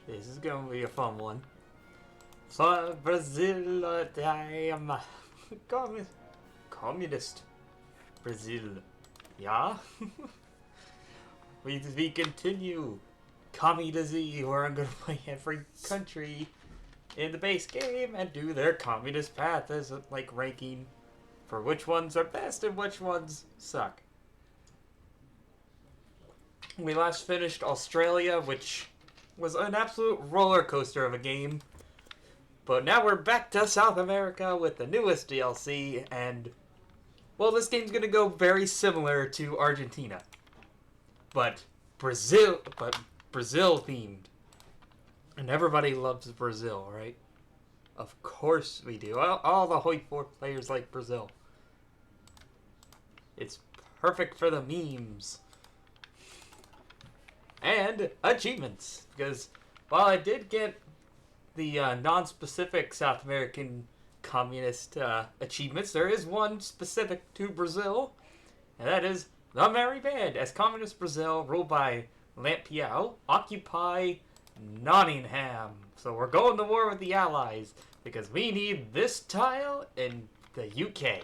This is gonna be a fun one. For Brazil, I am communist. Brazil. Yeah? we continue. Commie to Z, where I'm gonna play every country in the base game and do their communist path as like ranking for which ones are best and which ones suck. We last finished Australia, which was an absolute roller coaster of a game. But now we're back to South America with the newest DLC, and well, this game's gonna go very similar to Argentina, but Brazil themed, and everybody loves Brazil, right? Of course we do. All the Hoi 4 players like Brazil. It's perfect for the memes and achievements, because while I did get the non-specific South American communist achievements, there is one specific to Brazil, and that is the Merry Band. As communist Brazil, ruled by Lampião, occupy Nottingham. So we're going to war with the Allies, because we need this tile in the UK.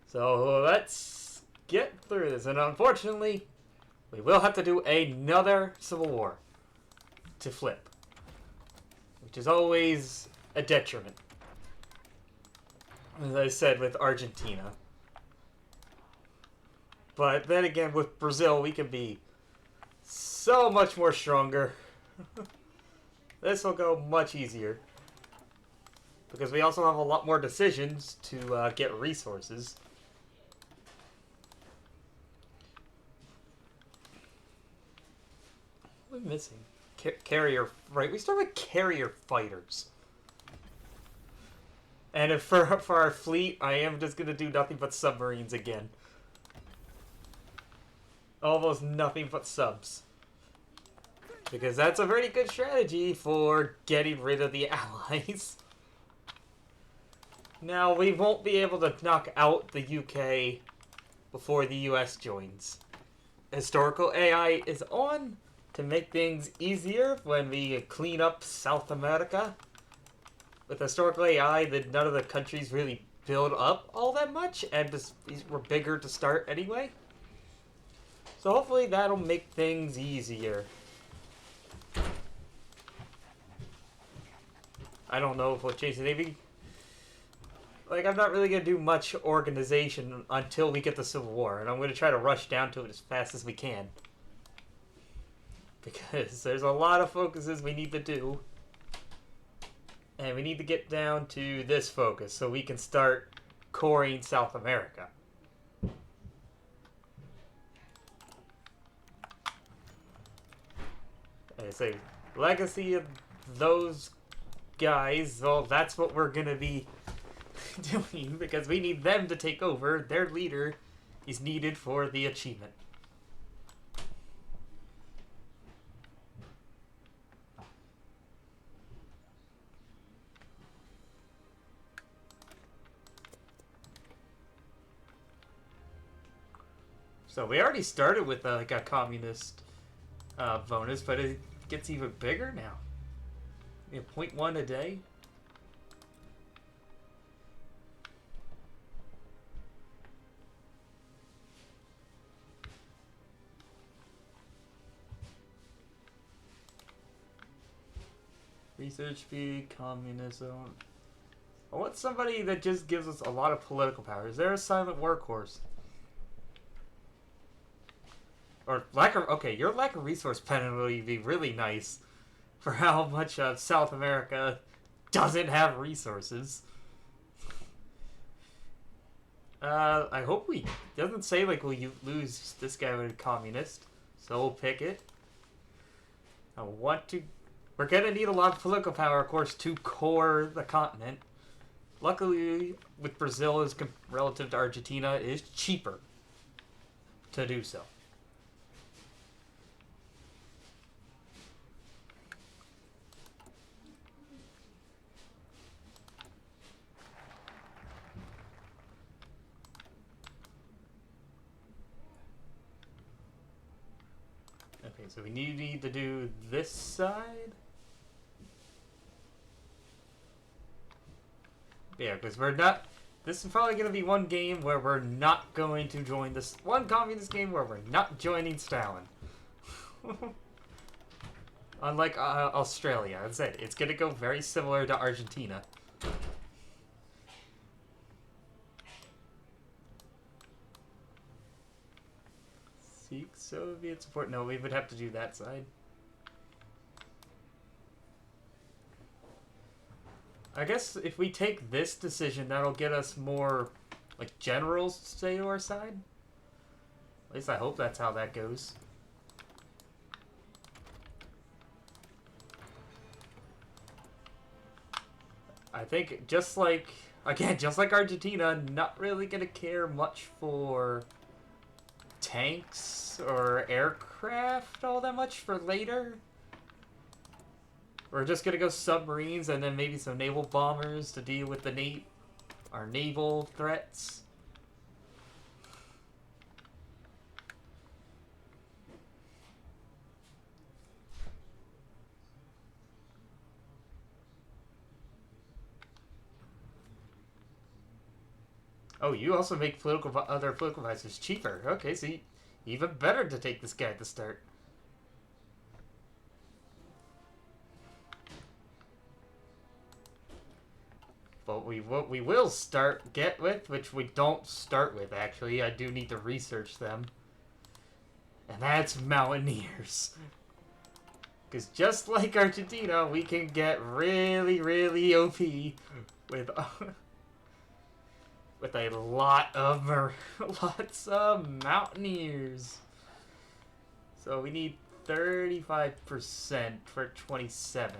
So let's get through this, and unfortunately, we will have to do another civil war to flip, which is always a detriment, as I said with Argentina. But then again, with Brazil, we can be so much more stronger. This will go much easier, because we also have a lot more decisions to get resources. What am I missing? Carrier, right? We start with carrier fighters. And if for our fleet, I am just gonna do nothing but submarines again. Almost nothing but subs. Because that's a very good strategy for getting rid of the Allies. Now, we won't be able to knock out the UK before the US joins. Historical AI is on to make things easier when we clean up South America. With historical AI, none of the countries really build up all that much, and just, these were bigger to start anyway. So hopefully that'll make things easier. I don't know if we'll change the Navy. Like, I'm not really going to do much organization until we get the Civil War, and I'm going to try to rush down to it as fast as we can. Because there's a lot of focuses we need to do. And we need to get down to this focus so we can start coring South America. I say, legacy of those guys, well, that's what we're going to be doing, because we need them to take over. Their leader is needed for the achievement. So we already started with like a communist bonus, but it gets even bigger now. 0.1 a day. Research speed, communism. I want somebody that just gives us a lot of political power. Is there a silent workhorse? Or lack of, okay, your lack of resource penalty would be really nice for how much South America doesn't have resources. I hope we, doesn't say like will you lose this guy with a communist, so we'll pick it. We're gonna need a lot of political power, of course, to core the continent. Luckily, with Brazil as relative to Argentina, it is cheaper to do so. Okay, so we need to do this side. Yeah, because we're not... This is probably going to be one game where we're not going to join this... One communist game where we're not joining Stalin. Unlike Australia, that's it. It's going to go very similar to Argentina. Seek Soviet support. No, we would have to do that side. I guess if we take this decision, that'll get us more, like, generals to stay to our side. At least I hope that's how that goes. I think just like, again, just like Argentina, not really gonna care much for tanks or aircraft all that much for later. We're just gonna go submarines and then maybe some naval bombers to deal with the our naval threats. Oh, you also make other political advisors cheaper. Okay, so even better to take this guy at the start. But what we will get with, which we don't start with actually, I do need to research them. And that's mountaineers. Because just like Argentina, we can get really, really OP with with a lot of lots of mountaineers. So we need 35% for 27.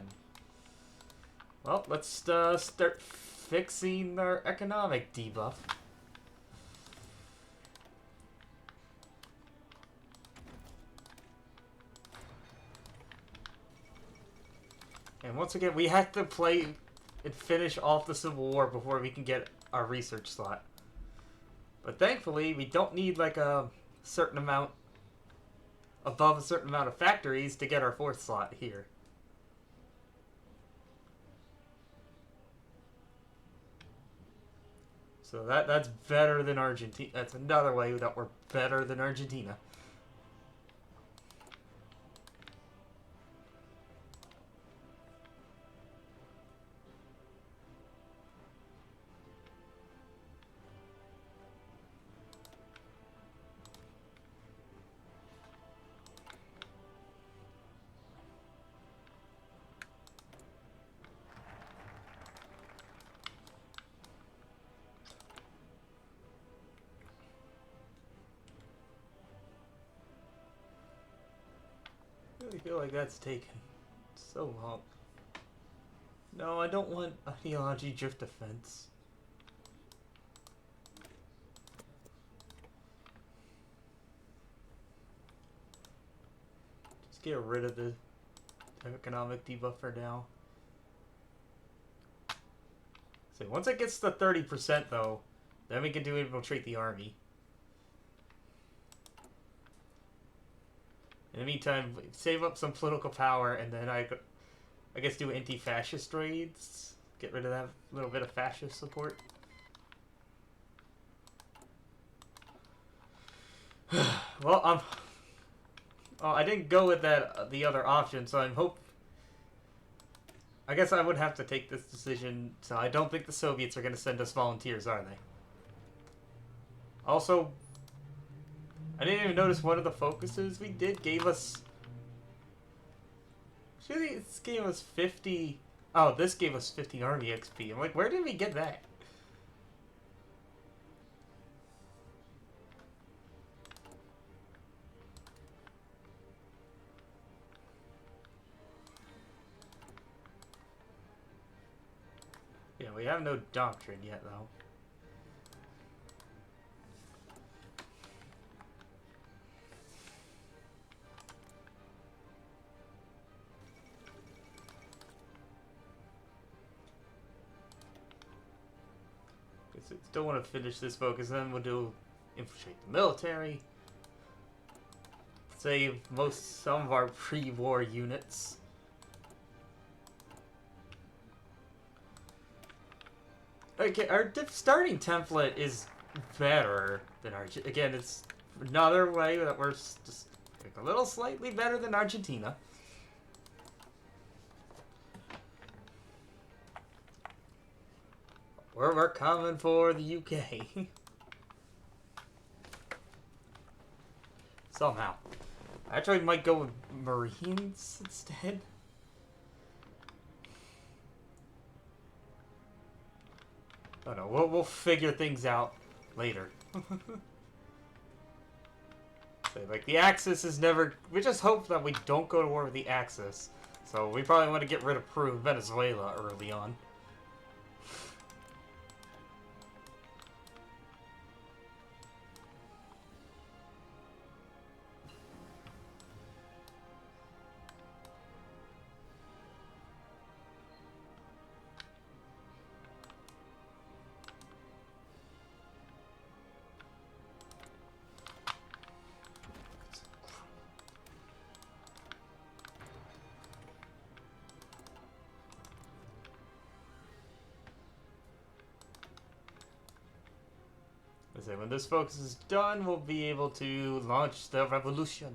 Well, let's start fixing our economic debuff. And once again, we have to play and finish off the Civil War before we can get our research slot. But thankfully, we don't need like a certain amount, above a certain amount of factories to get our 4th slot here. So that's better than Argentina. That's another way that we're better than Argentina. I really feel like that's taken so long. No, I don't want ideology drift defense. Just get rid of the economic debuff for now. So once it gets to 30% though, then we can infiltrate the army. In the meantime, save up some political power, and then I guess do anti-fascist raids. Get rid of that little bit of fascist support. Well, I didn't go with the other option, so I guess I would have to take this decision. So I don't think the Soviets are going to send us volunteers, are they? Also, I didn't even notice one of the focuses we did gave us... Actually, this gave us 50... Oh, this gave us 50 army XP. I'm like, where did we get that? Yeah, we have no doctrine yet, though. Still want to finish this focus, then we'll do infiltrate the military. save some of our pre-war units. Okay, our starting template is better than Argentina. Again, it's another way that we're just a little slightly better than Argentina. We're coming for the UK. Somehow. Actually, I might go with Marines instead. Oh no, we'll figure things out later. So, like, the Axis is never... We just hope that we don't go to war with the Axis. So we probably want to get rid of Peru and Venezuela early on. When this focus is done, we'll be able to launch the revolution.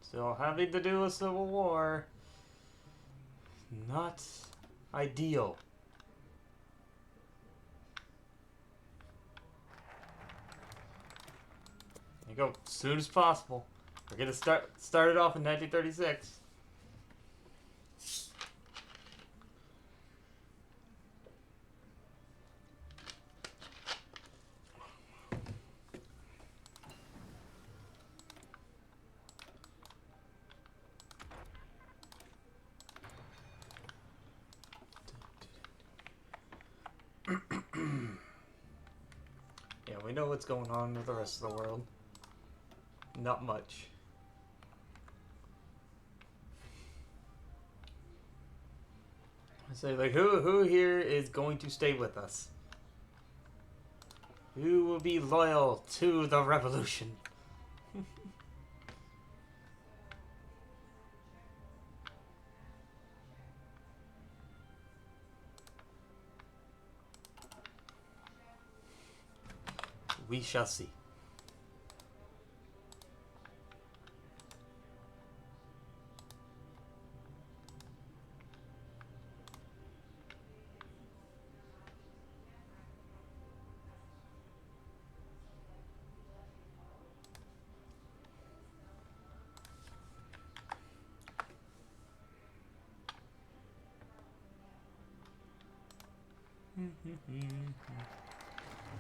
Still having to do a civil war. Not ideal. Go as soon as possible. We're gonna start it off in 1936. Yeah, we know what's going on with the rest of the world. Not much. I say, like, who here is going to stay with us? Who will be loyal to the revolution? We shall see.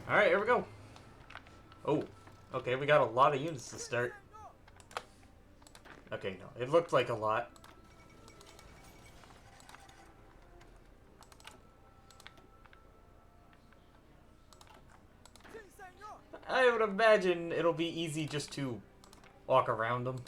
Alright, here we go. Oh, okay, we got a lot of units to start. Okay, no, it looked like a lot. I would imagine it'll be easy just to walk around them.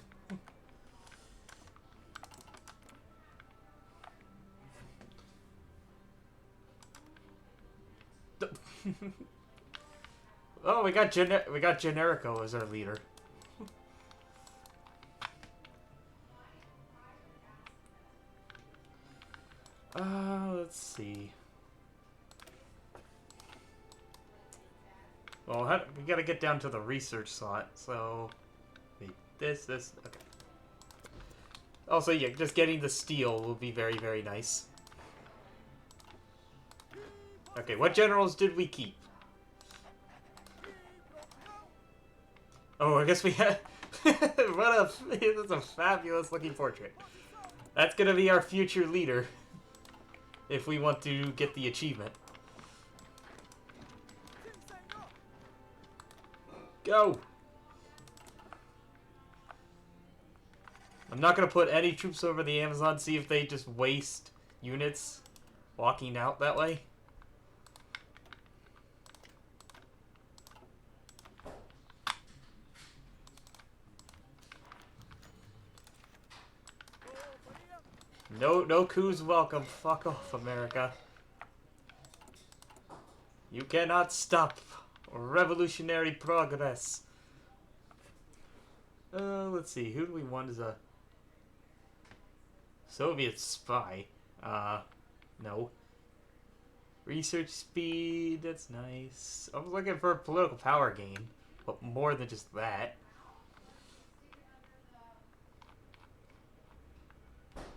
Oh, we got Generico as our leader. Let's see. Well, we gotta get down to the research slot, so... Wait, this, okay. Also, yeah, just getting the steel will be very, very nice. Okay, what generals did we keep? Oh, I guess we had... That's a fabulous looking portrait. That's gonna be our future leader. If we want to get the achievement. Go! I'm not gonna put any troops over the Amazon, see if they just waste units walking out that way. No coups welcome. Fuck off, America. You cannot stop revolutionary progress. Let's see. Who do we want as a Soviet spy? No. Research speed, that's nice. I was looking for a political power gain, but more than just that.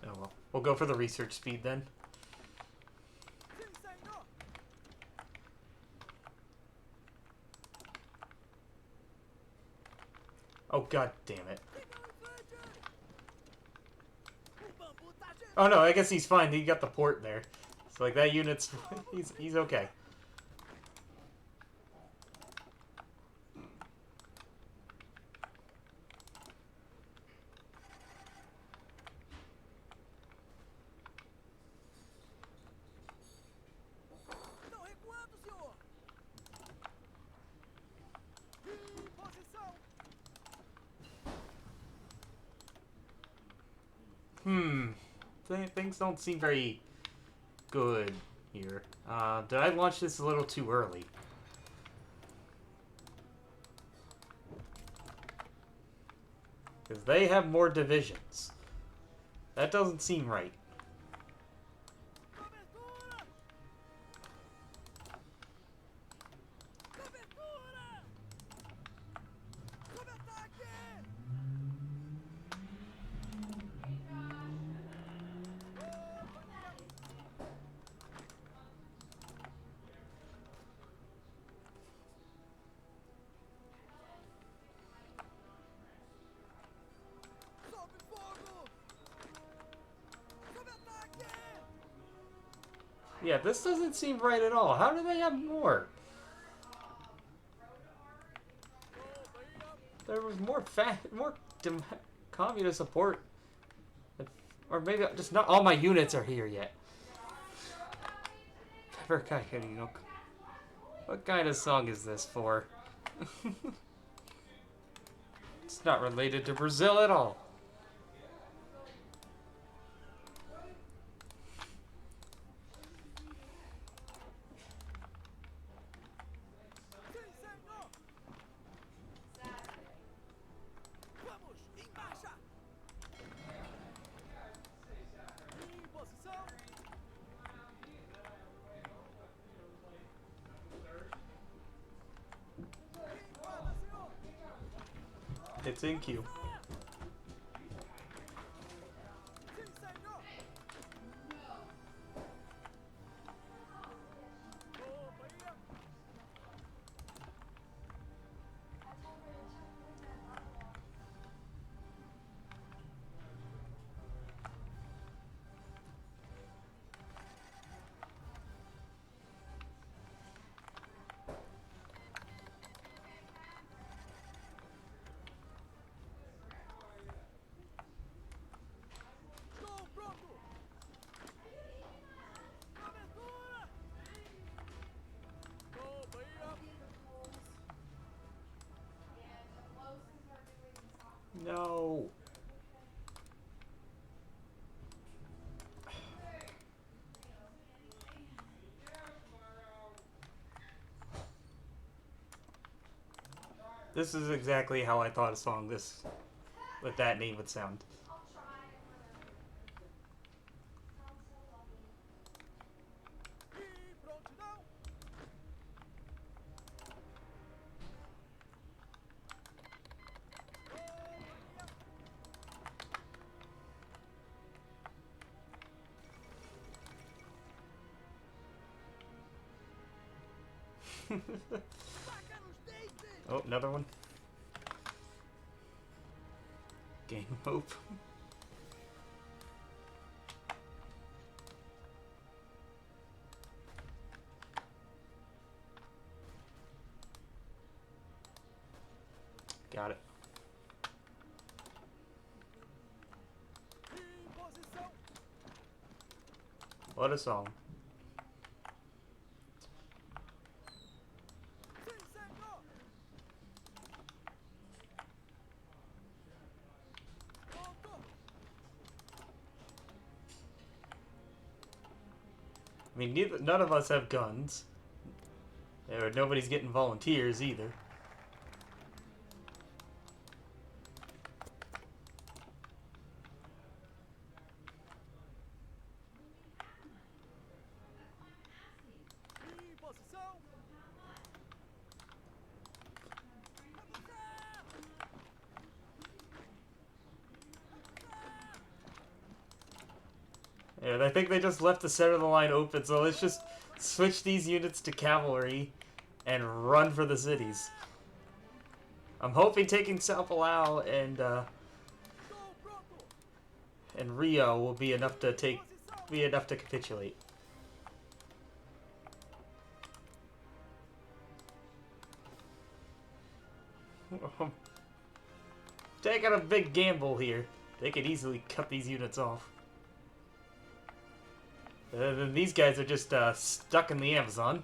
Oh well. We'll go for the research speed then. Oh god damn it. Oh no, I guess he's fine. He got the port there. So like that unit's he's okay. Things don't seem very good here. Did I launch this a little too early? Because they have more divisions. That doesn't seem right. Yeah, this doesn't seem right at all. How do they have more? There was more communist support. Or maybe just not all my units are here yet. What kind of song is this for? It's not related to Brazil at all. It's in queue. No. This is exactly how I thought a song with that name would sound. Oh, another one. Game hope. Got it. What a song. mean, none of us have guns. Or nobody's getting volunteers either. And I think they just left the center of the line open, so let's just switch these units to cavalry and run for the cities. I'm hoping taking Sao Palau and Rio will be enough to capitulate. Taking a big gamble here. They could easily cut these units off. Then these guys are just stuck in the Amazon.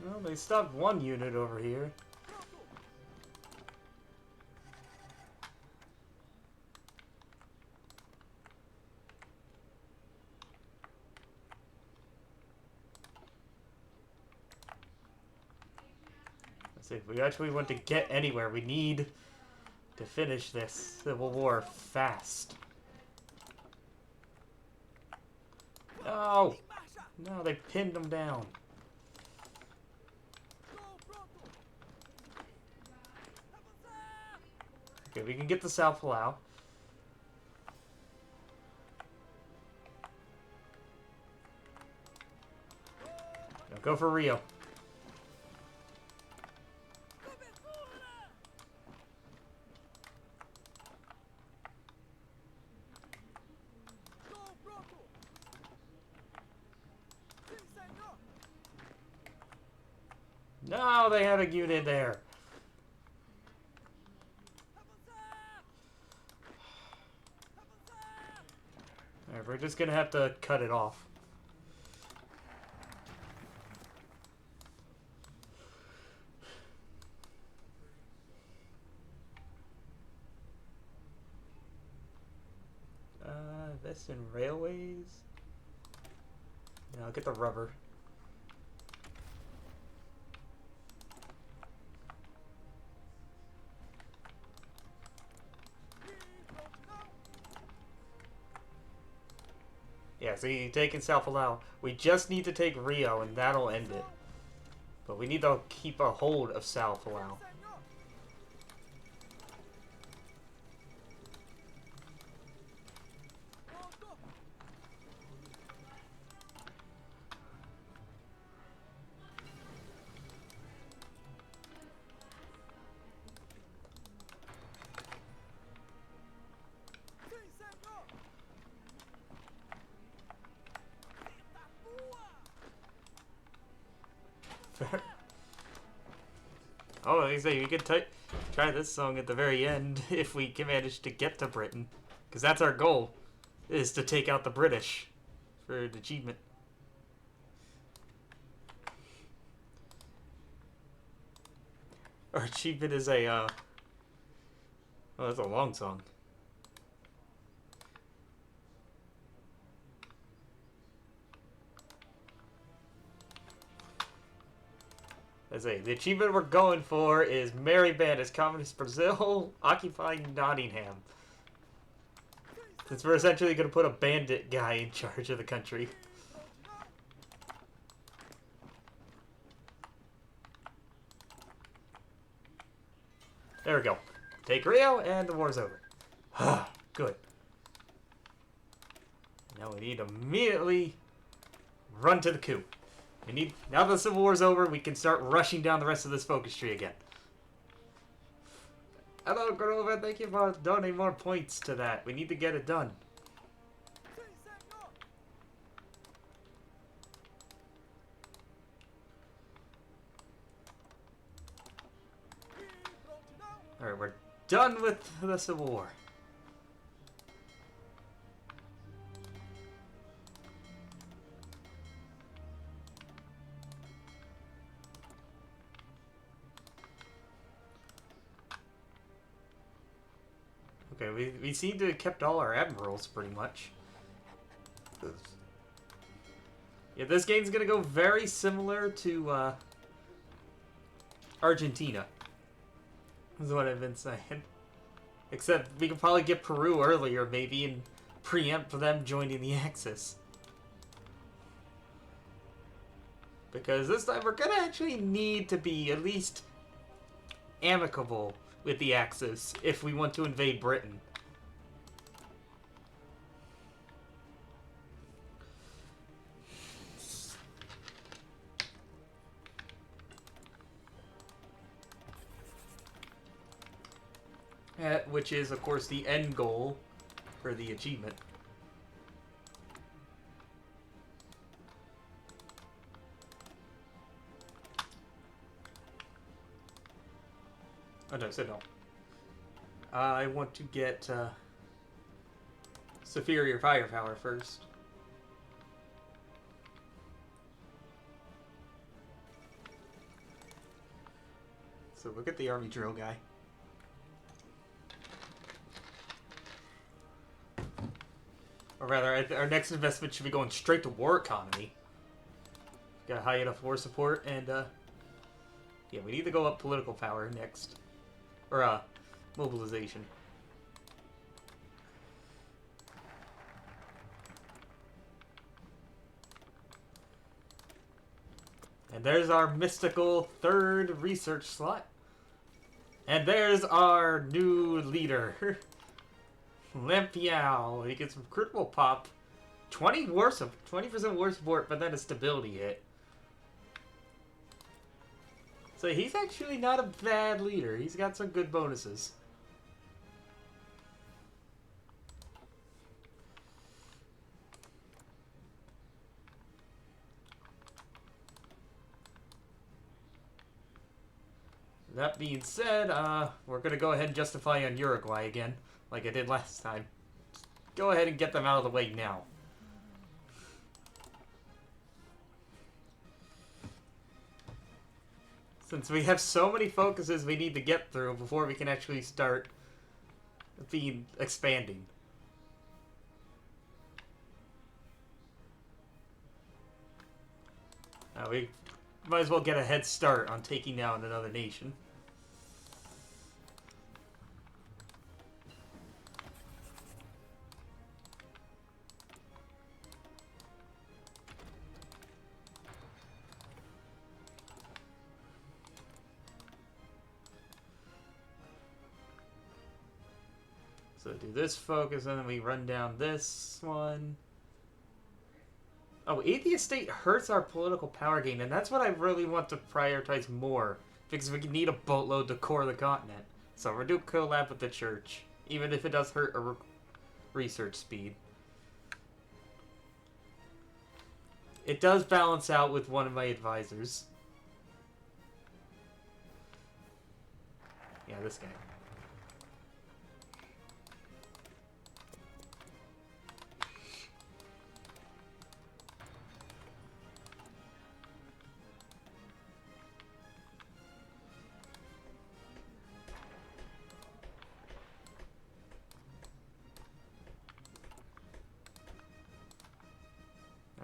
Well, they stopped one unit over here. Let's see, if we actually want to get anywhere, we need to finish this civil war fast. No! No, they pinned them down. Okay, we can get the South Palau. Now go for Rio. No, they had a unit there. Alright, we're just gonna have to cut it off. This in railways? Yeah, I'll get the rubber. Yeah, see, taking Sao Palau. We just need to take Rio, and that'll end it. But we need to keep a hold of Sao Palau. Oh, like I say, we could try this song at the very end if we can manage to get to Britain. Because that's our goal, is to take out the British for an achievement. Our achievement is a, oh, that's a long song. I say, the achievement we're going for is Merry Band as Communist Brazil occupying Nottingham. Since we're essentially going to put a bandit guy in charge of the country. There we go. Take Rio, and the war's over. Good. Now we need to immediately run to the coup. Now that the Civil War's over, we can start rushing down the rest of this focus tree again. Hello, Grover. Thank you for donating more points to that. We need to get it done. Alright, we're done with the Civil War. Okay, we seem to have kept all our admirals, pretty much. Yeah, this game's gonna go very similar to, Argentina. Is what I've been saying. Except we can probably get Peru earlier, maybe, and preempt them joining the Axis. Because this time we're gonna actually need to be at least amicable with the Axis if we want to invade Britain. Which is, of course, the end goal for the achievement. Oh, no, I said no. I want to get superior firepower first. So look at the army drill guy. Or rather, our next investment should be going straight to war economy. Got high enough war support, and yeah, we need to go up political power next. Or mobilization. And there's our mystical third research slot. And there's our new leader. Lampiao. He gets some critical pop. 20% war support, but then a stability hit. So he's actually not a bad leader. He's got some good bonuses. That being said, we're going to go ahead and justify on Uruguay again, like I did last time. Go ahead and get them out of the way now. Since we have so many focuses we need to get through before we can actually start expanding. We might as well get a head start on taking down another nation. So do this focus, and then we run down this one. Oh, atheist state hurts our political power gain, and that's what I really want to prioritize more, because we need a boatload to core the continent. So we're doing collab with the church, even if it does hurt our research speed. It does balance out with one of my advisors. Yeah, this guy.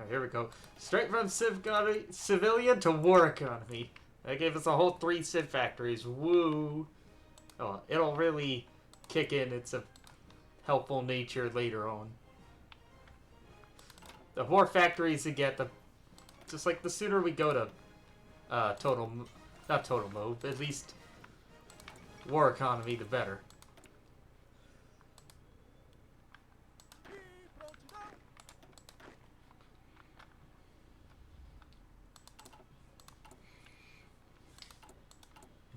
Here we go. Straight from civilian to war economy. That gave us a whole 3 civ factories. Woo! Oh, it'll really kick in its helpful nature later on. The more factories you get, just like the sooner we go to not total mode, but at least war economy, the better.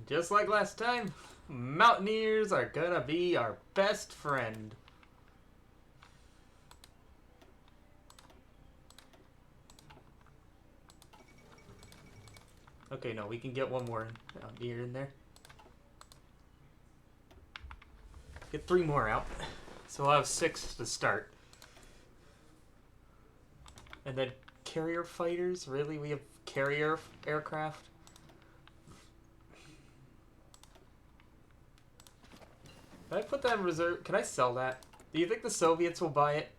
Just like last time, mountaineers are gonna be our best friend. Okay, no, we can get one more mountaineer in there. Get 3 more out. So I'll have 6 to start. And then carrier fighters? Really? We have carrier aircraft? Can I put that in reserve? Can I sell that? Do you think the Soviets will buy it?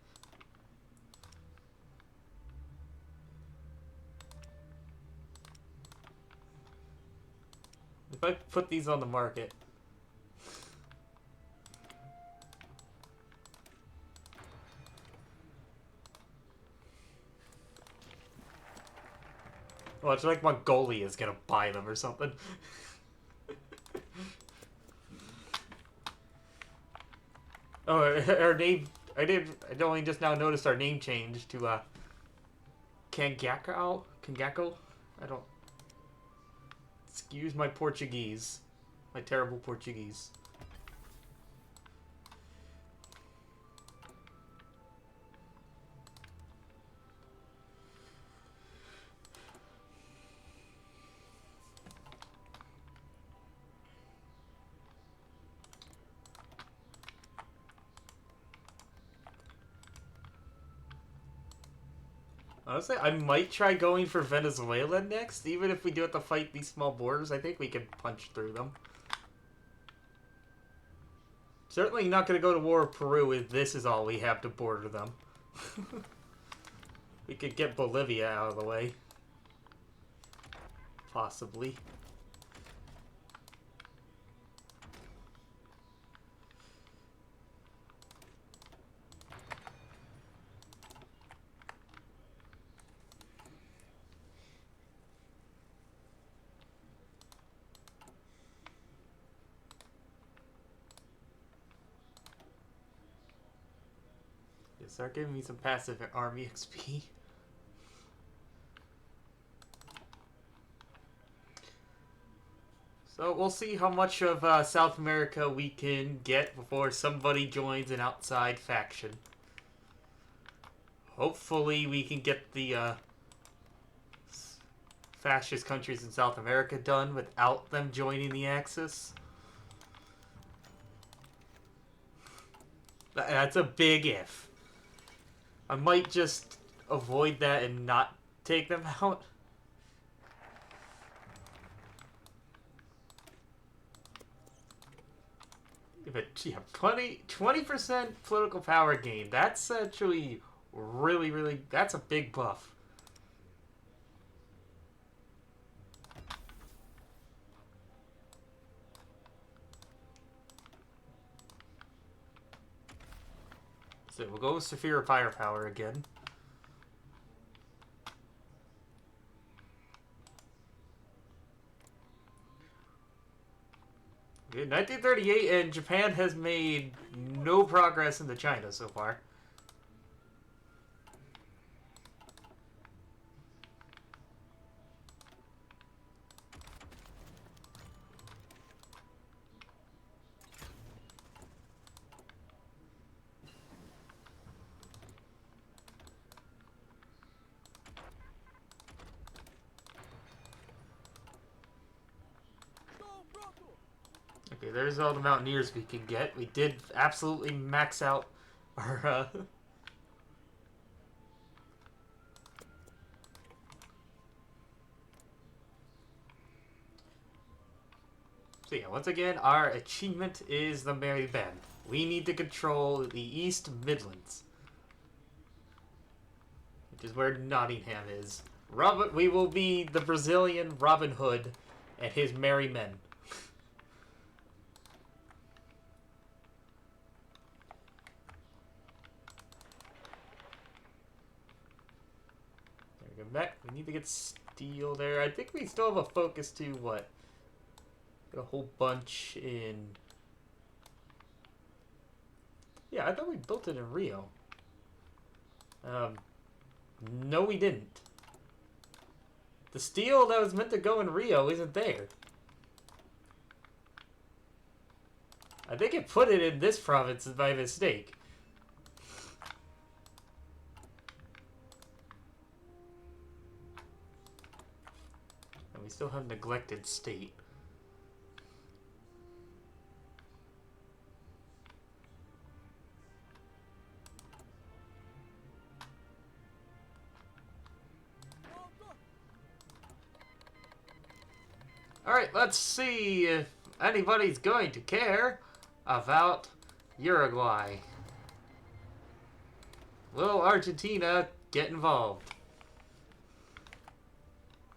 If I put these on the market. Well, it's like Mongolia is gonna buy them or something. Oh, our name. I only just now noticed our name changed to Kangako. Kangako. I don't. Excuse my Portuguese, my terrible Portuguese. Honestly, I might try going for Venezuela next. Even if we do have to fight these small borders, I think we can punch through them. Certainly not going to go to war with Peru if this is all we have to border them. We could get Bolivia out of the way. Possibly. Start giving me some passive army XP. So we'll see how much of South America we can get before somebody joins an outside faction. Hopefully we can get the fascist countries in South America done without them joining the Axis. That's a big if. I might just avoid that and not take them out. But yeah, 20% political power gain. That's actually really, that's a big buff. So we'll go with severe firepower again. In 1938, and Japan has made no progress into China so far. Okay, there's all the mountaineers we can get. We did absolutely max out our So yeah, once again, our achievement is the Merry Men. We need to control the East Midlands, which is where Nottingham is. We will be the Brazilian Robin Hood and his merry men. There we go. Back. We need to get steel there. I think we still have a focus to what? Got a whole bunch in. Yeah, I thought we built it in Rio. No, we didn't. The steel that was meant to go in Rio isn't there. I think it put it in this province by mistake. And we still have neglected state. Alright, let's see if anybody's going to care about Uruguay. Will Argentina get involved?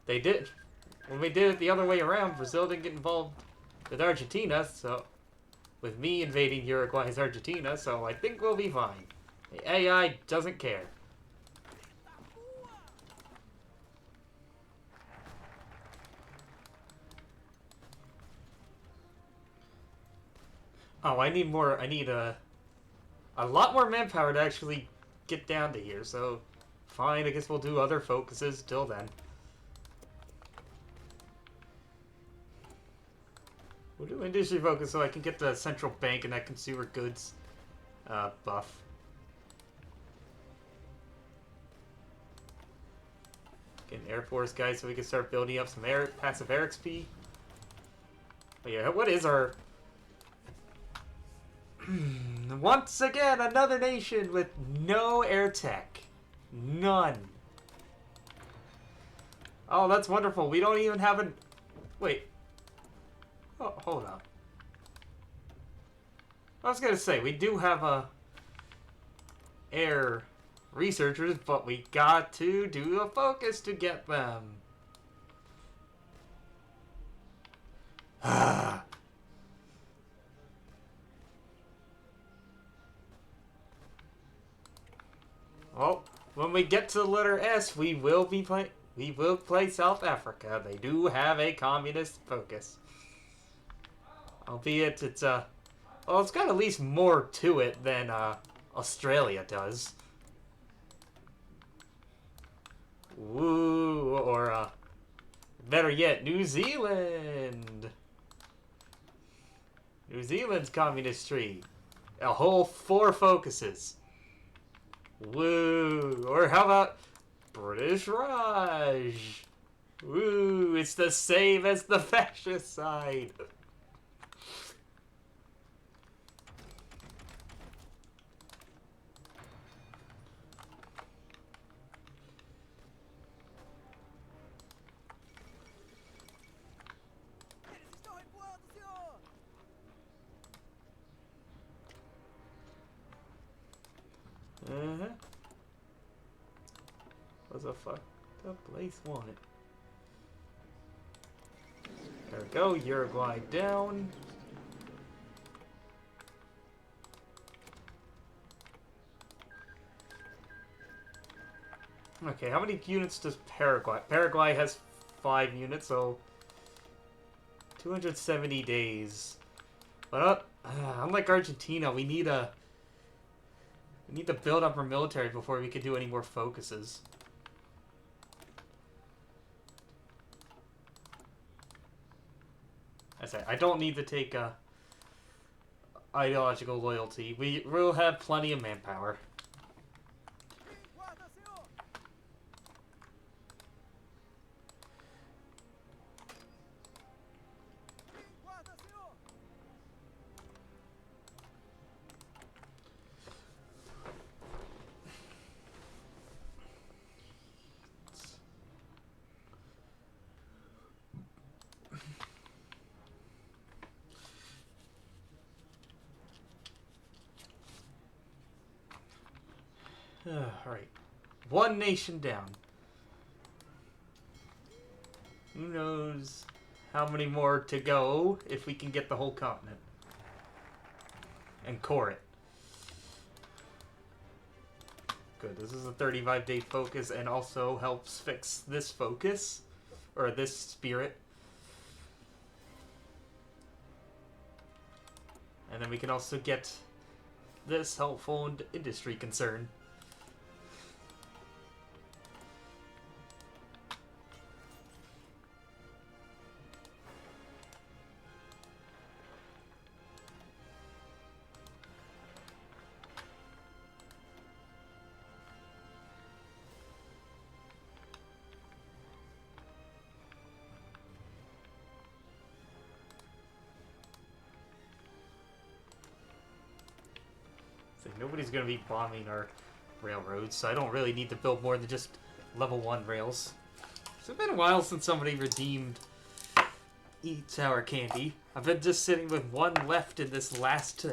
They did. When we did it the other way around, Brazil didn't get involved with Argentina, so with me invading Uruguay's Argentina, so I think we'll be fine. The AI doesn't care. Oh, I need more. I need a lot more manpower to actually get down to here, so fine, I guess we'll do other focuses till then. We'll do industry focus so I can get the central bank and that consumer goods buff. Get an Air Force guy so we can start building up some passive air XP. But yeah, what is our... Once again, another nation with no air tech. None. Oh, that's wonderful. We don't even have an... Wait. Oh, hold on. I was gonna say, we do have air researchers, but we got to do a focus to get them. Ah. Well, when we get to the letter S, we will play South Africa. They do have a communist focus. Albeit it's well, it's got at least more to it than Australia does. Woo, or better yet, New Zealand. New Zealand's communist tree. A whole 4 focuses. Woo! Or how about British Raj? Woo! It's the same as the fascist side. What's a fucked up place want it? There we go, Uruguay down. Okay, how many units does Paraguay? Paraguay has 5 units, so 270 days. But unlike Argentina, we need to build up our military before we can do any more focuses. I don't need to take ideological loyalty. We will have plenty of manpower. Alright. 1 nation down. Who knows how many more to go if we can get the whole continent. And core it. Good. This is a 35-day focus and also helps fix this focus. Or this spirit. And then we can also get this helpful industry concern. Nobody's going to be bombing our railroads, so I don't really need to build more than just level 1 rails. So it's been a while since somebody redeemed eat sour candy. I've been just sitting with one left in this last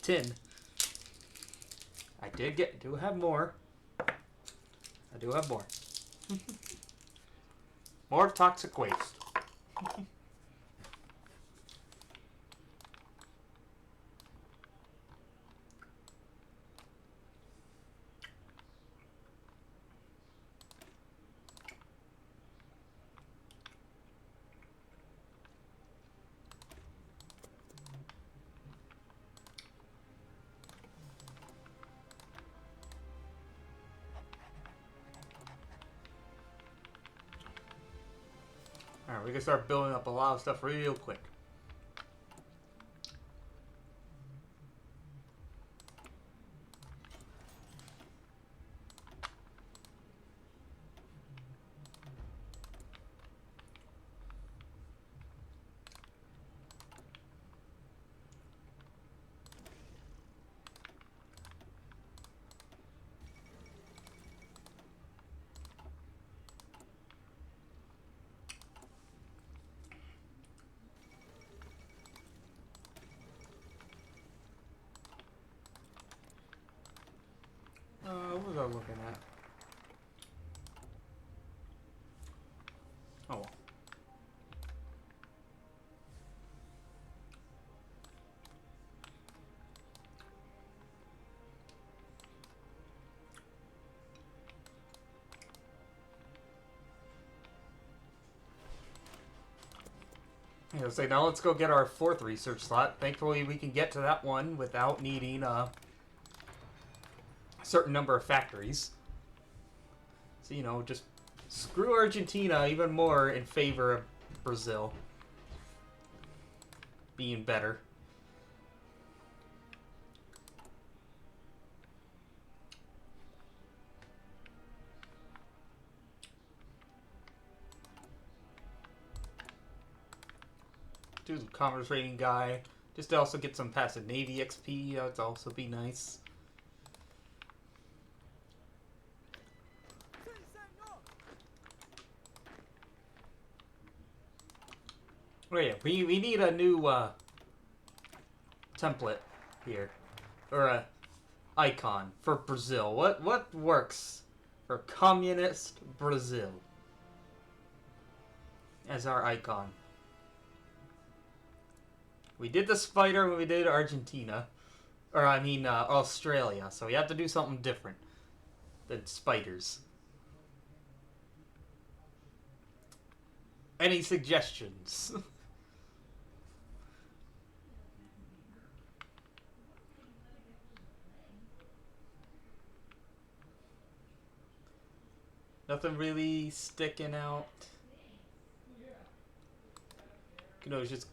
tin. I do have more. I do have more. More toxic waste. Alright, we can start building up a lot of stuff real quick. What was I looking at? Oh well. So now let's go get our 4th research slot. Thankfully, we can get to that one without needing a certain number of factories. So, you know, just screw Argentina even more in favor of Brazil being better. Do the commerce rating guy. Just to also get some passive Navy XP. That would also be nice. Oh yeah, we need a new template here. Or a icon for Brazil. What works for communist Brazil as our icon? We did the spider when we did Argentina. Or, I mean, Australia. So we have to do something different than spiders. Any suggestions? Nothing really sticking out. You know, just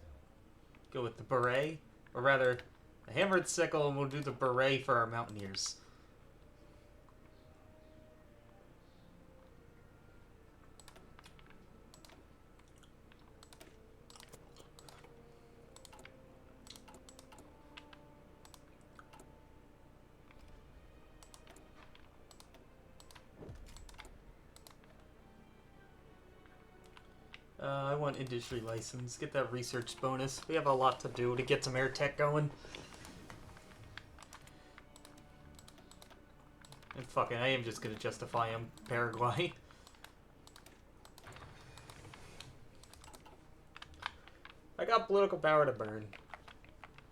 go with the beret. Or rather, a hammered sickle, and we'll do the beret for our mountaineers. I want industry license. Get that research bonus. We have a lot to do to get some air tech going. And fucking, I am just gonna justify him Paraguay. I got political power to burn.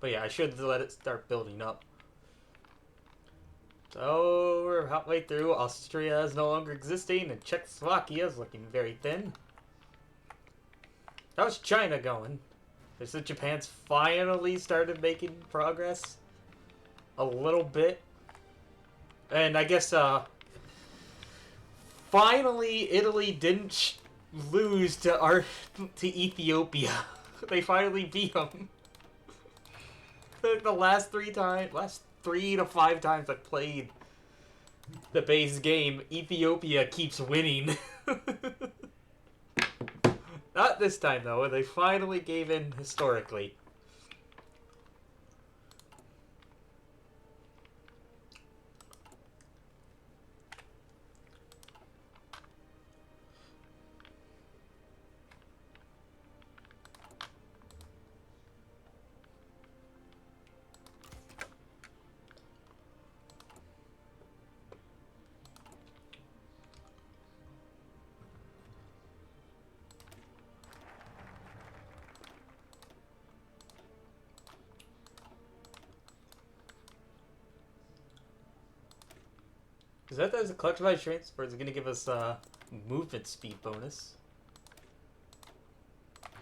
But yeah, I should let it start building up. So, we're halfway through. Austria is no longer existing, and Czechoslovakia is looking very thin. How's China going? They said Japan's finally started making progress. A little bit. And I guess, finally Italy didn't lose to Ethiopia. They finally beat them. The last 3 to 5 times I've played the base game, Ethiopia keeps winning. Not this time, though. They finally gave in historically. Is that as a collectivized traits, or is it going to give us movement speed bonus?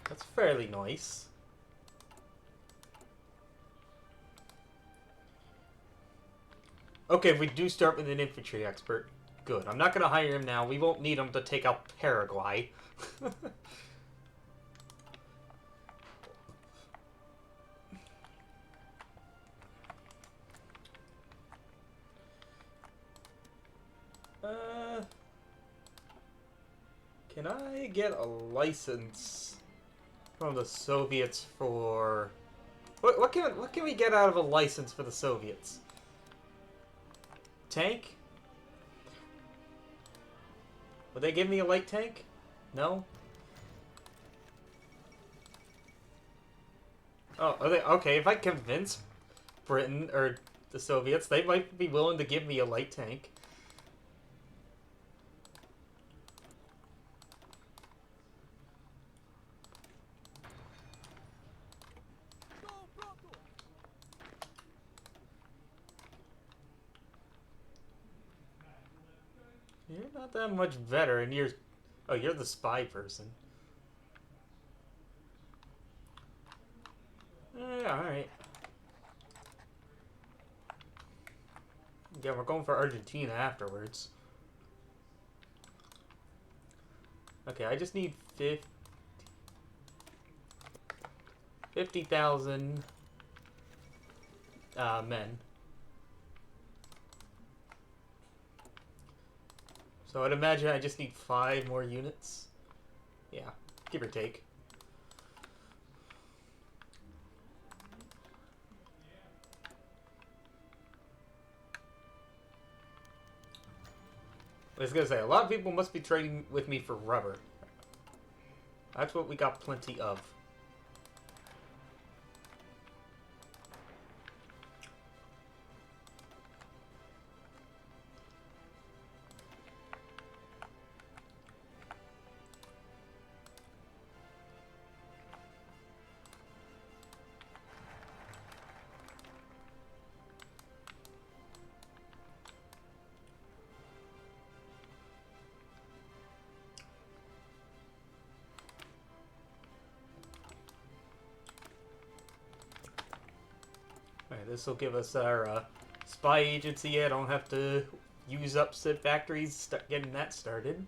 That's fairly nice. Okay, we do start with an infantry expert. Good. I'm not going to hire him now. We won't need him to take out Paraguay. Can I get a license from the Soviets for... What can we get out of a license for the Soviets? Tank? Would they give me a light tank? No? Oh, are they... Okay, if I convince Britain or the Soviets, they might be willing to give me a light tank. You're not that much better, and you're... Oh, you're the spy person. Alright. Yeah, we're going for Argentina afterwards. Okay, I just need 50,000 men. So I'd imagine I just need 5 more units. Yeah, give or take. I was gonna say, a lot of people must be trading with me for rubber. That's what we got plenty of. Alright, this will give us our spy agency. I don't have to use up said factories, getting that started.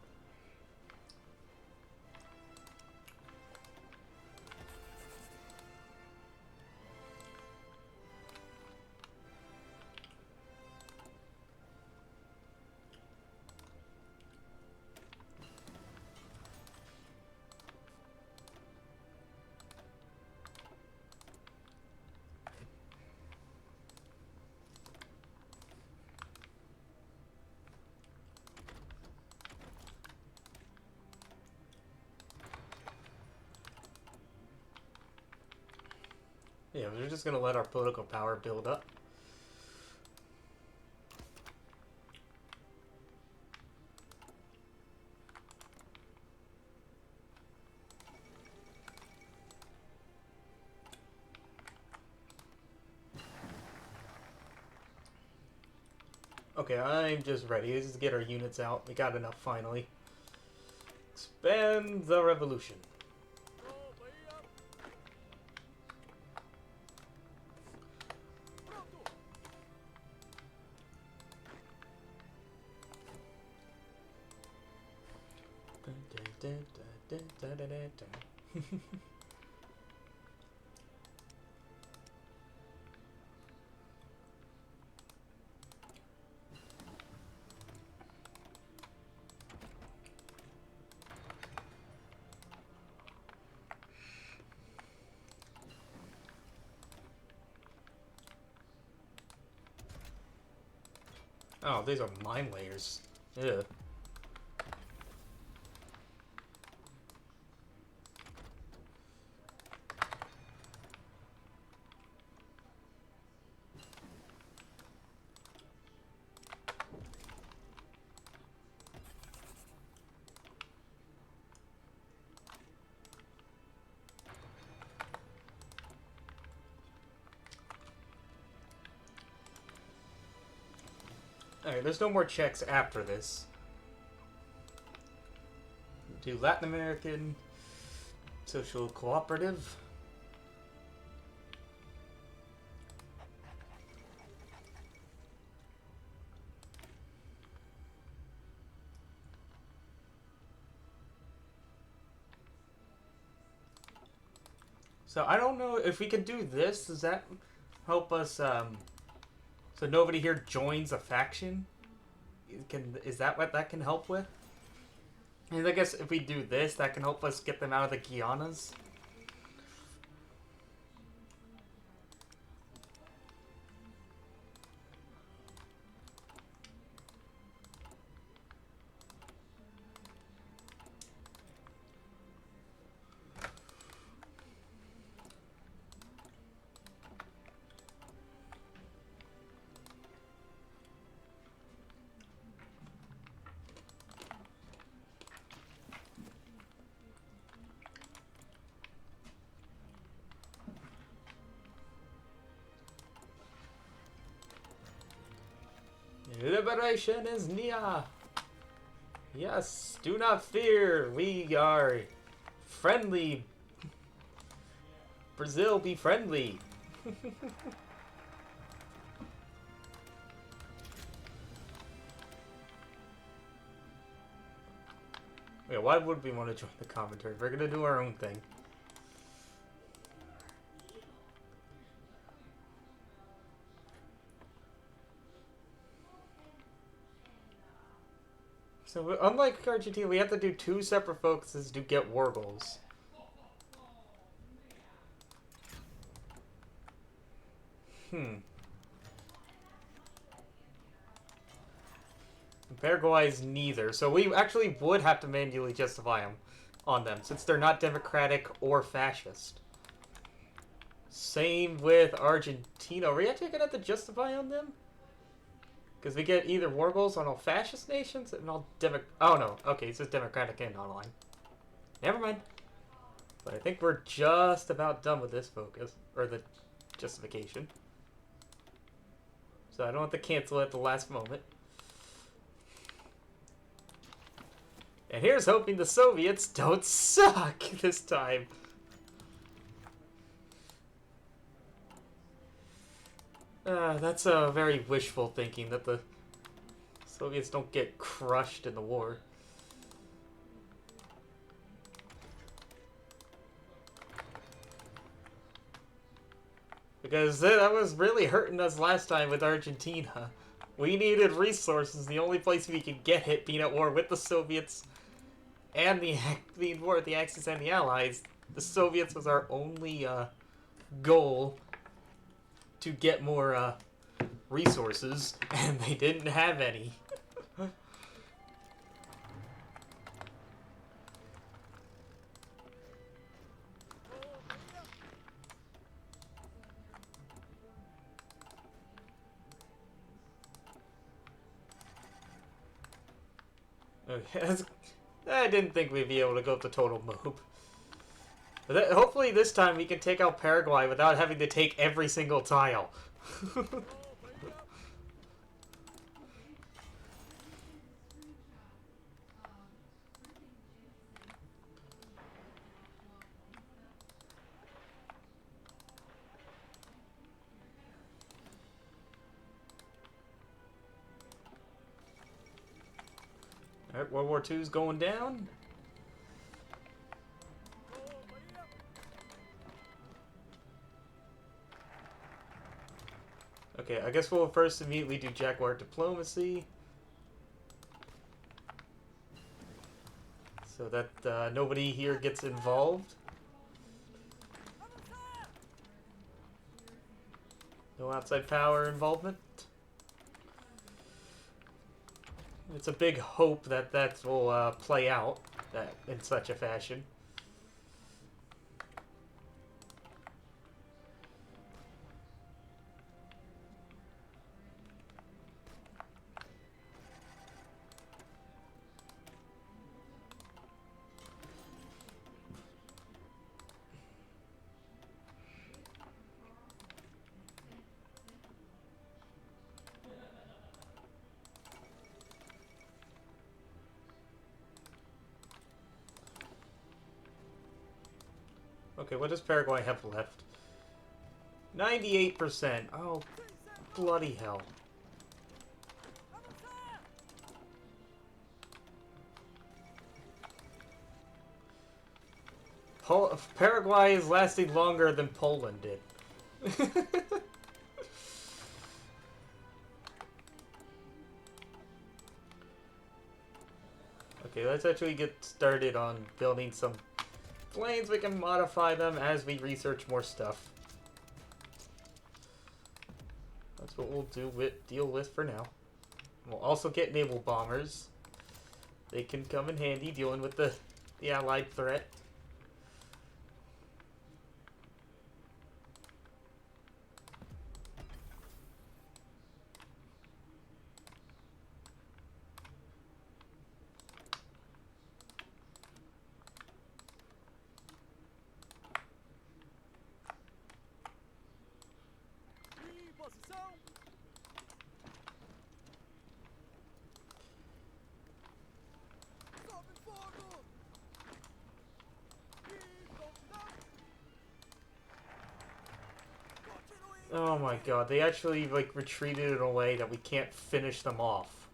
Yeah, we're just gonna let our political power build up. Okay, I'm just ready. Let's just get our units out. We got enough finally. Expand the revolution. Oh, these are mine layers. Yeah. Alright, there's no more checks after this. Do Latin American social cooperative. So I don't know if we can do this. Does that help us? So nobody here joins a faction. Is that what that can help with? And I guess if we do this, that can help us get them out of the Guianas. Liberation is near. Yes, do not fear. We are friendly. Brazil, be friendly. Wait, why would we want to join the commentary? We're gonna do our own thing. So, unlike Argentina, we have to do 2 separate focuses to get war goals. Paraguay's neither, so we actually would have to manually justify them on them, since they're not democratic or fascist. Same with Argentina. Are we actually gonna have to justify on them? Because we get either war goals on all fascist nations and all oh no, okay, it says democratic and online. Never mind. But I think we're just about done with this focus, or the justification. So I don't have to cancel at the last moment. And here's hoping the Soviets don't suck this time. That's very wishful thinking that the Soviets don't get crushed in the war. Because that was really hurting us last time with Argentina. We needed resources. The only place we could get it being at war with the Soviets and the war with the Axis and the Allies. The Soviets was our only goal to get more resources, and they didn't have any. Okay, I didn't think we'd be able to go to total mob. But hopefully this time we can take out Paraguay without having to take every single tile. Alright, World War II's going down. Okay, I guess we'll first immediately do Jaguar diplomacy. So that nobody here gets involved. No outside power involvement. It's a big hope that that will play out in such a fashion. Okay, what does Paraguay have left? 98%. Oh, bloody hell. Paraguay is lasting longer than Poland did. Okay, let's actually get started on building some planes. We can modify them as we research more stuff. That's what we'll deal with for now. We'll also get naval bombers. They can come in handy dealing with the Allied threat. Oh my god, they actually, like, retreated in a way that we can't finish them off.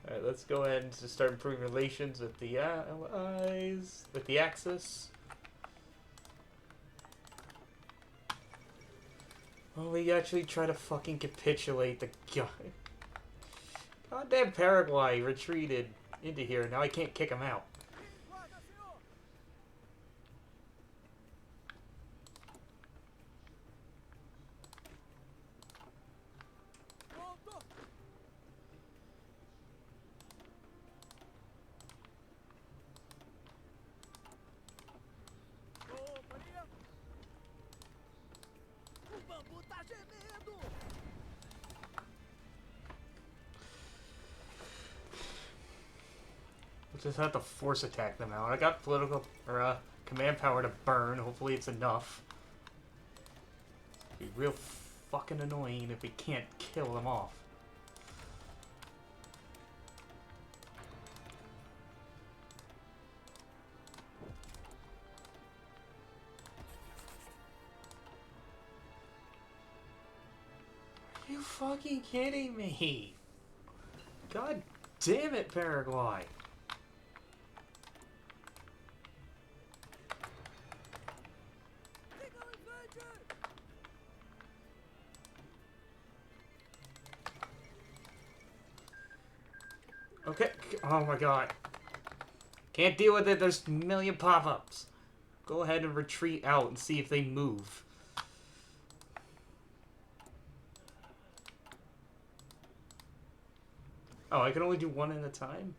Alright, let's go ahead and just start improving relations with the Allies, with the Axis. Well, we actually try to fucking capitulate the guy. Goddamn Paraguay retreated into here. Now I can't kick him out. Just have to force attack them out. I got political or command power to burn. Hopefully it's enough. It'd be real fucking annoying if we can't kill them off. Are you fucking kidding me? God damn it, Paraguay. Okay. Oh my god. Can't deal with it. There's a million pop-ups. Go ahead and retreat out and see if they move. Oh, I can only do one at a time?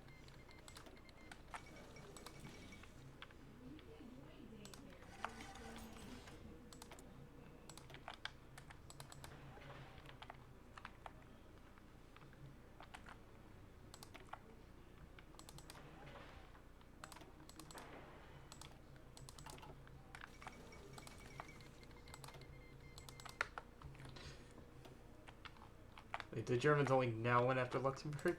Wait, the Germans only now went after Luxembourg?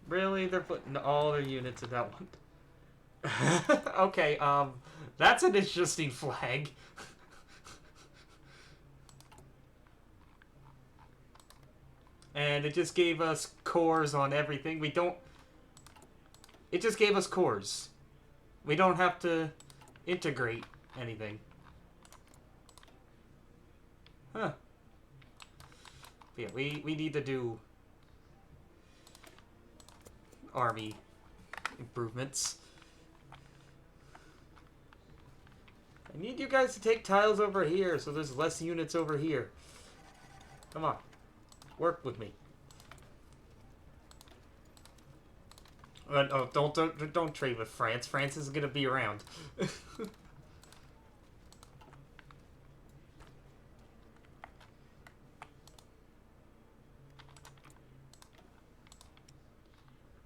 Really? They're putting all their units in that one? Okay, that's an interesting flag. And it just gave us cores on everything. We don't... It just gave us cores. We don't have to integrate anything. Huh. Yeah, we need to do army improvements. I need you guys to take tiles over here so there's less units over here. Come on. Work with me. Oh, don't trade with France. France is gonna be around.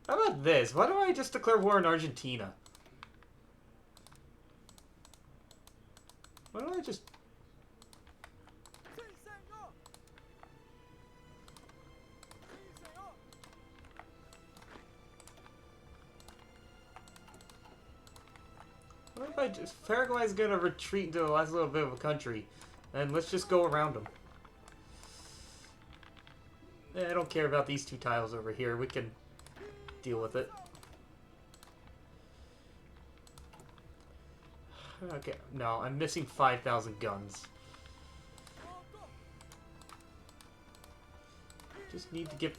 How about this? Why don't I just declare war in Argentina? Why don't I just... What if I just... Paraguay's gonna retreat into the last little bit of a country. And let's just go around them. I don't care about these 2 tiles over here. We can deal with it. Okay, no, I'm missing 5,000 guns. Just need to get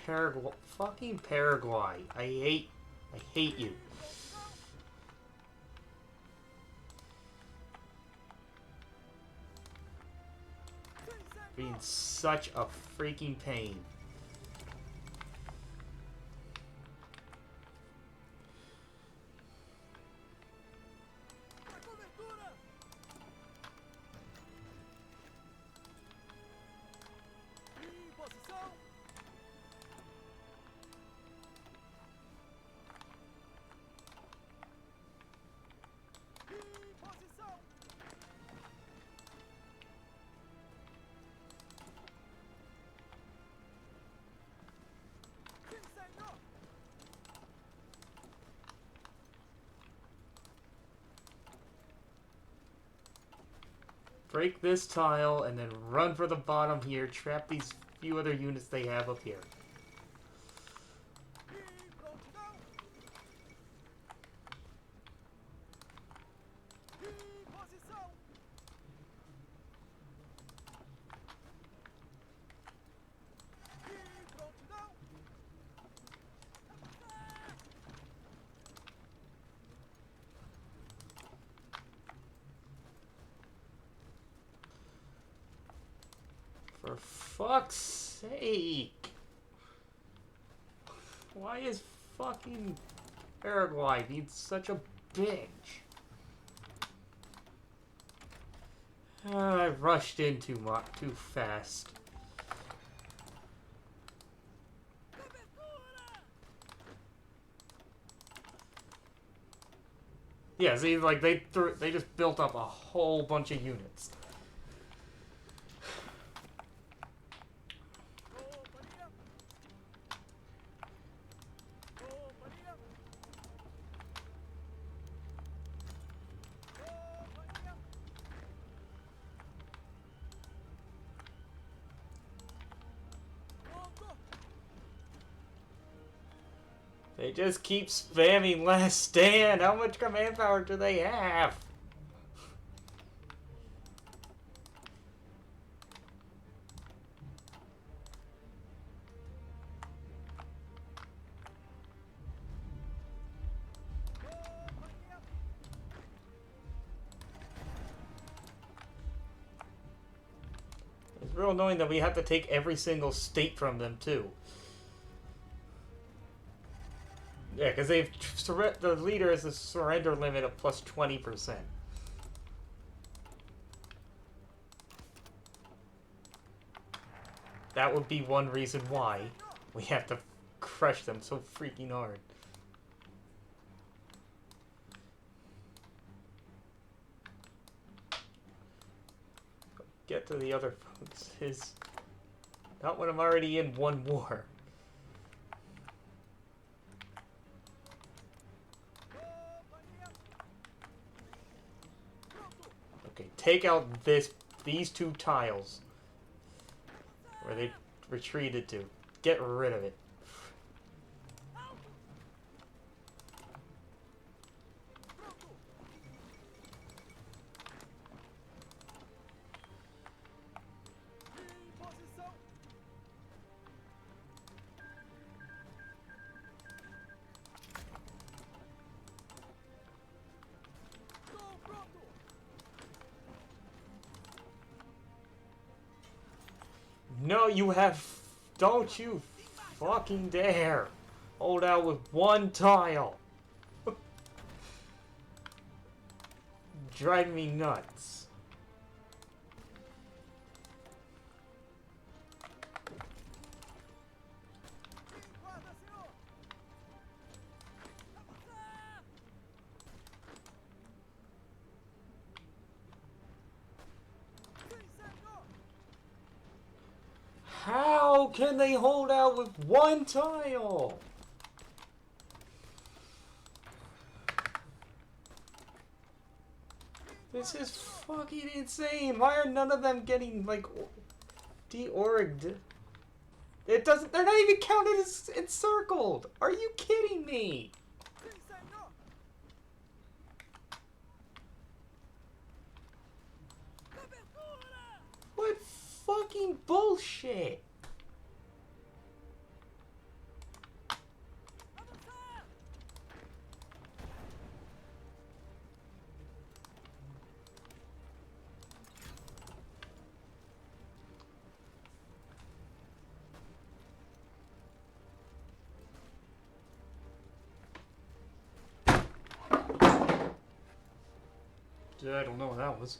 Paraguay. Fucking Paraguay. I hate you. Being such a freaking pain. Break this tile and then run for the bottom here. Trap these few other units they have up here. For fuck's sake! Why is fucking Paraguay being such a bitch? I rushed in too fast. Yeah, see, like they just built up a whole bunch of units. They just keep spamming Last Stand. How much command power do they have? It's real annoying that we have to take every single state from them, too. Yeah, because the leader has a surrender limit of plus 20%. That would be one reason why we have to crush them so freaking hard. Get to the other votes. Not when I'm already in one war. Okay, take out these 2 tiles where they retreated to. Get rid of it. No, you have... Don't you fucking dare. hold out with one tile. Drive me nuts. How can they hold out with one tile? This is fucking insane. Why are none of them getting, like, de-orged? It doesn't, they're not even counted as encircled. Are you kidding me? What fucking bullshit? I don't know what that was.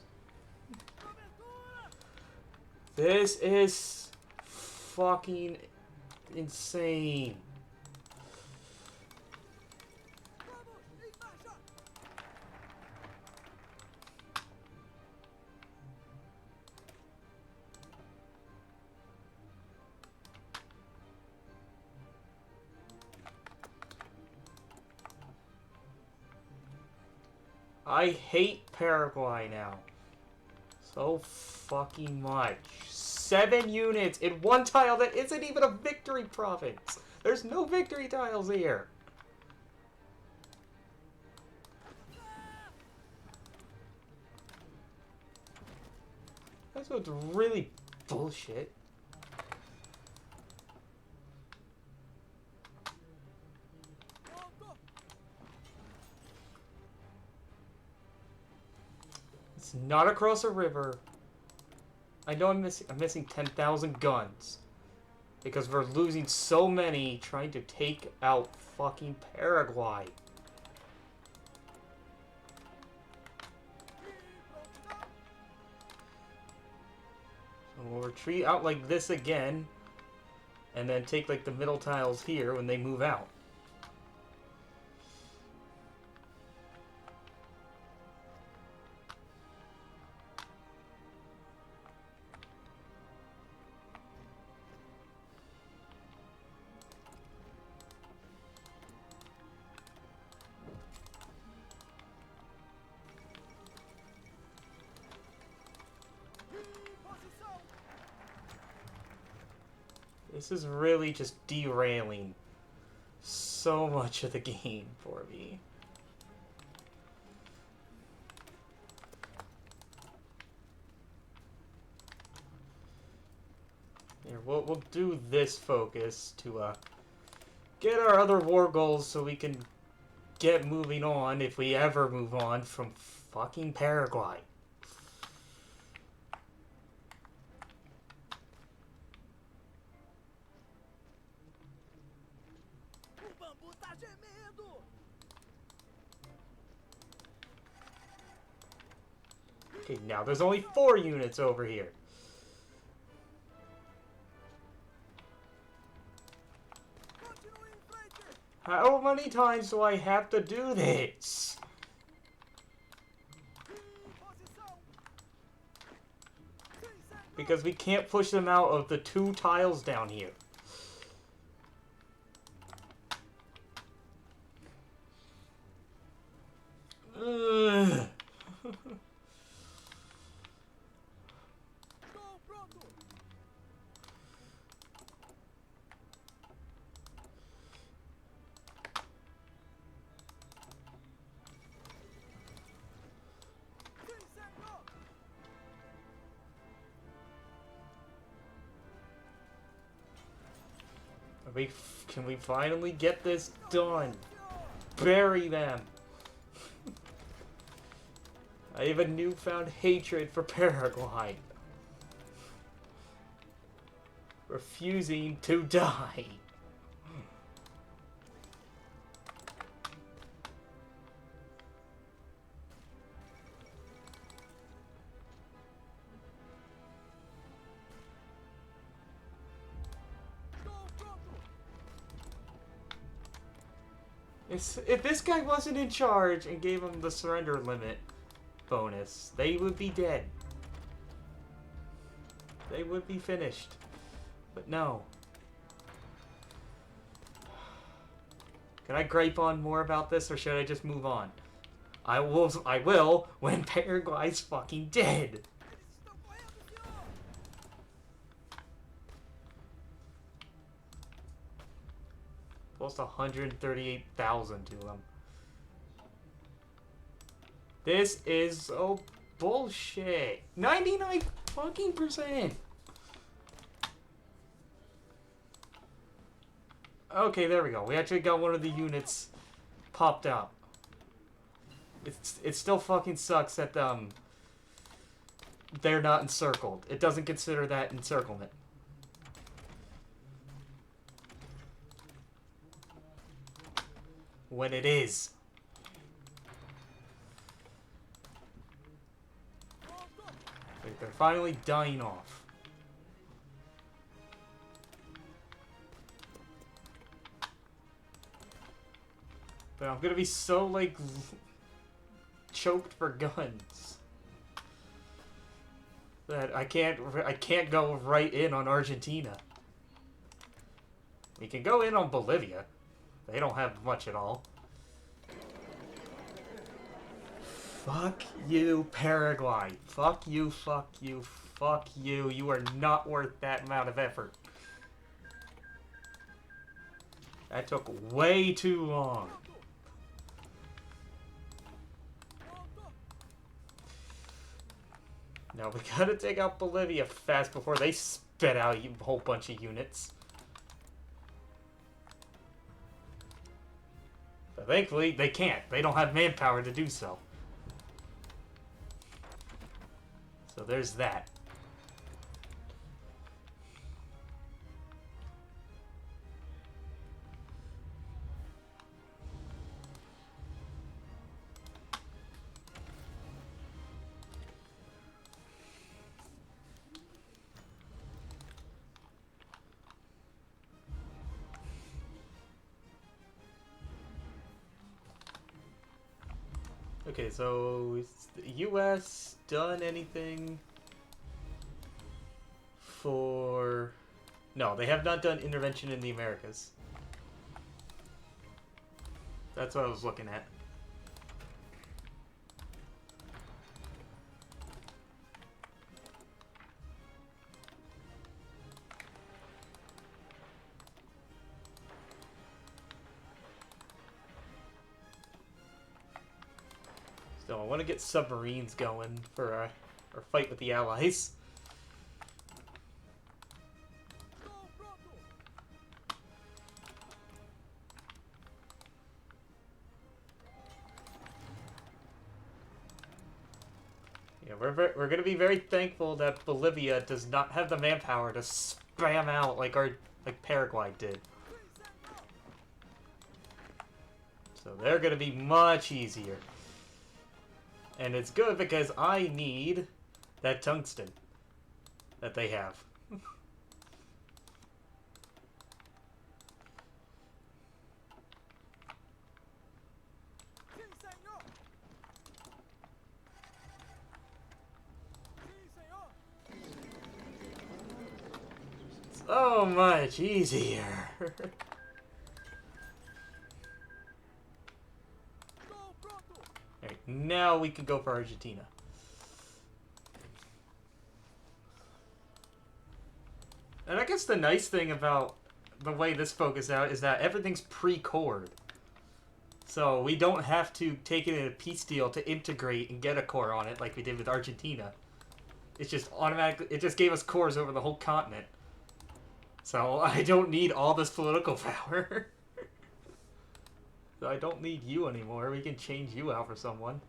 This is fucking insane. I hate Paraguay now. So fucking much. 7 units in one tile that isn't even a victory province. There's no victory tiles here. That's what's really bullshit. It's not across a river. I know I'm missing 10,000 guns. Because we're losing so many trying to take out fucking Paraguay. So we'll retreat out like this again. And then take like the middle tiles here when they move out. This is really just derailing so much of the game for me. Here, we'll do this focus to get our other war goals so we can get moving on if we ever move on from fucking Paraguay. Okay, now there's only 4 units over here. How many times do I have to do this? Because we can't push them out of the 2 tiles down here. Ugh. Can we finally get this done? Bury them. I have a newfound hatred for Paraguay. Refusing to die. If this guy wasn't in charge and gave him the surrender limit bonus, they would be dead. They would be finished. But no. Can I gripe on more about this, or should I just move on? I will when Paraguay's fucking dead. Close 138,000 to them. This is so bullshit. 99 fucking %. Okay, there we go. We actually got one of the units popped out. It still fucking sucks that they're not encircled. It doesn't consider that encirclement. When it is. Wait, they're finally dying off. But I'm gonna be so, like, choked for guns that I can't go right in on Argentina. We can go in on Bolivia. They don't have much at all. Fuck you, Paraguay. Fuck you, fuck you, fuck you. You are not worth that amount of effort. That took way too long. Now we gotta take out Bolivia fast before they spit out a whole bunch of units. But thankfully, they can't. They don't have manpower to do so. So there's that. Okay, so is the U.S. done anything for... No, they have not done intervention in the Americas. That's what I was looking at. So I want to get submarines going for our fight with the Allies. Yeah, we're going to be very thankful that Bolivia does not have the manpower to spam out like Paraguay did. So they're going to be much easier. And it's good because I need that tungsten that they have. So much easier. Alright, now we can go for Argentina. And I guess the nice thing about the way this focus out is that everything's pre-cored. So we don't have to take it in a peace deal to integrate and get a core on it like we did with Argentina. It's just automatically, it just gave us cores over the whole continent. So I don't need all this political power. So I don't need you anymore. We can change you out for someone.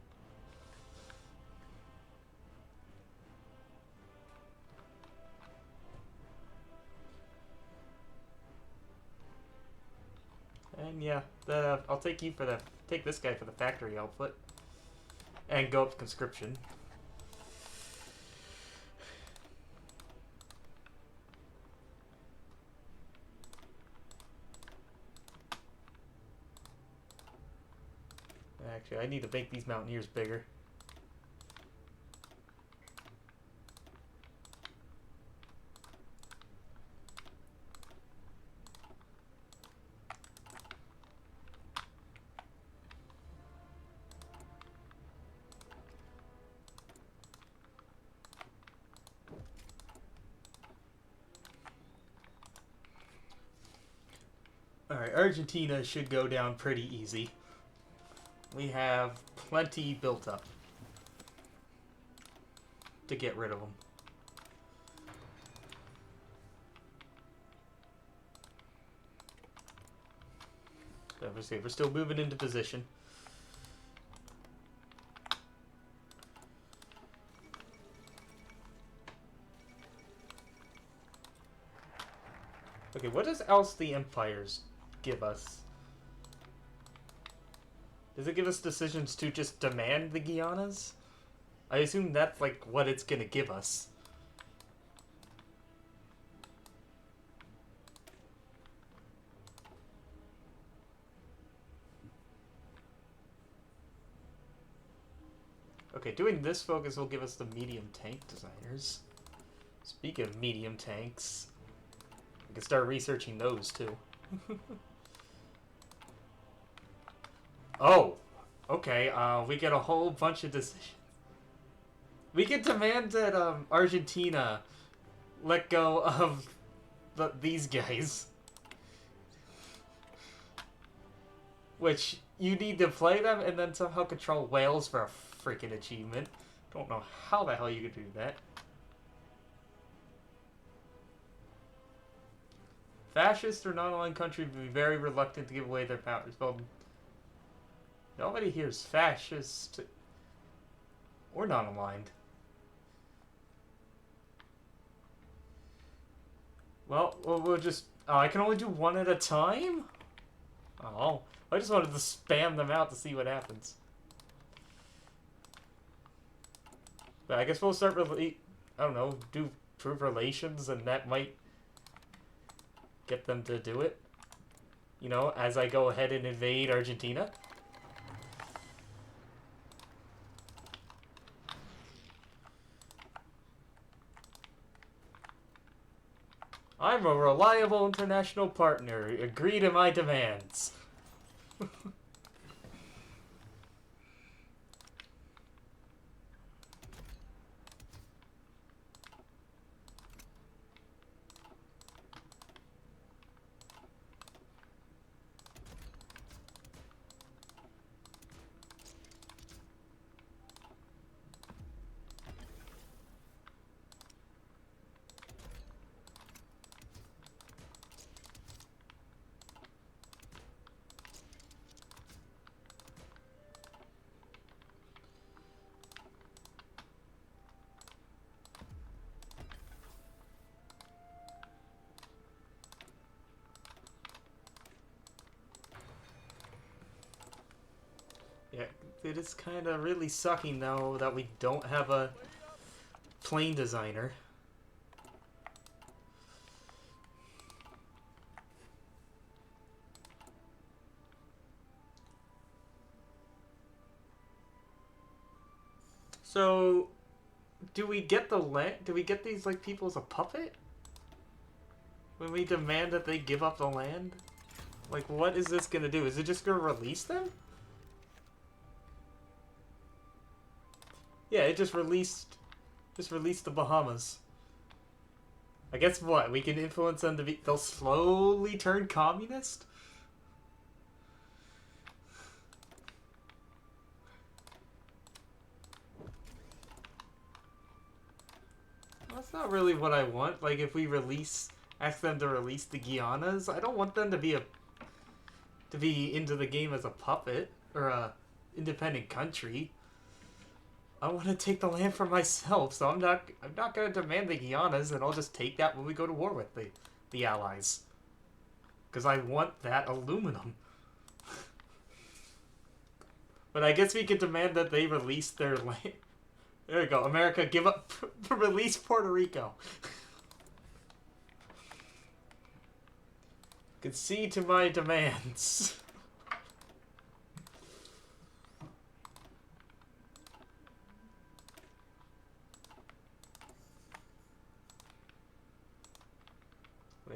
And yeah, I'll take you for the take this guy for the factory output, and go up conscription. Actually, I need to make these mountaineers bigger. Alright, Argentina should go down pretty easy. We have plenty built up to get rid of them. Obviously, we're still moving into position. Okay, what else the empires give us? Does it give us decisions to just demand the Guianas? I assume that's like what it's gonna give us. Okay, doing this focus will give us the medium tank designers. Speaking of medium tanks, we can start researching those too. Oh, okay. We get a whole bunch of decisions. We can demand that Argentina let go of these guys, which you need to play them and then somehow control Wales for a freaking achievement. Don't know how the hell you could do that. Fascist or non-aligned country would be very reluctant to give away their powers. Well, nobody here is fascist or non-aligned. Well, we'll just... Oh, I can only do one at a time? Oh, I just wanted to spam them out to see what happens. But I guess we'll start I don't know, do prove relations, and that might get them to do it. You know, as I go ahead and invade Argentina. I'm a reliable international partner. Agree to my demands. Yeah, it is kind of really sucking though that we don't have a plane designer. So, do we get the land? Do we get these like people as a puppet? When we demand that they give up the land? Like, what is this gonna do? Is it just gonna release them? Yeah, it just released the Bahamas. I guess what? We can influence them to be... They'll slowly turn communist? That's not really what I want. Like, if we ask them to release the Guianas, I don't want them to be into the game as a puppet or a independent country. I want to take the land for myself, so I'm not going to demand the Guianas, and I'll just take that when we go to war with the Allies. Because I want that aluminum. But I guess we could demand that they release their land. There we go. America, give up, release Puerto Rico. Concede to my demands.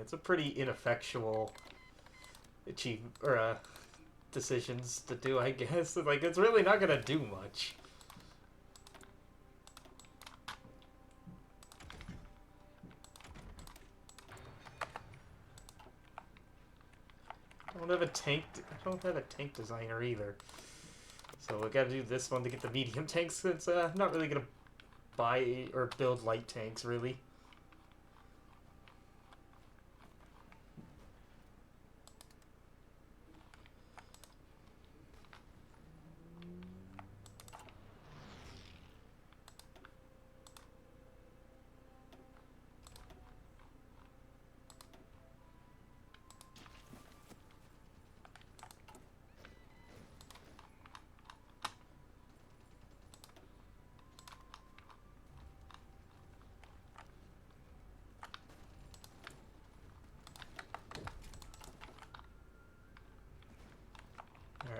It's a pretty ineffectual achievement or decisions to do, I guess. Like, it's really not gonna do much. I don't have a tank designer either. So we gotta do this one to get the medium tanks, since I'm not really gonna buy or build light tanks, really.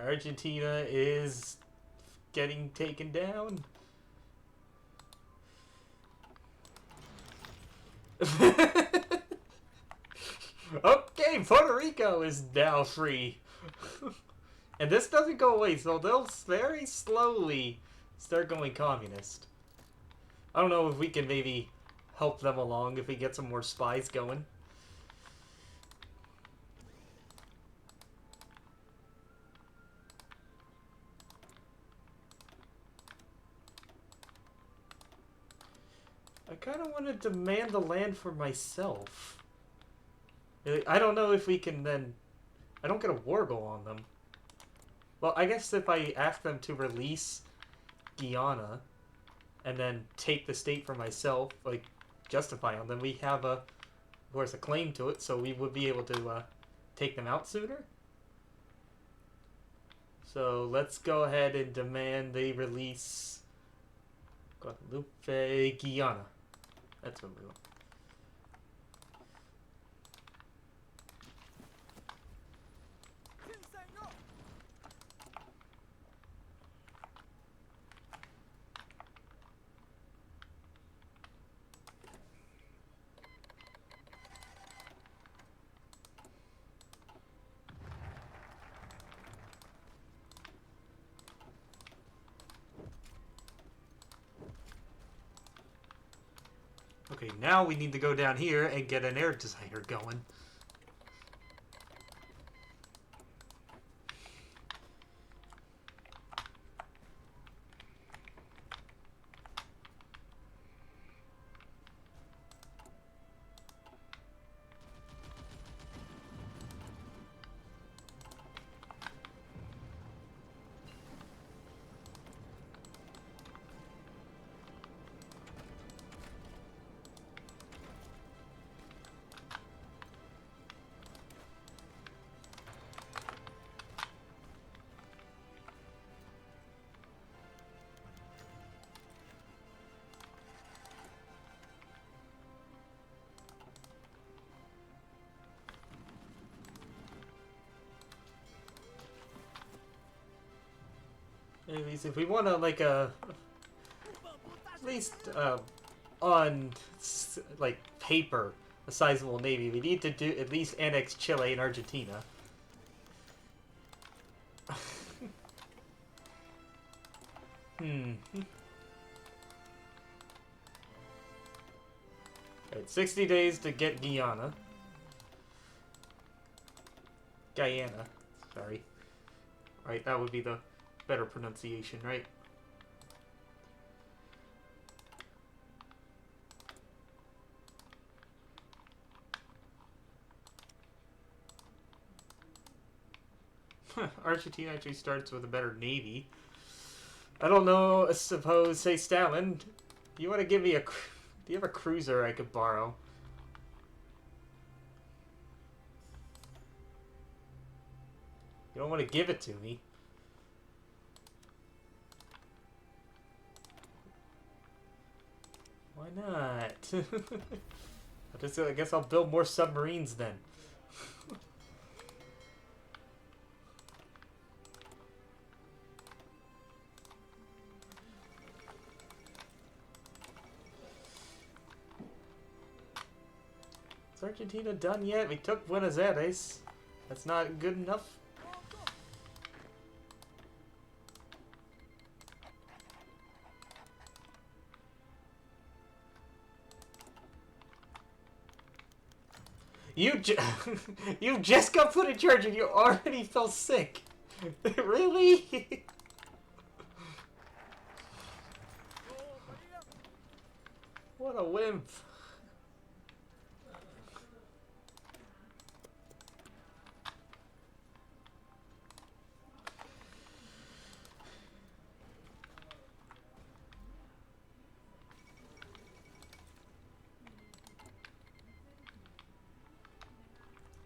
Argentina is getting taken down. Okay, Puerto Rico is now free. And this doesn't go away, so they'll very slowly start going communist. I don't know if we can maybe help them along if we get some more spies going. I kind of want to demand the land for myself. I don't know if we can then... I don't get a war goal on them. Well, I guess if I ask them to release Guyana and then take the state for myself, like, justify on them, we have of course, a claim to it, so we would be able to take them out sooner. So let's go ahead and demand they release Guadalupe, Guyana. That's what we want. Okay, now we need to go down here and get an air designer going. At least if we want to, like, at least, on, like, paper, a sizable navy, we need to do at least annex Chile and Argentina. Alright, 60 days to get Guyana. Guyana, sorry. Right, that would be the better pronunciation, right? Argentina actually starts with a better navy. I don't know, I suppose, say Stalin, do you want to give me a... Do you have a cruiser I could borrow? You don't want to give it to me. Why not? I guess I'll build more submarines then. Is Argentina done yet? We took Buenos Aires. That's not good enough. You you just got put in charge and you already fell sick. Really? What a wimp.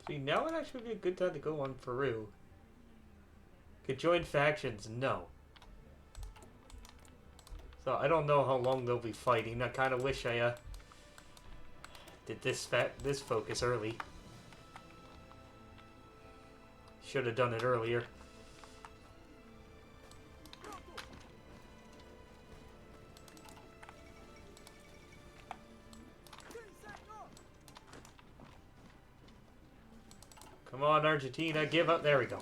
See, now would actually be a good time to go on Peru. Could join factions? No. So I don't know how long they'll be fighting. I kind of wish I did this focus early. Should have done it earlier. Come on, Argentina, give up. There we go.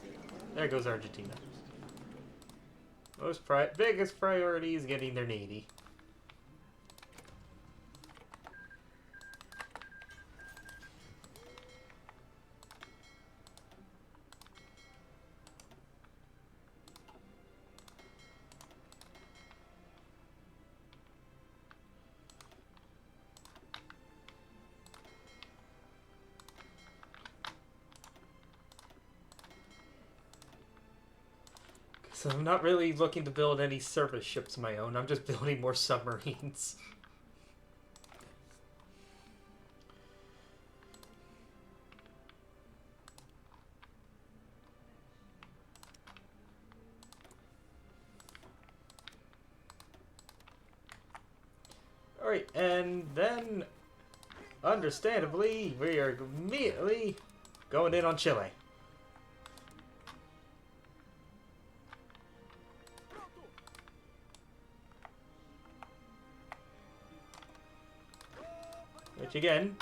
There goes Argentina. Biggest priority is getting their navy. So I'm not really looking to build any surface ships of my own. I'm just building more submarines. Alright, and then, understandably, we are immediately going in on Chile. Which again,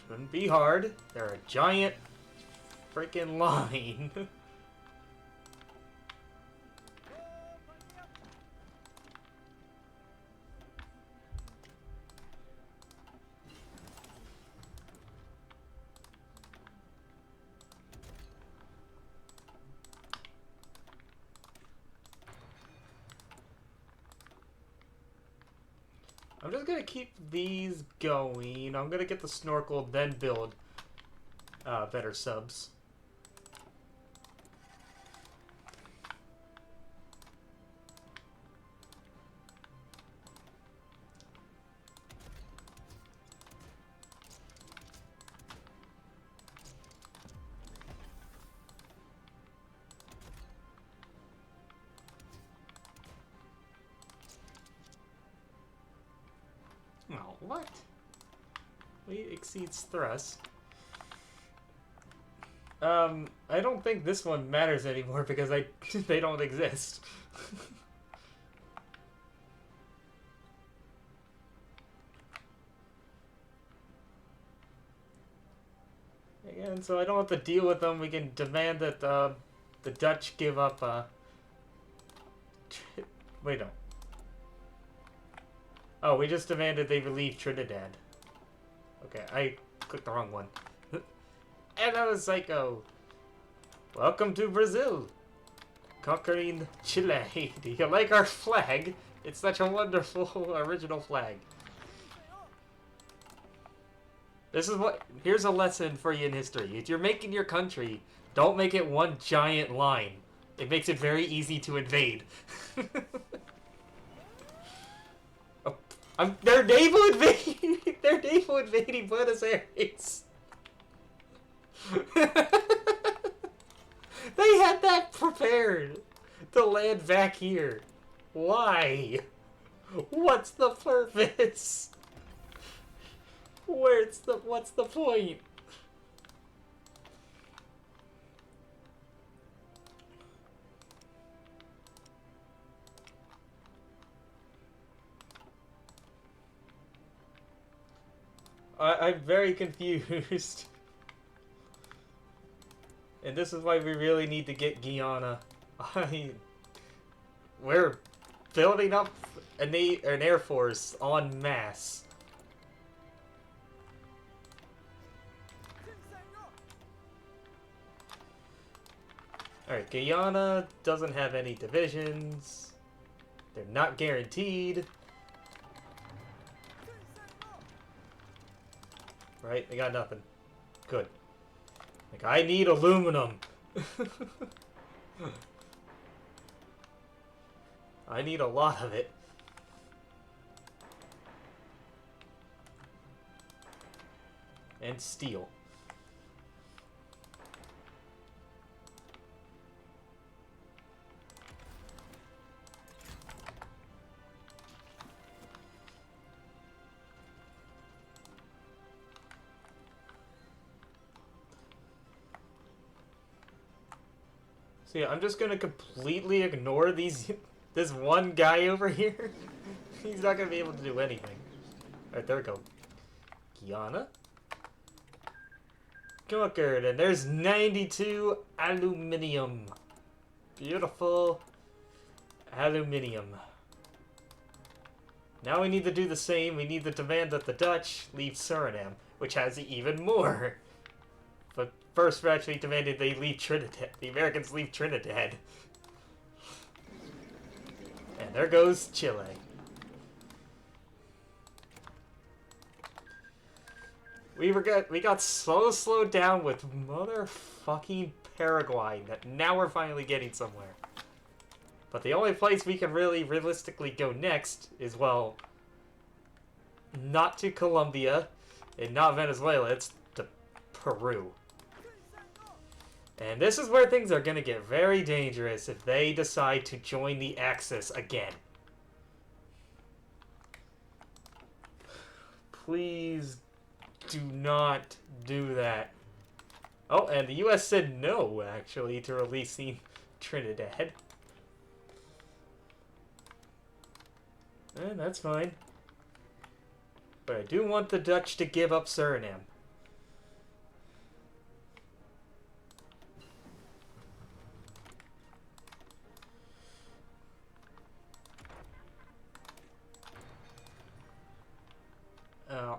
shouldn't be hard. They're a giant freaking line. I'm just gonna keep these going. I'm gonna get the snorkel, then build better subs. Oh, what? Weight exceeds thrust. I don't think this one matters anymore because they don't exist. Again, so I don't have to deal with them. We can demand that the Dutch give up. Wait, no. Oh, we just demanded they relieve Trinidad. Okay, I clicked the wrong one. And I was psycho. Welcome to Brazil. Conquering Chile. Do you like our flag? It's such a wonderful original flag. This is what... Here's a lesson for you in history. If you're making your country, don't make it one giant line. It makes it very easy to invade. They're naval invading. They're naval invading Buenos Aires. They had that prepared to land back here. Why? What's the purpose? What's the point? I'm very confused. And this is why we really need to get Guyana. I mean, we're building up an air force en masse. Alright, Guyana doesn't have any divisions. They're not guaranteed. Right? They got nothing. Good. Like, I need aluminum. I need a lot of it. And steel. So yeah, I'm just gonna completely ignore this one guy over here. He's not gonna be able to do anything. Alright, there we go. Guyana. Conquered, and there's 92 aluminium. Beautiful aluminium. Now we need to do the same. We need to demand that the Dutch leave Suriname, which has even more. But first, we're actually demanded they leave Trinidad. The Americans leave Trinidad. And there goes Chile. We got so slowed down with motherfucking Paraguay that now we're finally getting somewhere. But the only place we can really realistically go next is, well, not to Colombia and not Venezuela, it's to Peru. And this is where things are going to get very dangerous if they decide to join the Axis again. Please do not do that. Oh, and the US said no, actually, to releasing Trinidad. And that's fine. But I do want the Dutch to give up Suriname.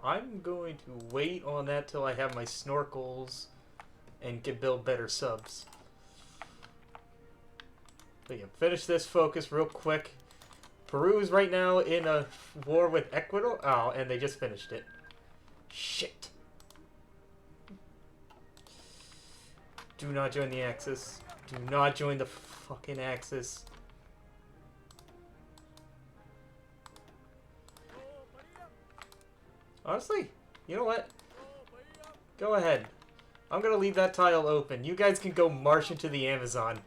I'm going to wait on that till I have my snorkels and can build better subs. But yeah, finish this focus real quick. Peru's right now in a war with Ecuador. Oh, and they just finished it. Shit. Do not join the Axis. Do not join the fucking Axis. Honestly, you know what? Go ahead. I'm gonna leave that tile open. You guys can go march into the Amazon.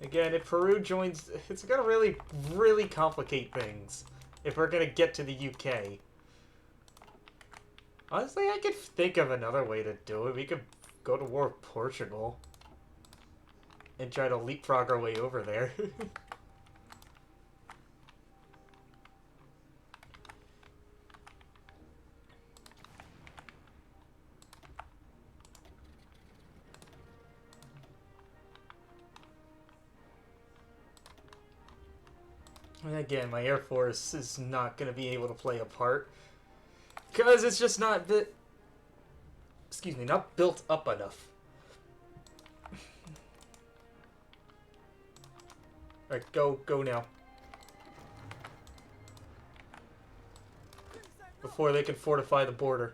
Again, if Peru joins, it's gonna really, really complicate things if we're gonna get to the UK. Honestly, I could think of another way to do it. We could go to war with Portugal and try to leapfrog our way over there. And again, my Air Force is not going to be able to play a part because it's just not not built up enough. Alright, go now. Before they can fortify the border.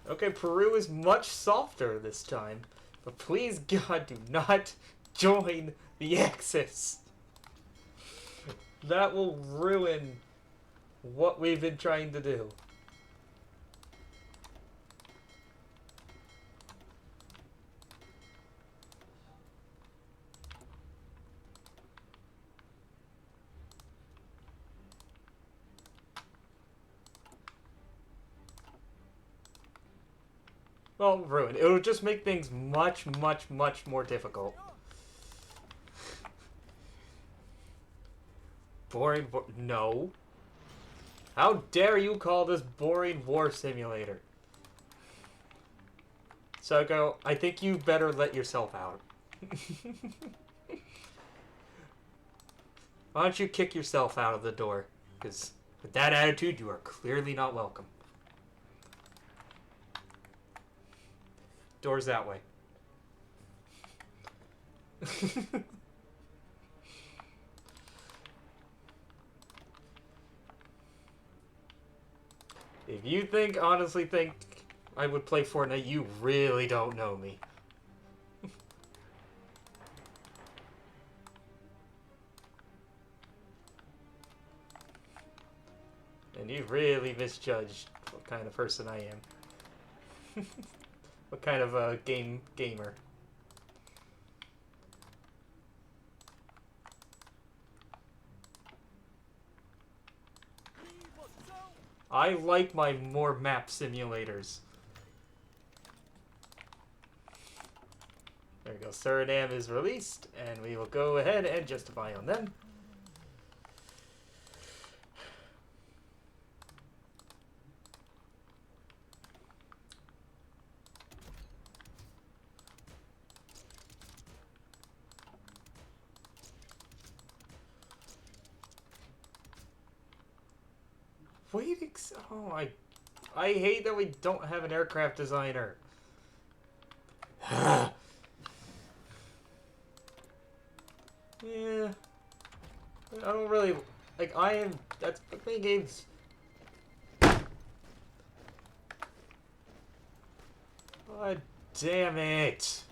Okay, Peru is much softer this time. But please, God, do not join the Axis. That will ruin what we've been trying to do. Well, ruin. It'll just make things much, much, much more difficult. Boring. No. How dare you call this boring war simulator? Soko, I think you better let yourself out. Why don't you kick yourself out of the door? Because with that attitude, you are clearly not welcome. Door's that way. If you honestly think I would play Fortnite, you really don't know me. And you really misjudged what kind of person I am. What kind of a gamer. I like my more map simulators. There we go. Suriname is released, and we will go ahead and justify on them. Waiting. Oh, I hate that we don't have an aircraft designer. Yeah. I don't really like. That's playing games. God damn it!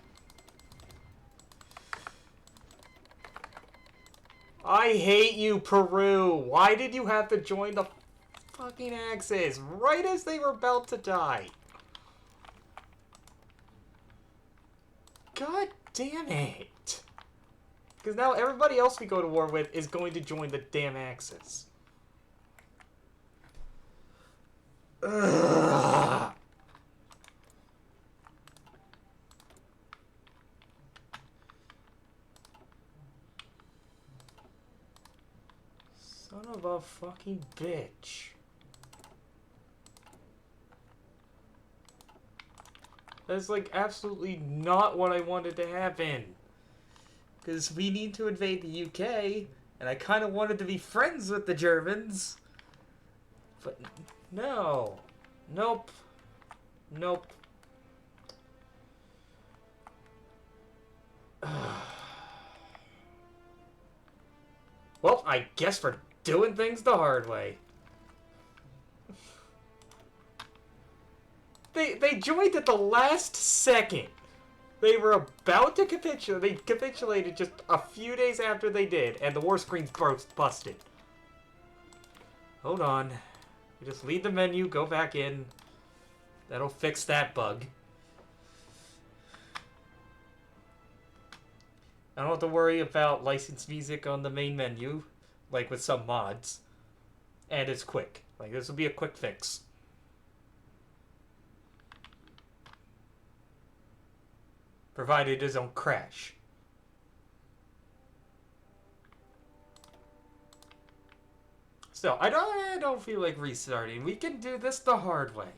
I hate you, Peru. Why did you have to join the fucking Axis right as they were about to die? God damn it. Because now everybody else we go to war with is going to join the damn Axis. Ugh. Son of a fucking bitch. That's like absolutely not what I wanted to happen. Because we need to invade the UK, and I kind of wanted to be friends with the Germans. But no. Nope. Nope. Well, I guess we're doing things the hard way. They joined at the last second. They were about to capitulate. They capitulated just a few days after they did, and the war screen busted. Hold on. You just leave the menu, go back in. That'll fix that bug. I don't have to worry about licensed music on the main menu, like with some mods. And it's quick. Like, this will be a quick fix. Provided it don't crash. So, I don't feel like restarting. We can do this the hard way.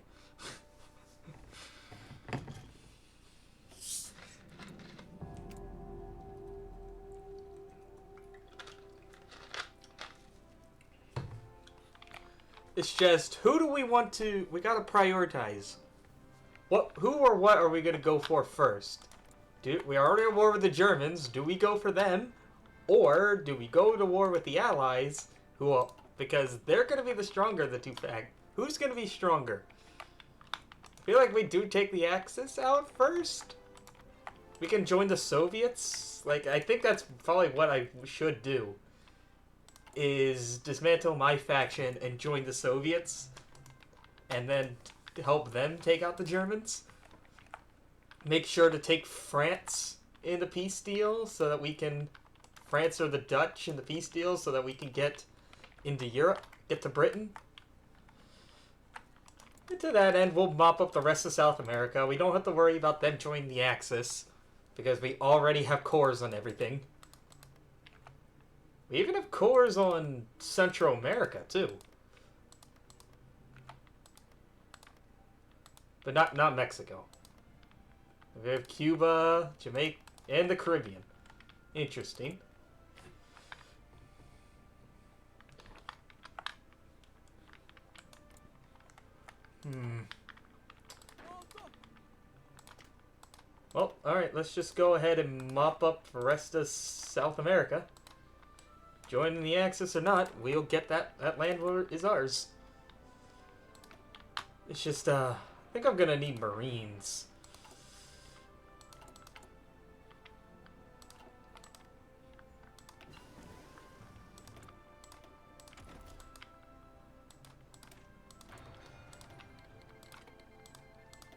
It's just, who do we want to... We gotta prioritize. Who or what are we gonna go for first? We are already at war with the Germans. Do we go for them? Or do we go to war with the Allies? Because they're gonna be the stronger of the two factions. Who's gonna be stronger? I feel like we do take the Axis out first. We can join the Soviets. Like, I think that's probably what I should do. Is dismantle my faction and join the Soviets, and then help them take out the Germans. Make sure to take France in the peace deal so that we can... France or the Dutch in the peace deal so that we can get into Europe, get to Britain. And to that end, we'll mop up the rest of South America. We don't have to worry about them joining the Axis, because we already have cores on everything. We even have cores on Central America, too. But not Mexico. We have Cuba, Jamaica, and the Caribbean. Interesting. Well, alright, let's just go ahead and mop up the rest of South America. Joining the Axis or not, we'll get that land is ours. It's just, I think I'm gonna need Marines.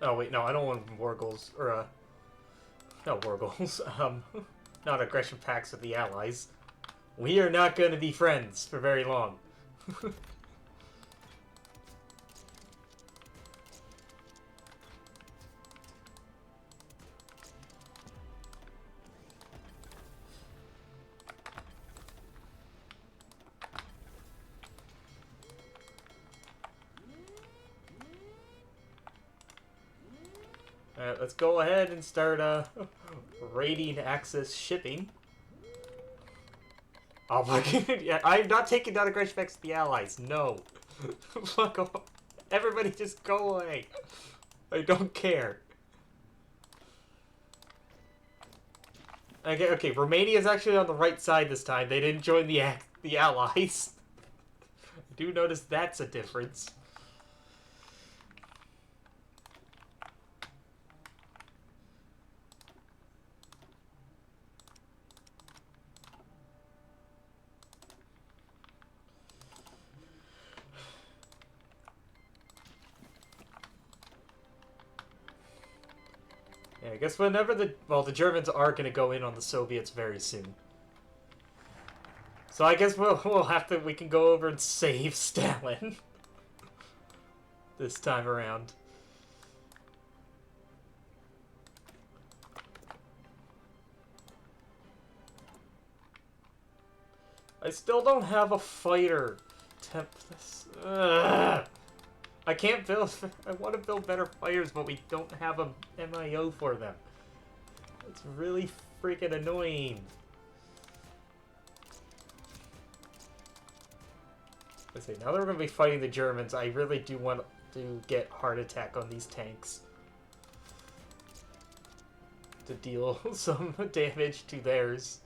Oh, wait, no, I don't want war goals, or, not war goals, not aggression pacts with the Allies. We are not going to be friends for very long. Alright, let's go ahead and start raiding Axis shipping. Oh my god, yeah, I'm not taking down aggression pacts with the Allies, no. Fuck off. Everybody just go away. I don't care. Okay, Romania's actually on the right side this time. They didn't join the Allies. I do notice that's a difference. Yeah, I guess whenever the Germans are going to go in on the Soviets very soon. So I guess we can go over and save Stalin. This time around. I still don't have a fighter. I can't build. I want to build better fighters, but we don't have a MIO for them. It's really freaking annoying. Let's see. Now that we're going to be fighting the Germans, I really do want to get heart attack on these tanks to deal some damage to theirs.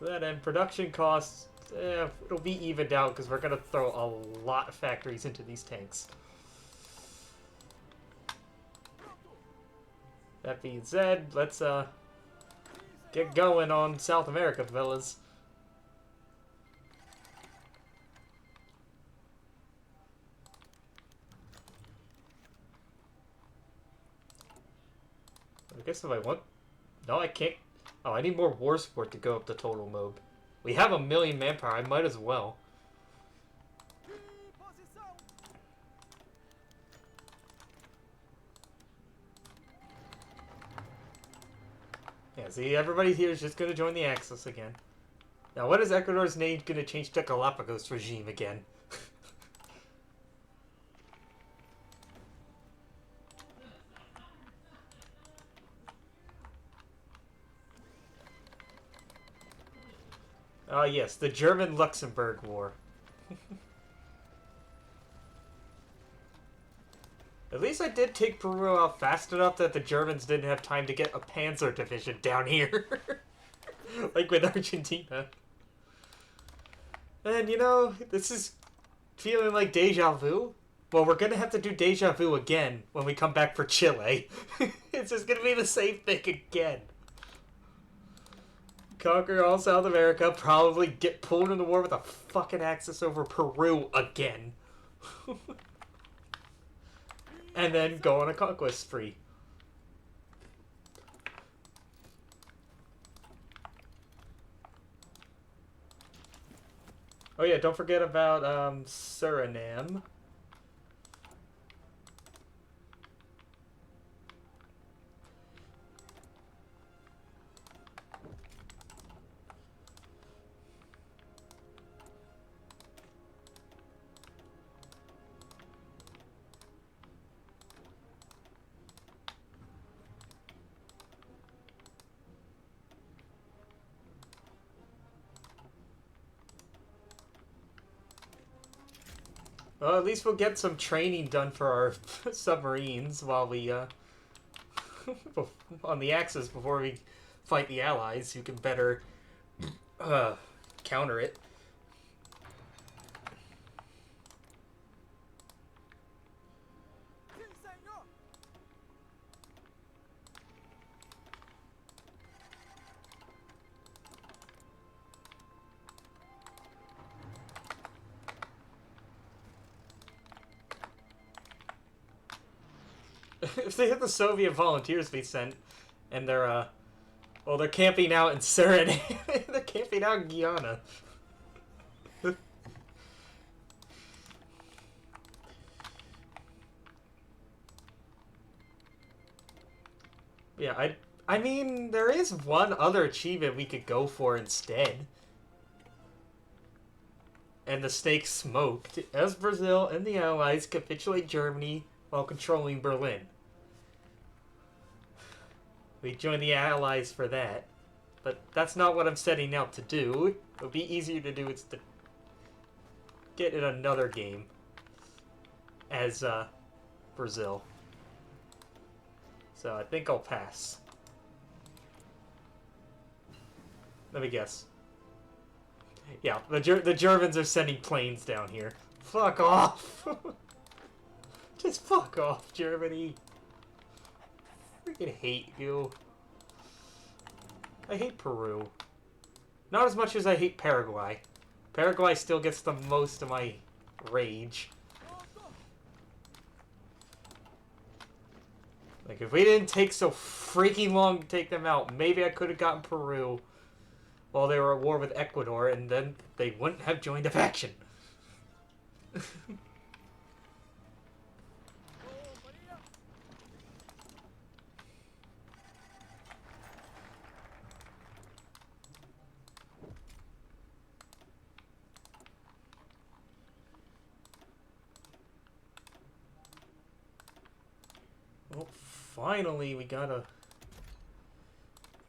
That end, production costs, it'll be evened out because we're going to throw a lot of factories into these tanks. That being said, let's get going on South America, fellas. I guess if I want... No, I can't... Oh, I need more war support to go up the total mode. We have 1 million manpower. I might as well. Yeah, see, everybody here is just going to join the Axis again. Now, what is Ecuador's name going to change to Galapagos regime again? Yes, the German-Luxembourg War. At least I did take Peru out fast enough that the Germans didn't have time to get a panzer division down here. Like with Argentina. And, you know, this is feeling like deja vu. Well, we're going to have to do deja vu again when we come back for Chile. It's just going to be the same thing again. Conquer all South America, probably get pulled into war with a fucking Axis over Peru again. And then go on a conquest spree. Oh yeah, don't forget about Suriname. Well, at least we'll get some training done for our submarines while we, on the Axis before we fight the Allies, who can better, counter it. If they hit the Soviet volunteers we sent, and they're, well, they're camping out in Suriname. They're camping out in Guyana. Yeah, I mean, there is one other achievement we could go for instead. And the stake smoked as Brazil and the Allies capitulate Germany while controlling Berlin. We join the Allies for that. But that's not what I'm setting out to do. It would be easier to do is to get in another game as Brazil. So I think I'll pass. Let me guess. Yeah, the Germans are sending planes down here. Fuck off! Just fuck off, Germany. Freaking hate you. I hate Peru. Not as much as I hate Paraguay. Paraguay still gets the most of my rage. Like, if we didn't take so freaking long to take them out, maybe I could have gotten Peru while they were at war with Ecuador, and then they wouldn't have joined a faction. Well, finally we got a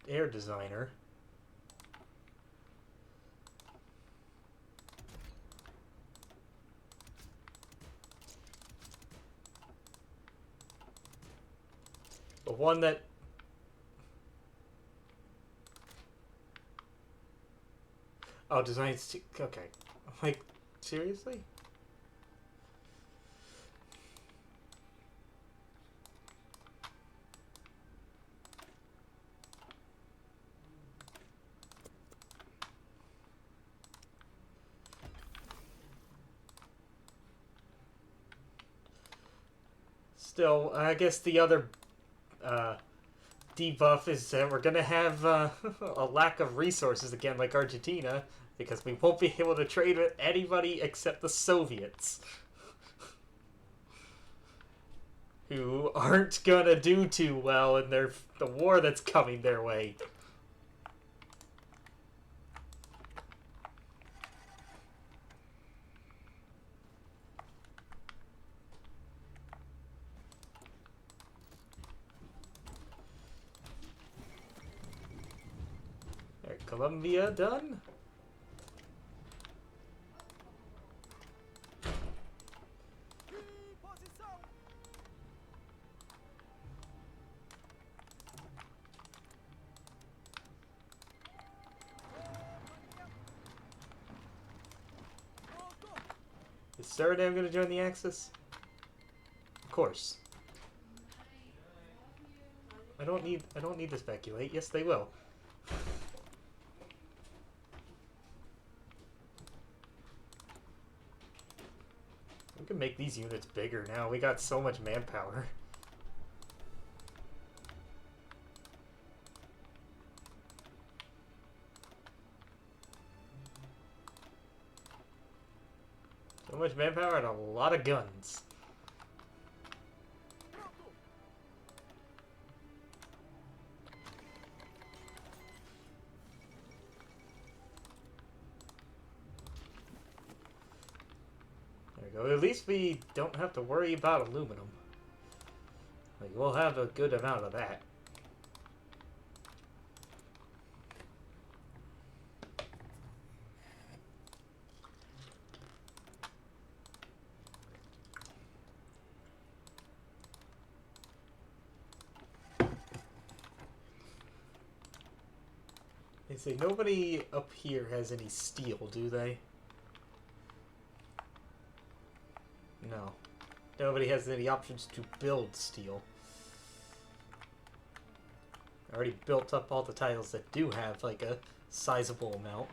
air designer. The one that... Oh, designs... Okay. Like, seriously? Still, I guess the other debuff is that we're going to have a lack of resources again, like Argentina, because we won't be able to trade with anybody except the Soviets, who aren't going to do too well in the war that's coming their way. Colombia done? Is Suriname going to join the Axis? Of course. I don't need to speculate. Yes, they will. We can make these units bigger now. We got so much manpower. much manpower and a lot of guns. There we go. At least we don't have to worry about aluminum. Like, we'll have a good amount of that. They say nobody up here has any steel, do they? No. Nobody has any options to build steel. I already built up all the tiles that do have, like, a sizable amount.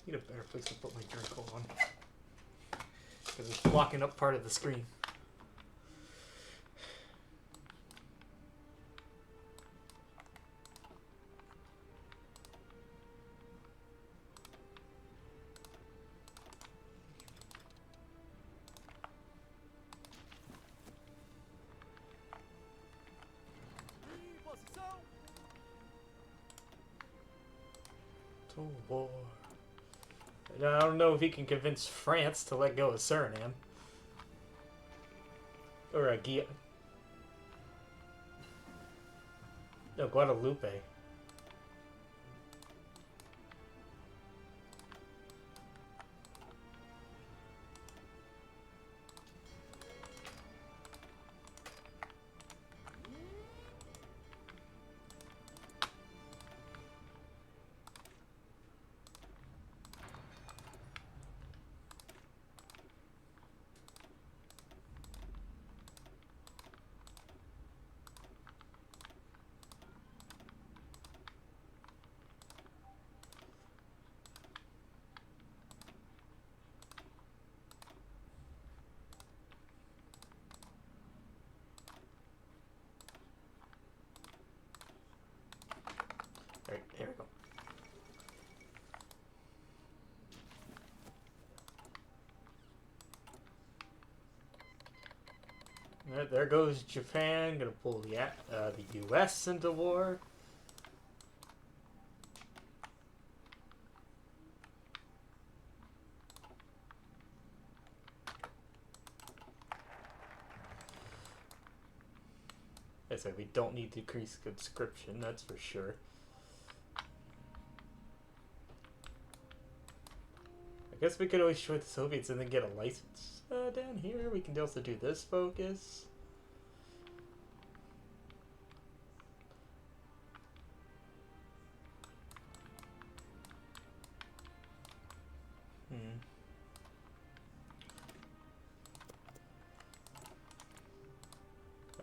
Need a better place to put my drink on. Because it's blocking up part of the screen. To war. I don't know if he can convince France to let go of Suriname. Or no, Guadalupe. Alright, here we go. Alright, there goes Japan. Gonna pull the U.S. into war. I said we don't need decreased conscription, that's for sure. I guess we could always join the Soviets and then get a license down here. We can also do this focus.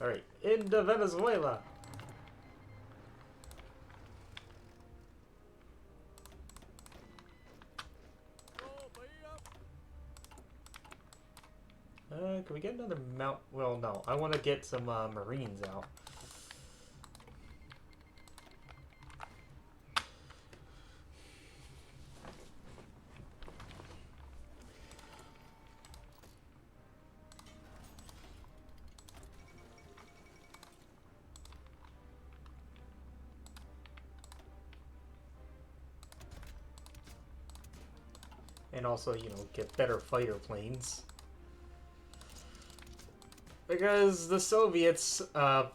Alright, into Venezuela. Can we get another mount? Well, no. I want to get some Marines out. And also, you know, get better fighter planes. Because the Soviets, the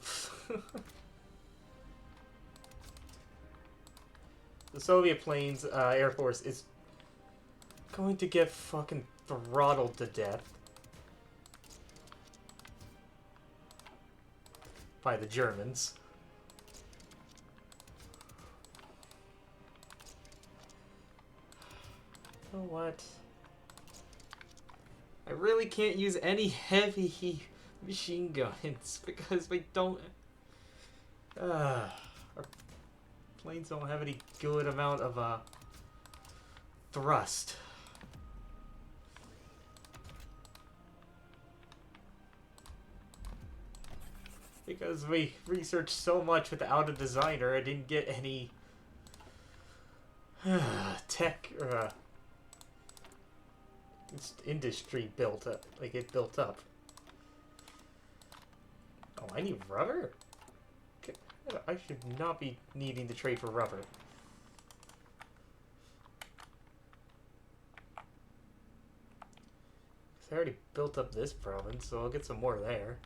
Soviet planes, Air Force is going to get fucking throttled to death by the Germans. You know what? I really can't use any heavy machine guns because we don't. Our planes don't have any good amount of thrust. Because we researched so much without a designer, I didn't get any tech or industry built up. Like, it built up. Oh, I need rubber? Okay. I should not be needing to trade for rubber. I already built up this province, so I'll get some more there.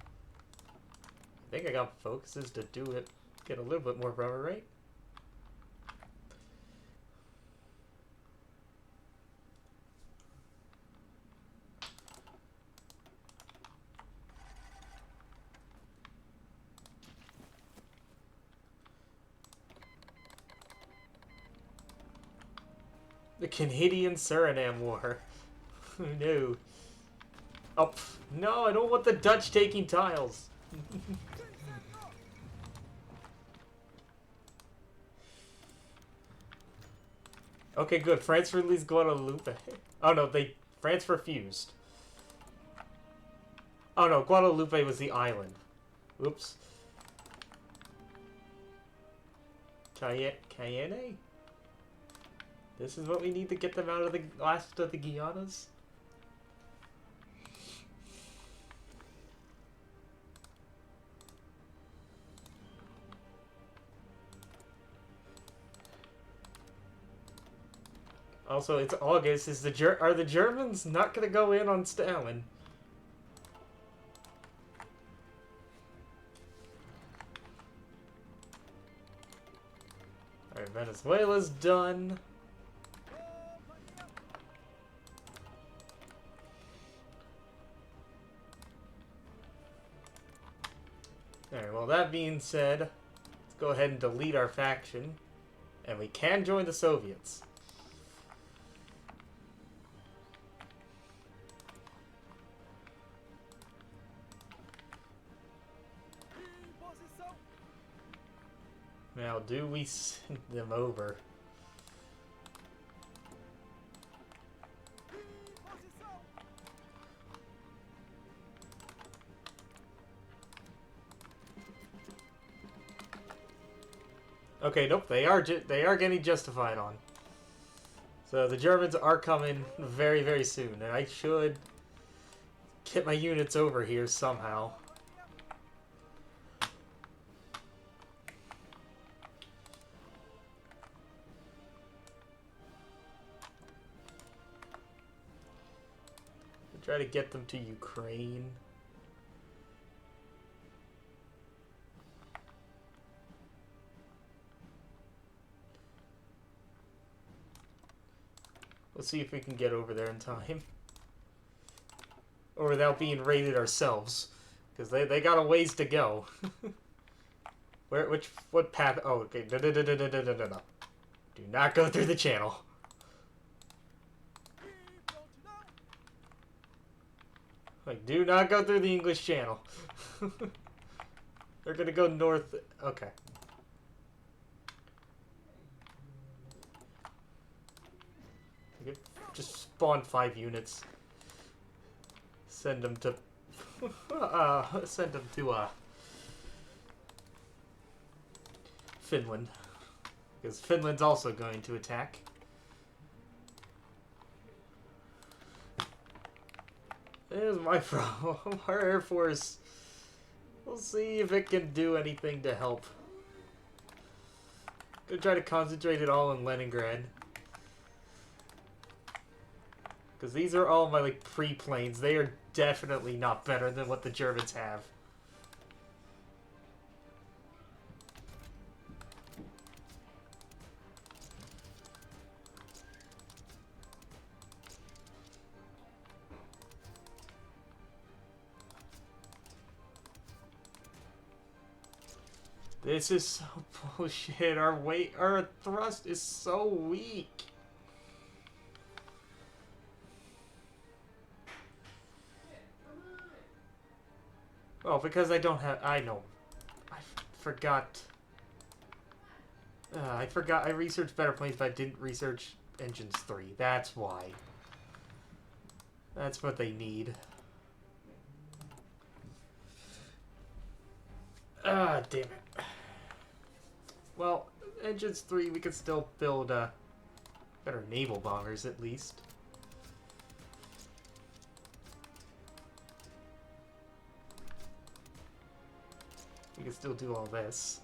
I think I got focuses to do it, get a little bit more rubber, right? The Canadian-Suriname War. No. Oh, no, I don't want the Dutch taking tiles. Okay, good. France released Guadeloupe. Oh no, France refused. Oh no, Guadeloupe was the island. Oops. Cayenne? This is what we need to get them out of the last of the Guianas? Also, it's August. Are the Germans not going to go in on Stalin? Alright, Venezuela's done. Alright, well, that being said, let's go ahead and delete our faction. And we can join the Soviets. Now, do we send them over? Okay, nope, they are getting justified on. So the Germans are coming very, very soon, and I should get my units over here somehow. Try to get them to Ukraine. Let's see if we can get over there in time. Or without being raided ourselves. Because they got a ways to go. What path? Oh, okay. No. Do not go through the channel. Like, do not go through the English Channel. They're gonna go north. Okay. Just spawn 5 units. Send them to. Finland, because Finland's also going to attack. There's my problem. Our Air Force. We'll see if it can do anything to help. Gonna try to concentrate it all in Leningrad. Because these are all my, like, pre-planes. They are definitely not better than what the Germans have. This is so bullshit. Our thrust is so weak. Oh, because I don't have... I know. I forgot. I forgot. I researched better planes, but I didn't research engines 3. That's why. That's what they need. Ah, damn it. Well, engines 3, we could still build better naval bombers at least. We can still do all this.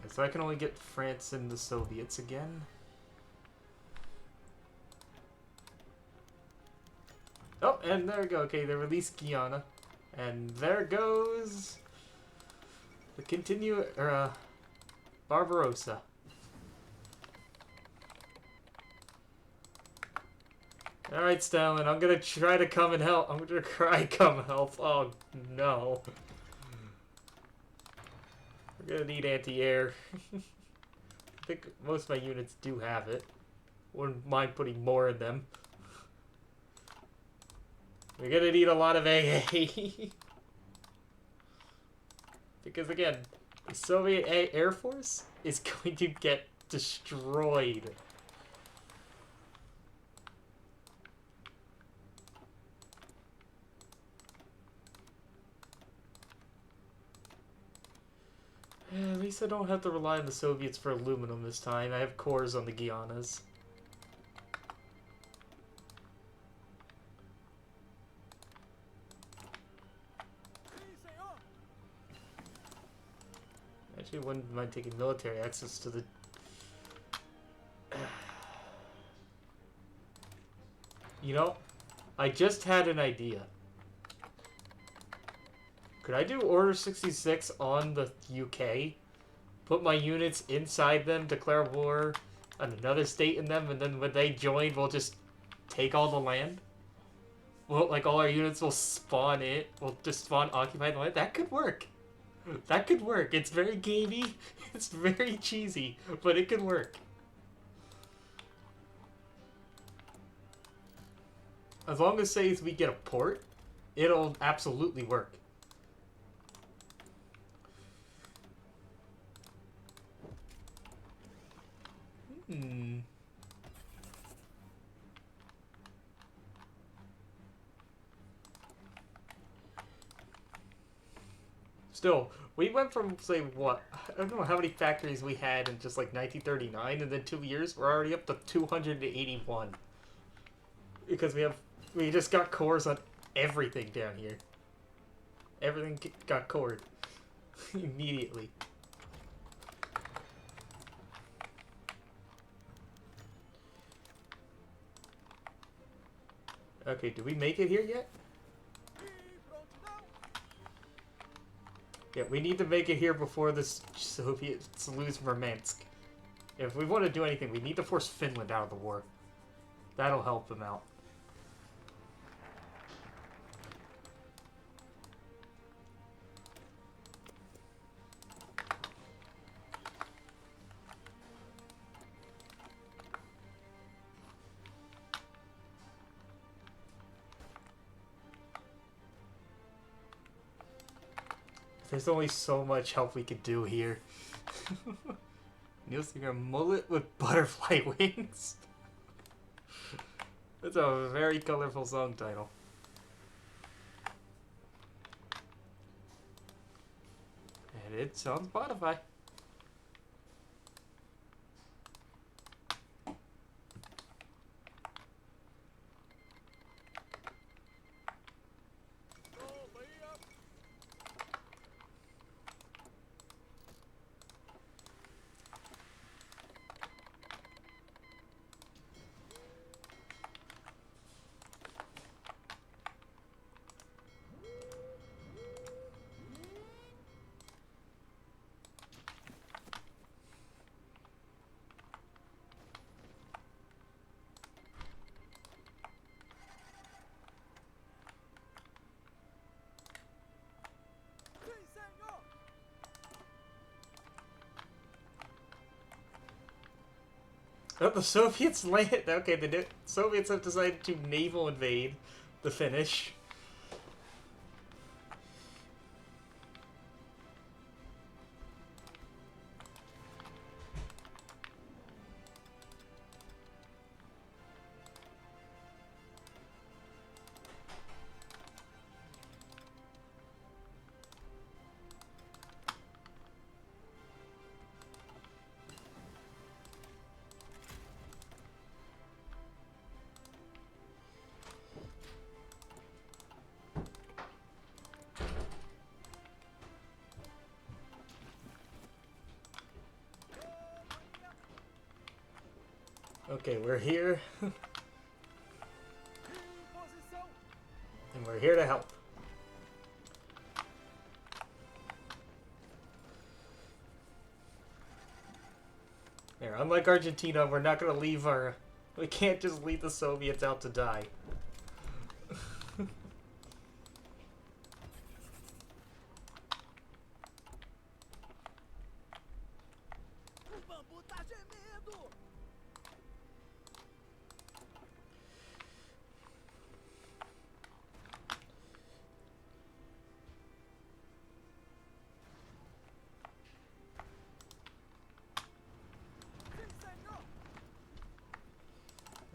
So I can only get France and the Soviets again. Oh, and there we go. Okay, they released Guyana. And there goes the Barbarossa. Alright, Stalin, I'm gonna try to come and help. I'm gonna try come help. Oh, no. We're gonna need anti-air. I think most of my units do have it. Wouldn't mind putting more in them. We're gonna need a lot of AA. Because again, the Soviet Air Force is going to get destroyed. At least I don't have to rely on the Soviets for aluminum this time. I have cores on the Guianas. Actually, wouldn't mind taking military access to the... You know, I just had an idea. Could I do Order 66 on the UK? Put my units inside them, declare war on another state in them, and then when they join, we'll just take all the land? Well, like, all our units will spawn it. We'll just spawn occupied land. That could work. That could work. It's very gamey. It's very cheesy, but it could work. As long as, say, we get a port, it'll absolutely work. Still, we went from, say, what? I don't know how many factories we had in just like 1939, and then 2 years, we're already up to 281. Because we just got cores on everything down here. Everything got cored immediately. Okay, do we make it here yet? Yeah, we need to make it here before the Soviets lose Murmansk. If we want to do anything, we need to force Finland out of the war. That'll help them out. There's only so much help we could do here. Neil Singer, mullet with butterfly wings. That's a very colorful song title. And it's on Spotify. Oh, the Soviets land. Okay, the Soviets have decided to naval invade the Finnish. Okay, we're here. And we're here to help. Here, unlike Argentina, we're not gonna leave our... We can't just leave the Soviets out to die.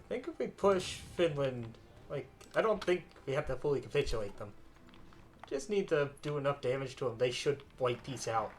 I think if we push Finland, like, I don't think we have to fully capitulate them. Just need to do enough damage to them. They should wipe peace out.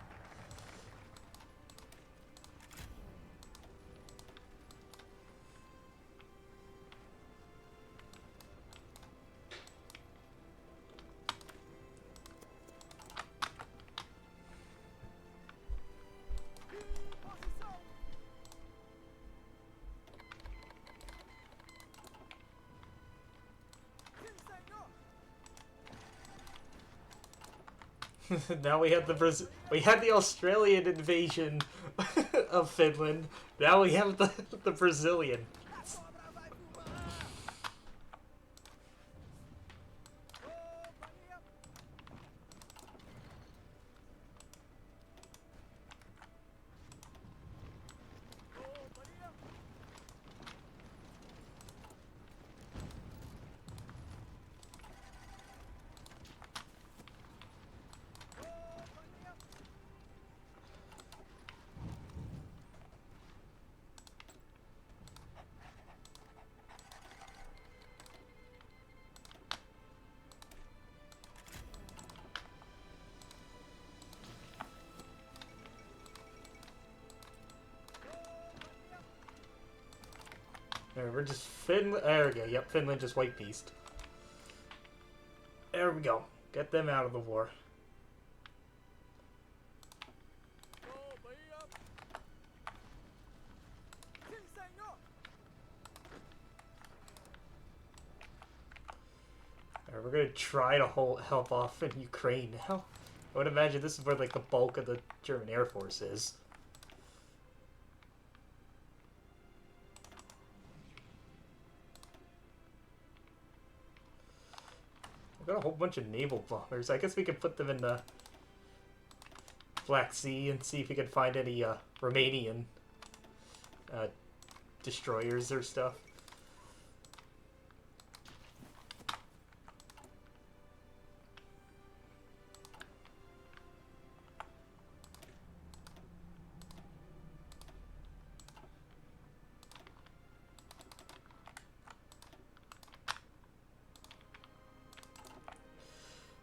Now we have the Australian invasion of Finland. Now we have the Brazilian. We're just Finland. There we go. Yep, Finland just white pieced. There we go. Get them out of the war. Alright, we're gonna try to help off in Ukraine now. I would imagine this is where like the bulk of the German Air Force is. We've got a whole bunch of naval bombers. I guess we could put them in the Black Sea and see if we can find any Romanian destroyers or stuff.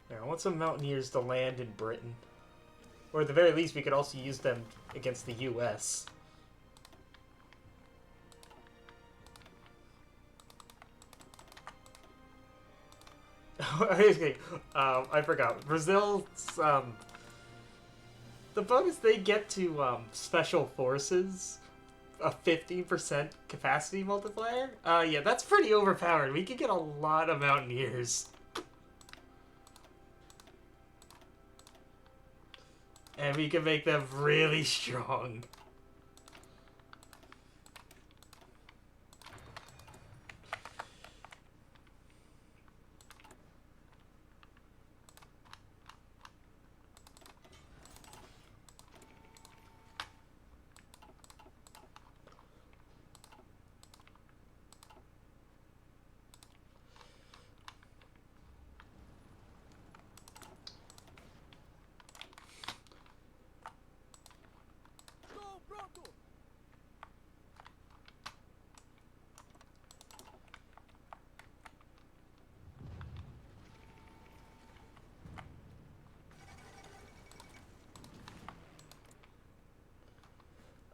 There, I want some mountaineers to land in Britain. Or at the very least, we could also use them against the U.S. I forgot. Brazil's, the bonus they get to special forces, a 15% capacity multiplier. Yeah, that's pretty overpowered. We could get a lot of mountaineers. And we can make them really strong.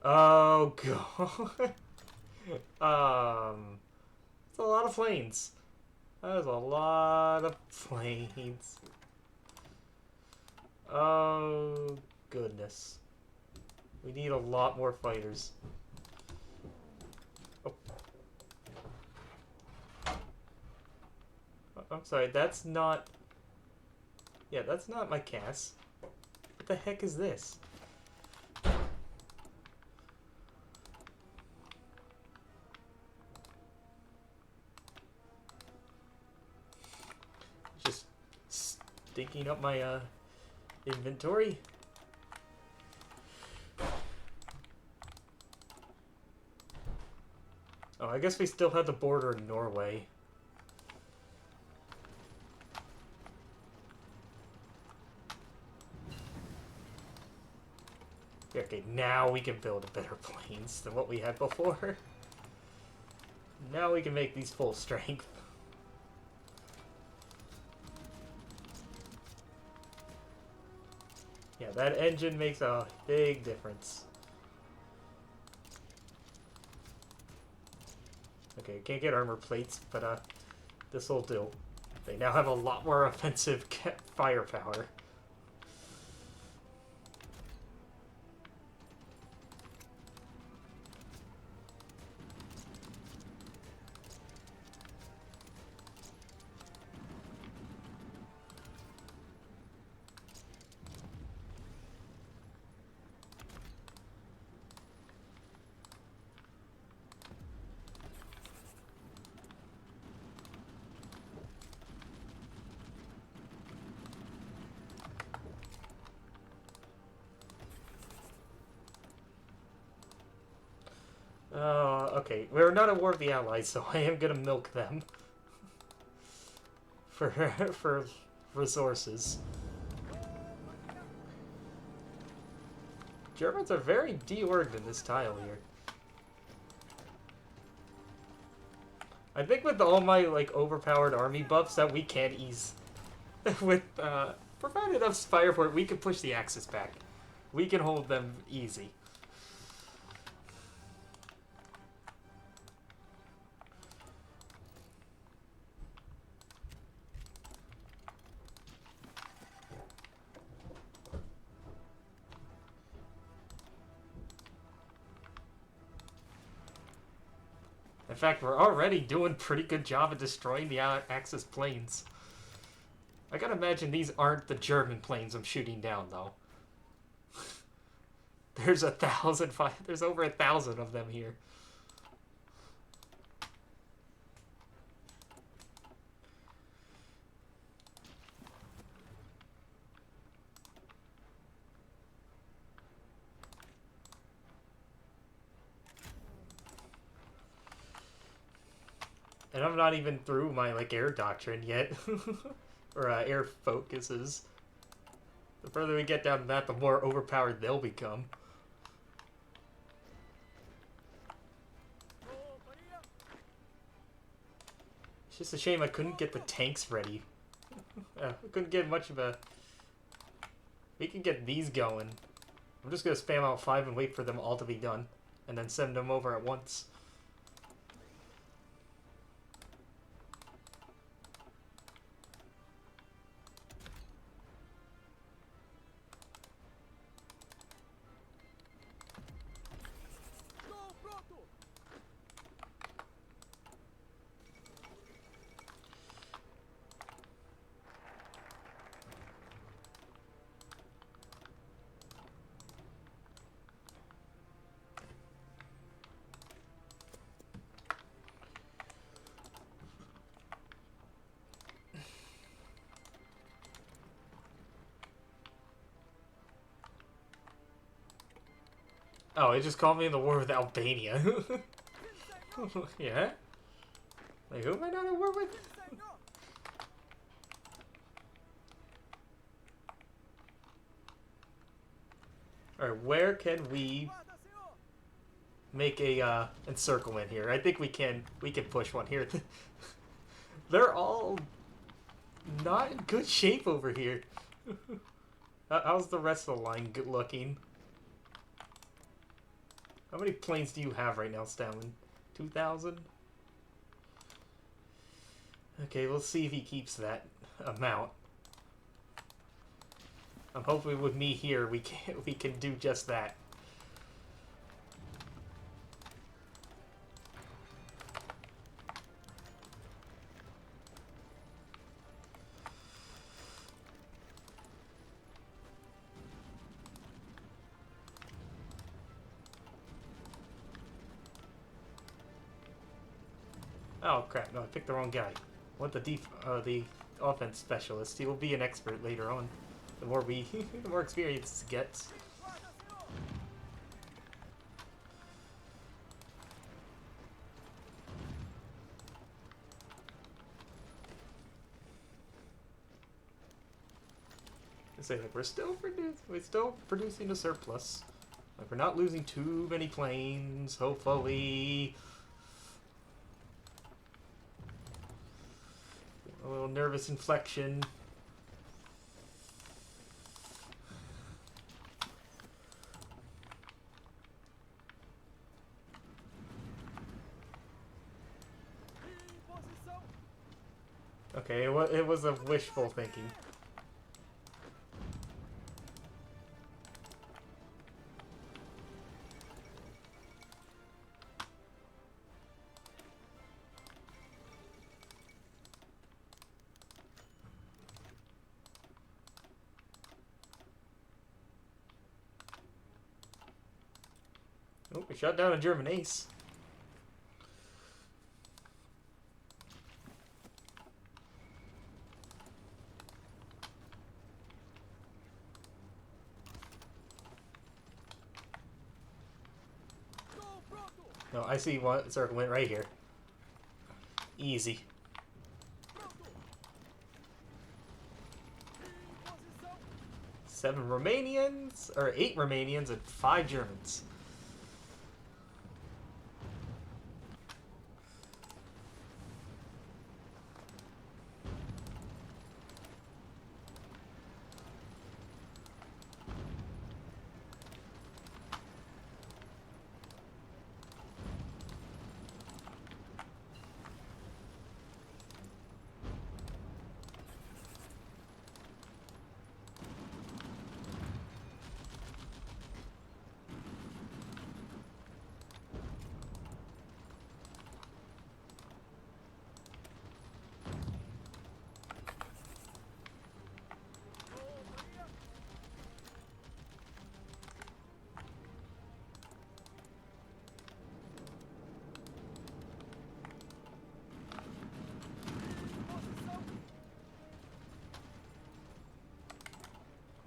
Oh god. It's a lot of planes. That is a lot of planes. Oh goodness. We need a lot more fighters. Oh. I'm sorry, that's not... Yeah, that's not my Cass. What the heck is this? Just stinking up my inventory. Oh, I guess we still have the border in Norway. Okay, now we can build better planes than what we had before. Now we can make these full strength. Yeah, that engine makes a big difference. Okay, can't get armor plates, but this'll do. They now have a lot more offensive firepower. Okay. We're not at war with the Allies, so I am gonna milk them. for resources. Germans are very de-orged in this tile here. I think with all my, like, overpowered army buffs that we can ease... with, provided enough fire for it, we can push the Axis back. We can hold them easy. In fact, we're already doing a pretty good job at destroying the Axis planes. I gotta imagine these aren't the German planes I'm shooting down, though. There's there's over 1,000 of them here. And I'm not even through my, like, air doctrine yet. Or air focuses. The further we get down to that, the more overpowered they'll become. It's just a shame I couldn't get the tanks ready. I couldn't get much of a... We can get these going. I'm just gonna spam out 5 and wait for them all to be done. And then send them over at once. Oh, it just called me in the war with Albania. Yeah? Like, who am I not at war with? Alright, where can we make a encirclement here? I think we can push one here. They're all not in good shape over here. How's the rest of the line looking? How many planes do you have right now, Stalin? 2,000? Okay, let's see if he keeps that amount. I'm hoping with me here we can do just that. Oh crap! No, I picked the wrong guy. I want the offense specialist. He will be an expert later on. The more the more experience he gets. Say like we're still producing a surplus. Like we're not losing too many planes. Hopefully. A little nervous inflection. Okay, it was a wishful thinking. Oh, we shot down a German ace. No, I see one circle went right here. Easy. Seven Romanians, or 8 Romanians and 5 Germans.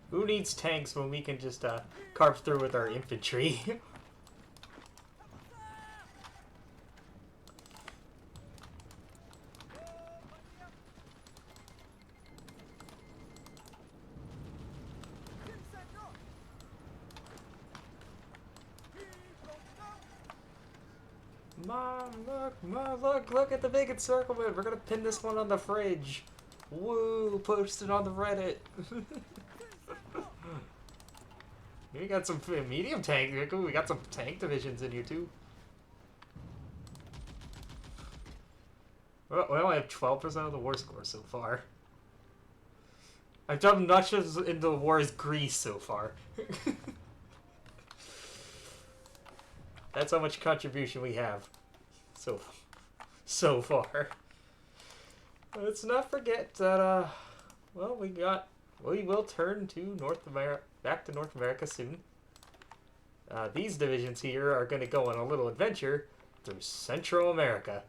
Who needs tanks when we can just carve through with our infantry? Look at the big encirclement. We're gonna pin this one on the fridge. Woo, post it on the Reddit. We got some medium tank. We got some tank divisions in here too. Well, we only have 12% of the war score so far. I've done much in the war as Greece so far. That's how much contribution we have so far. Let's not forget that well, we will turn to back to North America soon. These divisions here are going to go on a little adventure through Central America.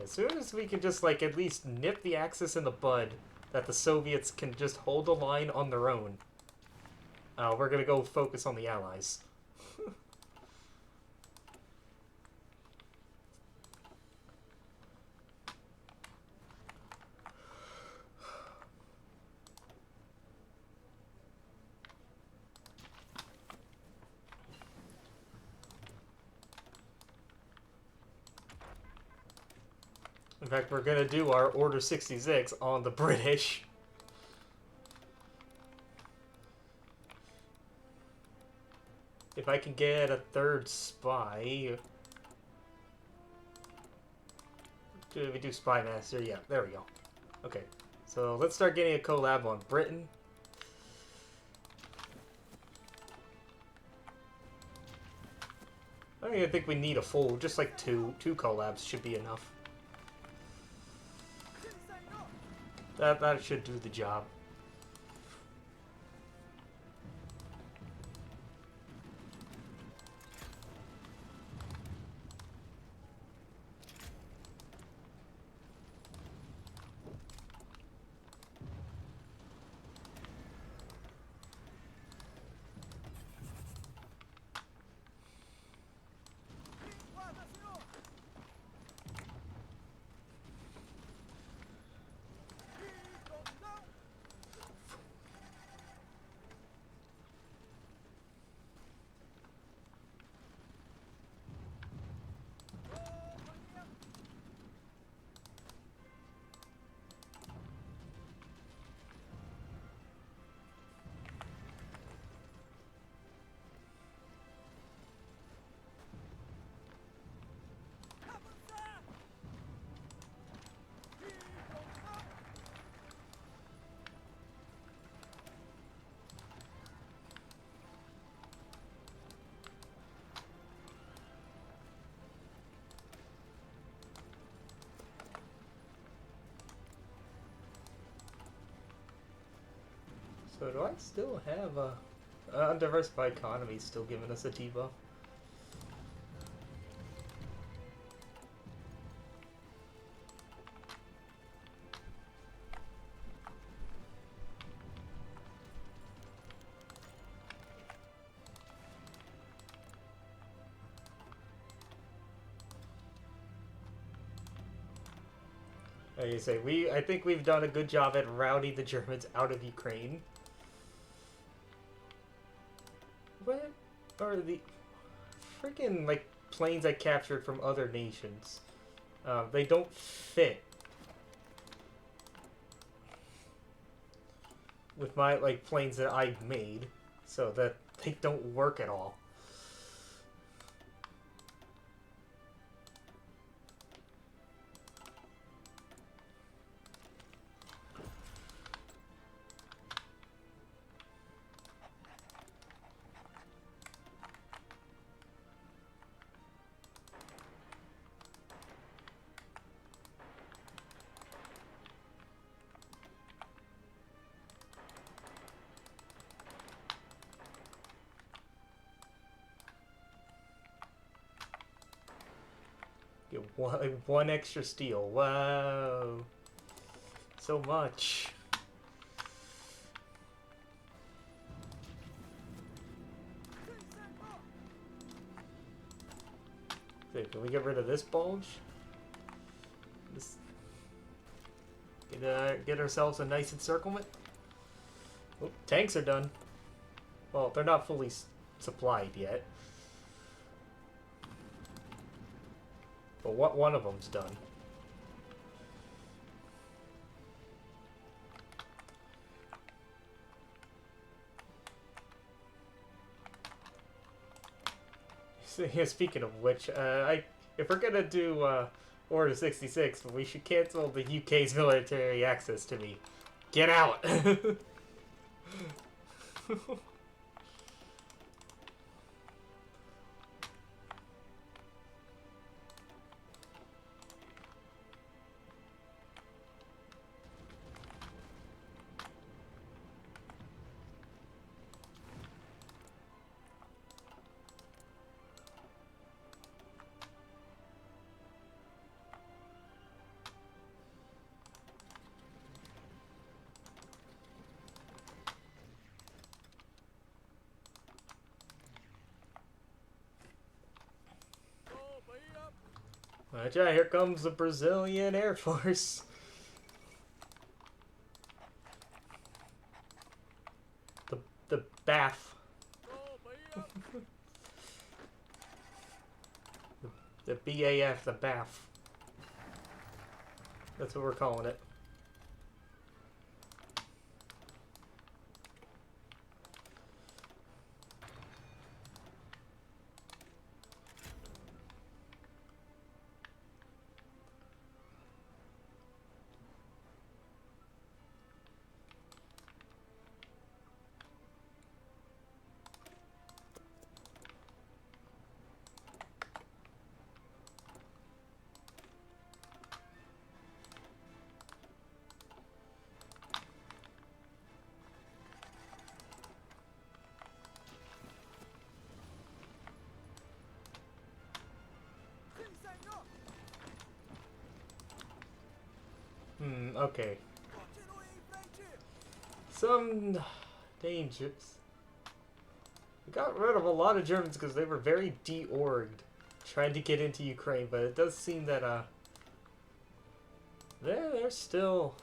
As soon as we can just like at least nip the Axis in the bud, that the Soviets can just hold the line on their own, we're gonna go focus on the Allies. In fact, we're gonna do our Order 66 on the British. If I can get a third spy... Do we do Spy Master? Yeah, there we go. Okay, so let's start getting a collab on Britain. I don't even think we need a full, just like two collabs should be enough. That should do the job. So do I still have a undiversified economy still giving us a debuff? Like you say, I think we've done a good job at routing the Germans out of Ukraine. What are the freaking like planes I captured from other nations? They don't fit with my like planes that I've made, so that they don't work at all. Get one extra steel. Wow. So much. Okay, can we get rid of this bulge? Get ourselves a nice encirclement. Oh, tanks are done. Well, they're not fully supplied yet. But one of them's done. Speaking of which, if we're gonna do Order 66, we should cancel the UK's military access to me. Get out! Watch out, here comes the Brazilian Air Force. The BAF. the BAF, the BAF. That's what we're calling it. Okay. Some dangers. We got rid of a lot of Germans because they were very de-orged trying to get into Ukraine, but it does seem that they're still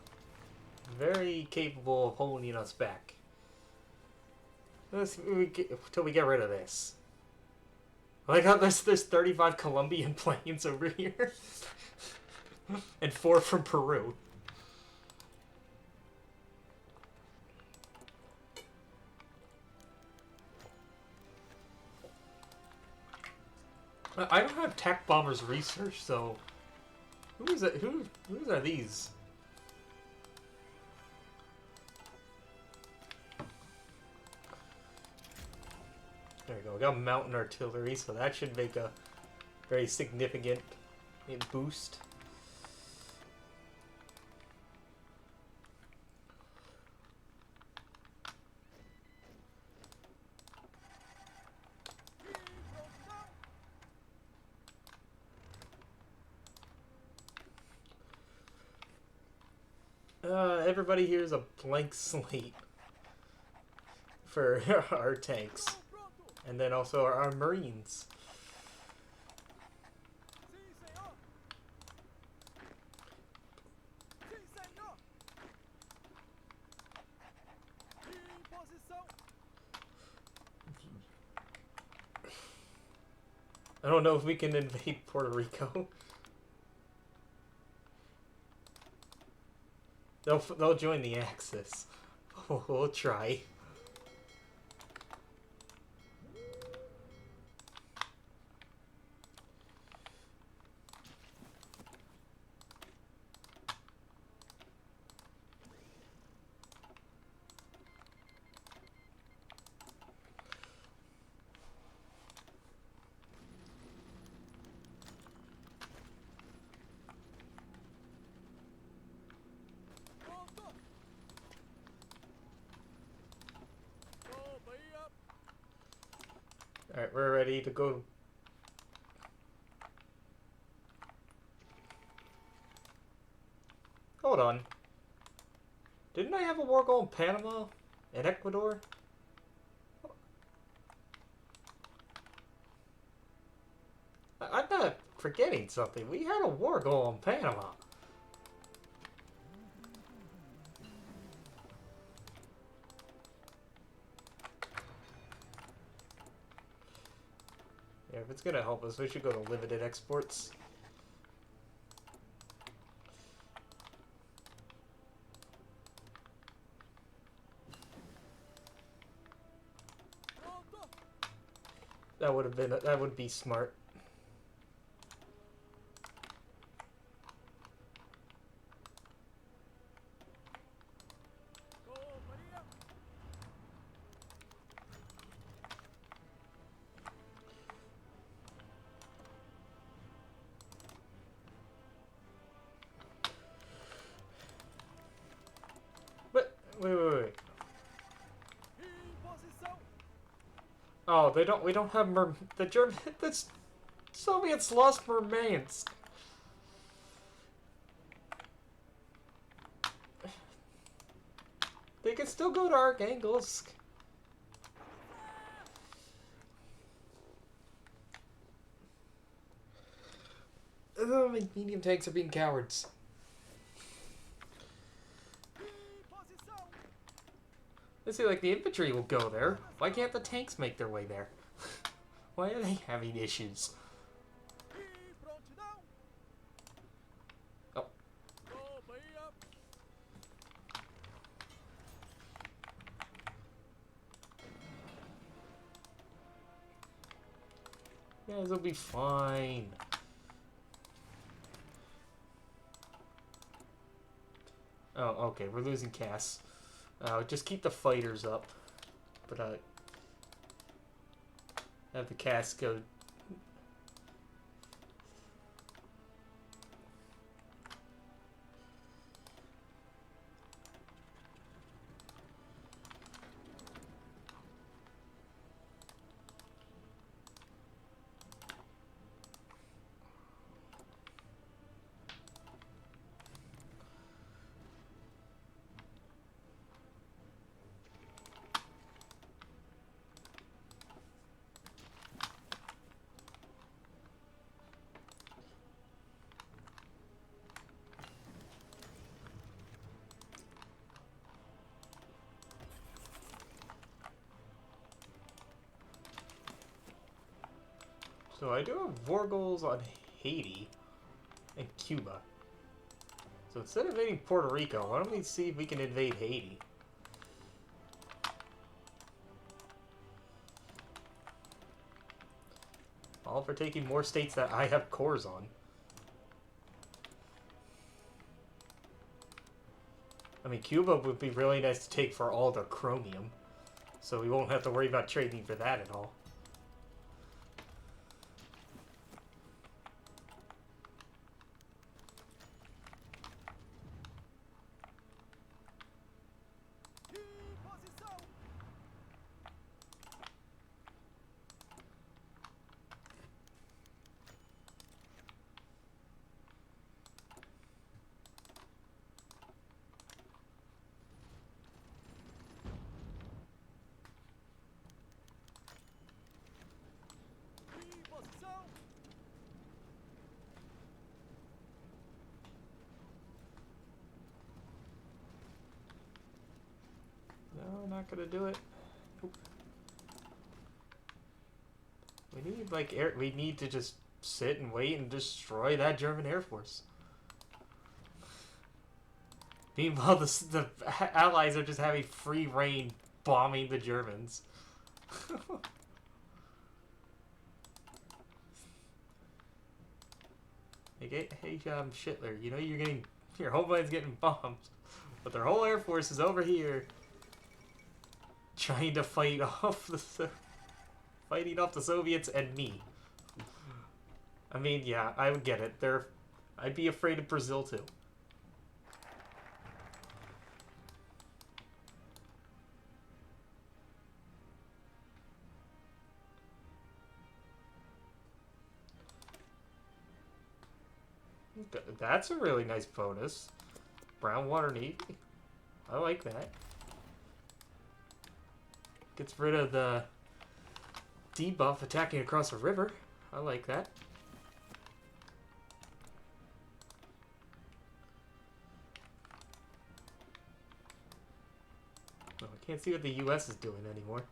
very capable of holding us back. Until we get rid of this. Like how there's 35 Colombian planes over here. And 4 from Peru. I don't have tech bombers research, so who is that? Who are these? There we go. We got mountain artillery, so that should make a very significant boost. Everybody here is a blank slate for our tanks. And then also our Marines. I don't know if we can invade Puerto Rico. They'll join the Axis. We'll try. Alright, we're ready to go. Hold on. Didn't I have a war goal in Panama and Ecuador? I'm not forgetting something. We had a war goal in Panama. Yeah, if it's gonna help us, we should go to limited exports. That would be smart. Wait. Oh, we don't have the Soviets lost Murmansk. They can still go to Archangels. Oh, medium tanks are being cowards. Let's see, like, the infantry will go there. Why can't the tanks make their way there? Why are they having issues? Oh. guys will be fine. Oh, okay, we're losing Cass. Just keep the fighters up. But, have the Cass go. So I do have war goals on Haiti and Cuba. So instead of invading Puerto Rico, why don't we see if we can invade Haiti? All for taking more states that I have cores on. I mean, Cuba would be really nice to take for all the chromium. So we won't have to worry about trading for that at all. No, not gonna do it. Nope. We need like air. We need to just sit and wait and destroy that German Air Force. Meanwhile, the Allies are just having free reign bombing the Germans. Hey, Schittler, you know your homeland's getting bombed, but their whole air force is over here trying to fighting off the Soviets and me. I mean, yeah, I would get it. I'd be afraid of Brazil too. That's a really nice bonus. Brown Water Navy. I like that. Gets rid of the debuff attacking across a river. I like that. Oh, I can't see what the US is doing anymore.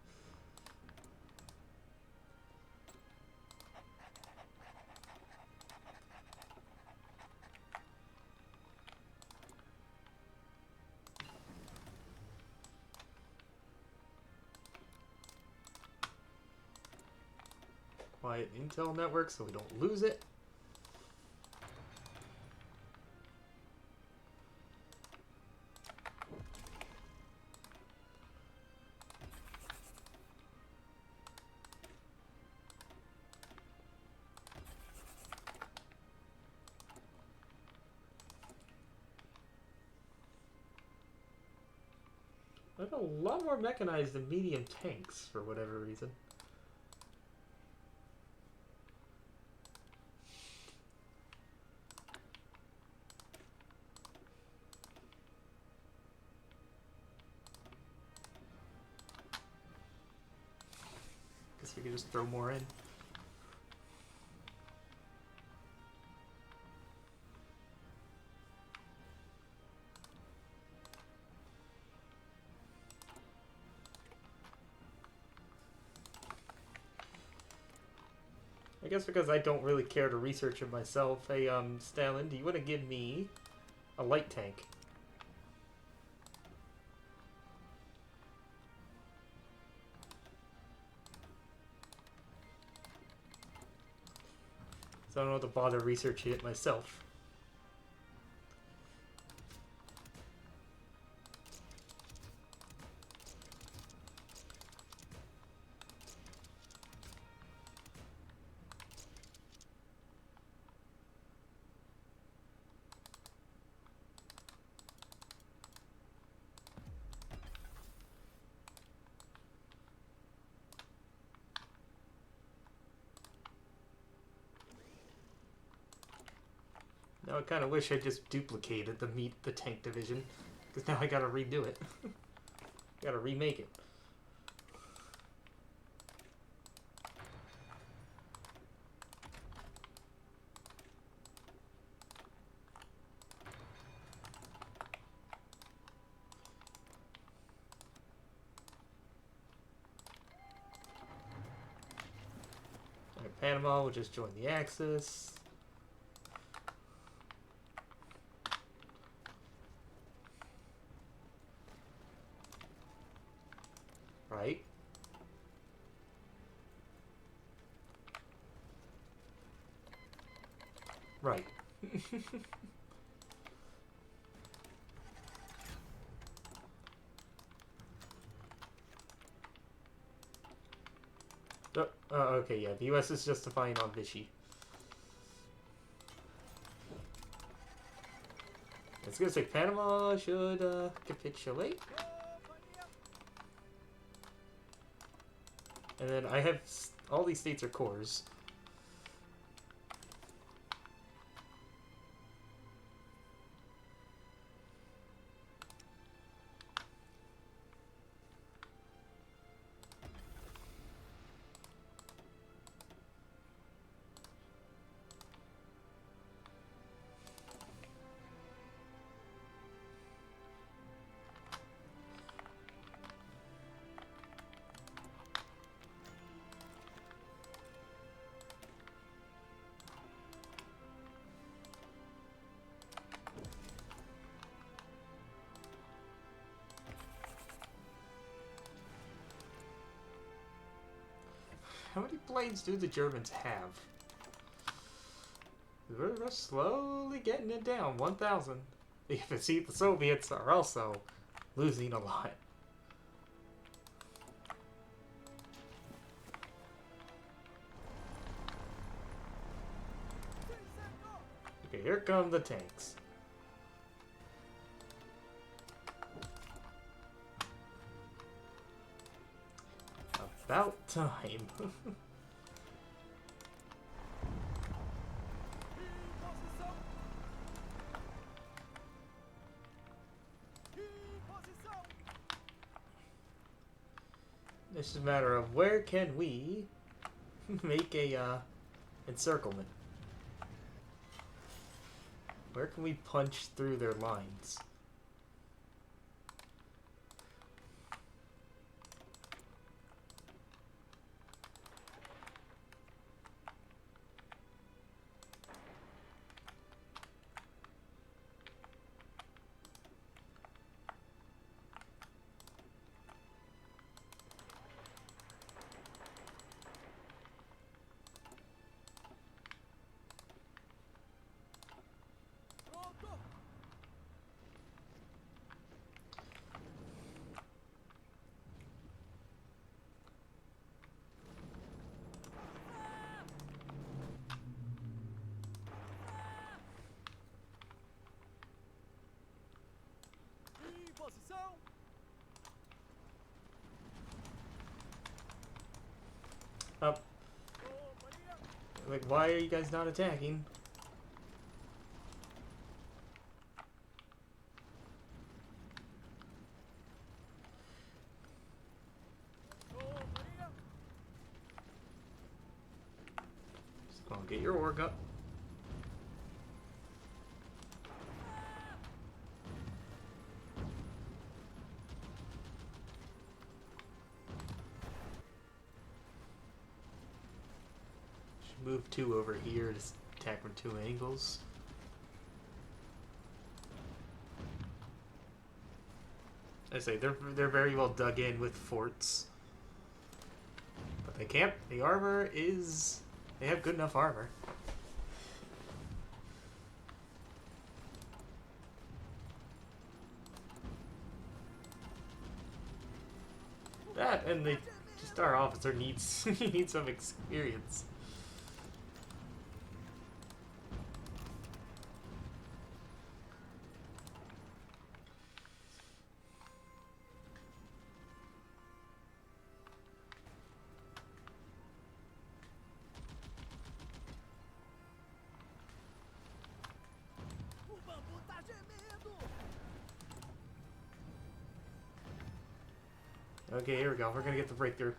Quiet intel network so we don't lose it. I have a lot more mechanized than medium tanks for whatever reason. Guess we could just throw more in. I guess because I don't really care to research it myself. Hey, Stalin, do you want to give me a light tank? So I don't have to bother researching it myself. Now I kind of wish I just duplicated the tank division, because now I gotta redo it. Gotta remake it. Alright, Panama will just join the Axis. Right. Right. Okay, yeah, the US is justifying on Vichy. I was gonna say Panama should capitulate. And then I have all these states are cores. How many planes do the Germans have? We're slowly getting it down. 1,000. You can see the Soviets are also losing a lot. Okay, here come the tanks. About time. It's just a matter of where can we make a encirclement. Where can we punch through their lines? Up. Like, why are you guys not attacking? Just go and get your org up. Move 2 over here to attack from 2 angles. I say they're very well dug in with forts, but they can't. The armor is they have good enough armor. that, and just our officer needs he needs some experience. Okay, here we go. We're gonna get the breakthrough.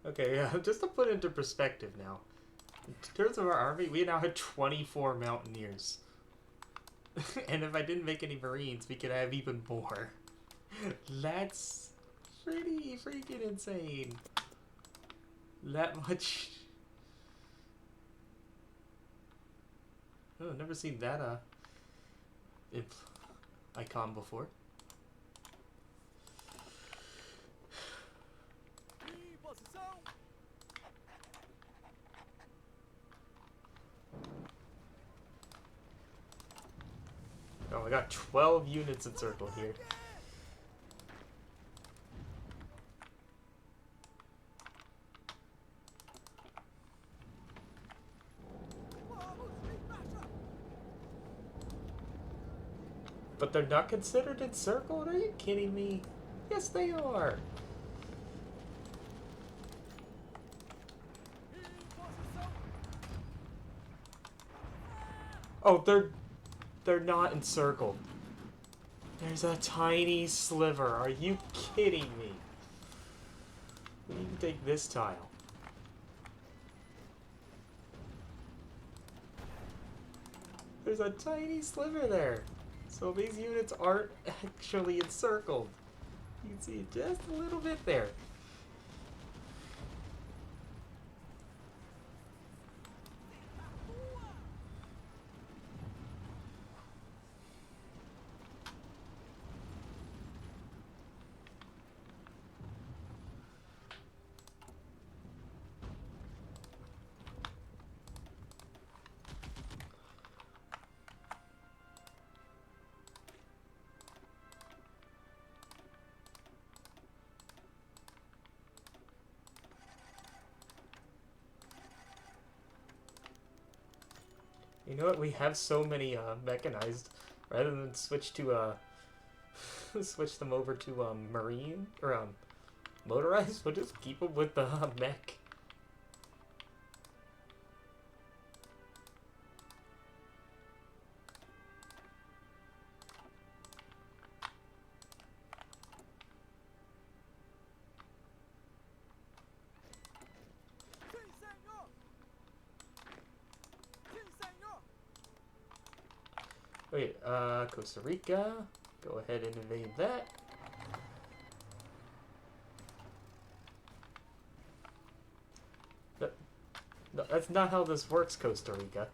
Okay, yeah, just to put into perspective now. In terms of our army, we now had 24 Mountaineers. And if I didn't make any Marines, we could have even more. That's pretty freaking insane. That much. Oh, I've never seen that icon before. Oh, I got 12 units encircled here. But they're not considered encircled? Are you kidding me? Yes, they are. Oh, they're not encircled. There's a tiny sliver. Are you kidding me? We need to take this tile. There's a tiny sliver there. So these units aren't actually encircled. You can see just a little bit there. You know what? We have so many mechanized. Rather than switch to switch them over to marine or motorized, we'll just keep them with the mech. Wait, Costa Rica. Go ahead and invade that. No, that's not how this works, Costa Rica.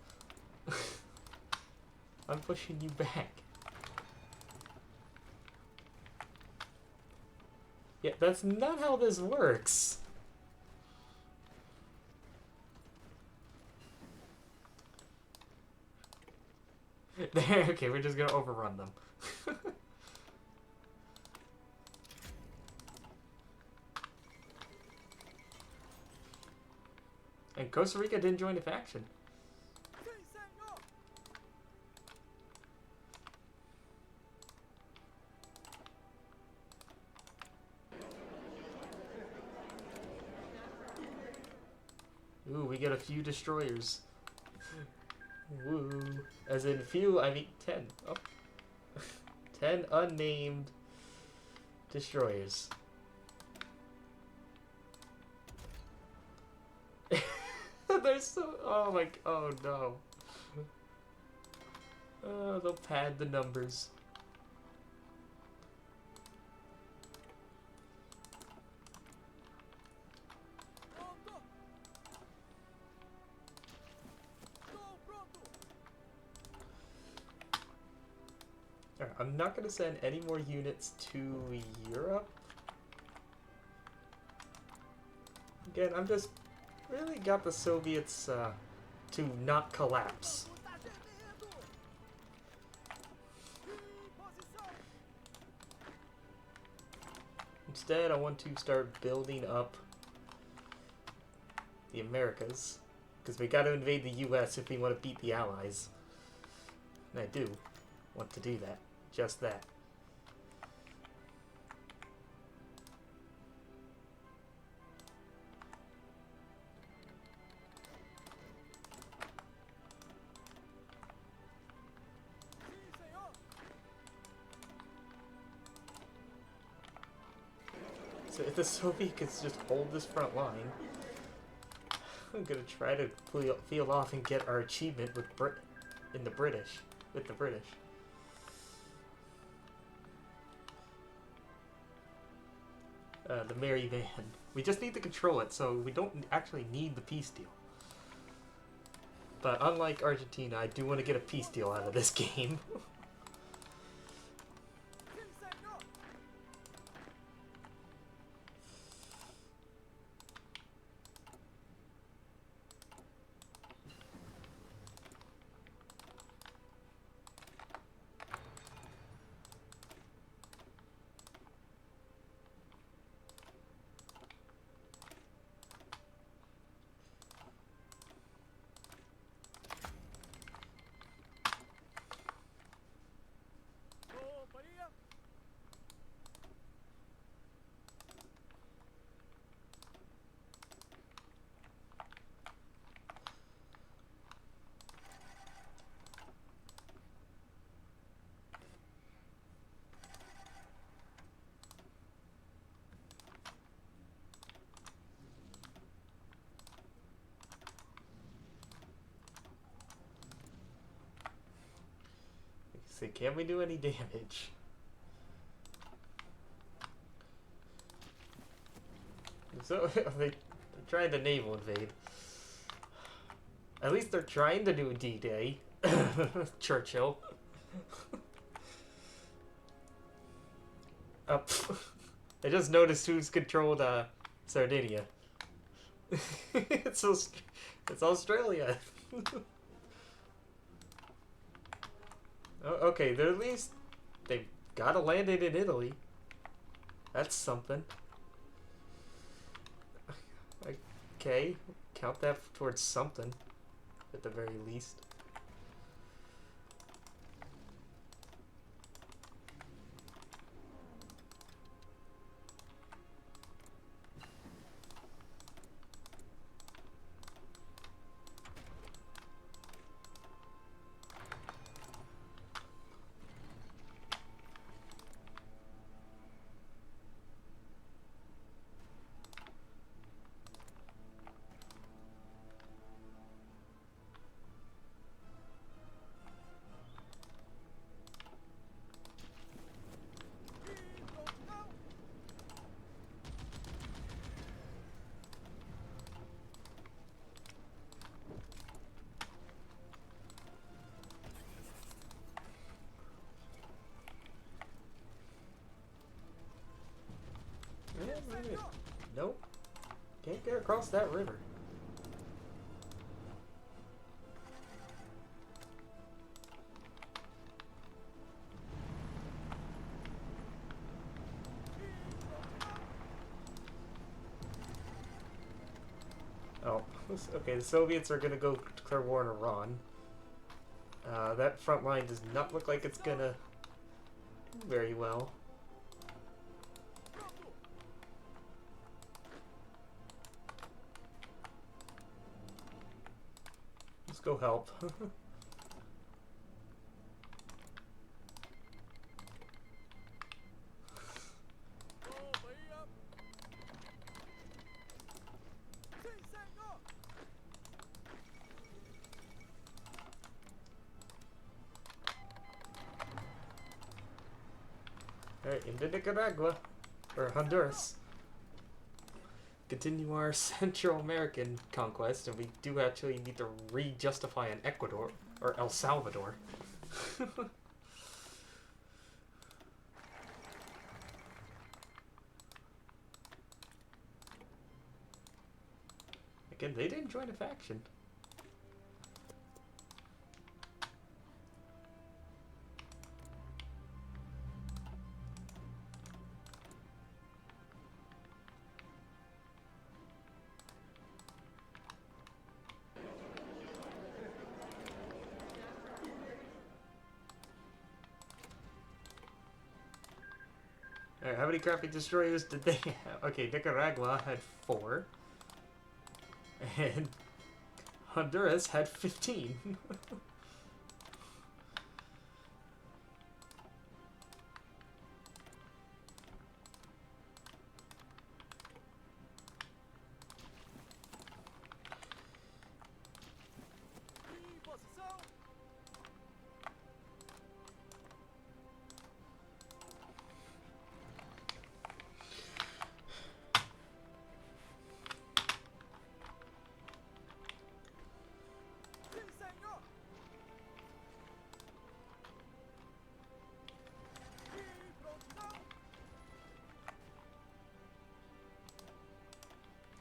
I'm pushing you back. Yeah, that's not how this works. There, okay, we're just gonna overrun them. And Costa Rica didn't join the faction. Ooh, we get a few destroyers. Woo. As in few, I mean 10. Oh. 10 unnamed destroyers. They're so... Oh my... Oh no. They'll pad the numbers. Alright, I'm not going to send any more units to Europe. Again, I'm just really got the Soviets to not collapse. Instead, I want to start building up the Americas, because we got to invade the US if we want to beat the Allies. And I do want to do that. Just that. So if the Soviets just hold this front line, I'm gonna try to peel off and get our achievement with with the British. The Merry Van. We just need to control it, so we don't actually need the peace deal. But unlike Argentina, I do want to get a peace deal out of this game. See, can we do any damage? So, they're trying to naval invade. At least they're trying to do a D-Day. Churchill. Up. I just noticed who's controlled Sardinia. It's Australia. Oh, okay, they're at least they've gotta land it in Italy. That's something. Okay, count that towards something, at the very least. Nope. Can't get across that river. Oh, okay, the Soviets are gonna go declare war on Iran. That front line does not look like it's gonna do very well. Let's go help. Alright, into Nicaragua. Or Honduras. Continue our Central American conquest, and we do actually need to re-justify an Ecuador. Or El Salvador. Again, they didn't join a faction. Alright, how many crappy destroyers did they have? Okay, Nicaragua had 4. And Honduras had 15.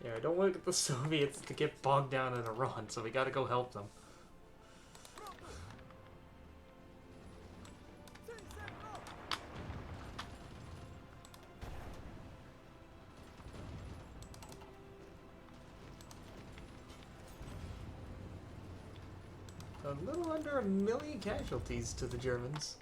Yeah, I don't want the Soviets to get bogged down in Iran, so we gotta go help them. A little under 1 million casualties to the Germans.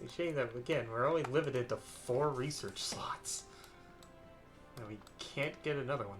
It's a shame that, again, we're only limited to 4 research slots. And we can't get another one.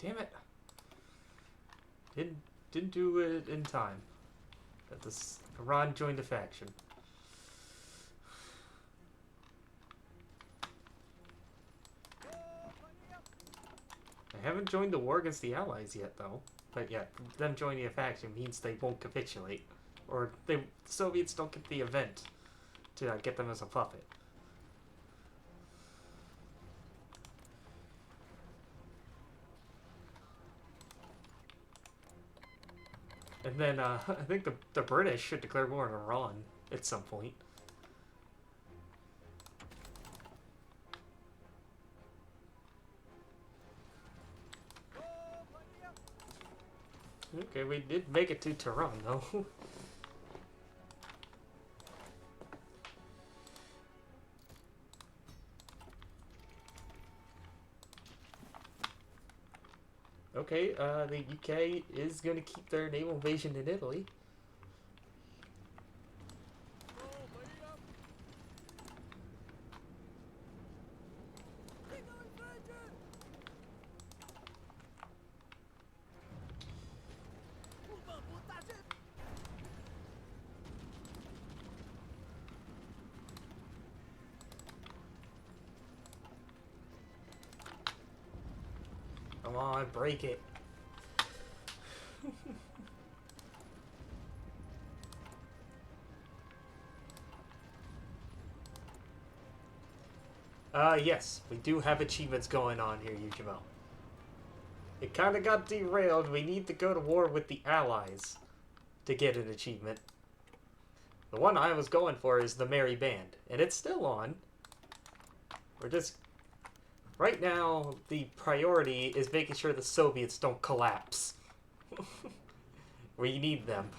Damn it. Didn't do it in time. But this Iran joined a faction. I haven't joined the war against the Allies yet, though. But yeah, them joining a faction means they won't capitulate. Or the Soviets don't get the event to get them as a puppet. And then I think the British should declare war on Iran at some point. Okay, we did make it to Tehran, though. Okay, the UK is going to keep their naval invasion in Italy. Come on, break it. Yes, we do have achievements going on here, Yujimo. It kind of got derailed. We need to go to war with the Allies to get an achievement. The one I was going for is the Merry Band, and it's still on. We're just... Right now, the priority is making sure the Soviets don't collapse. We need them.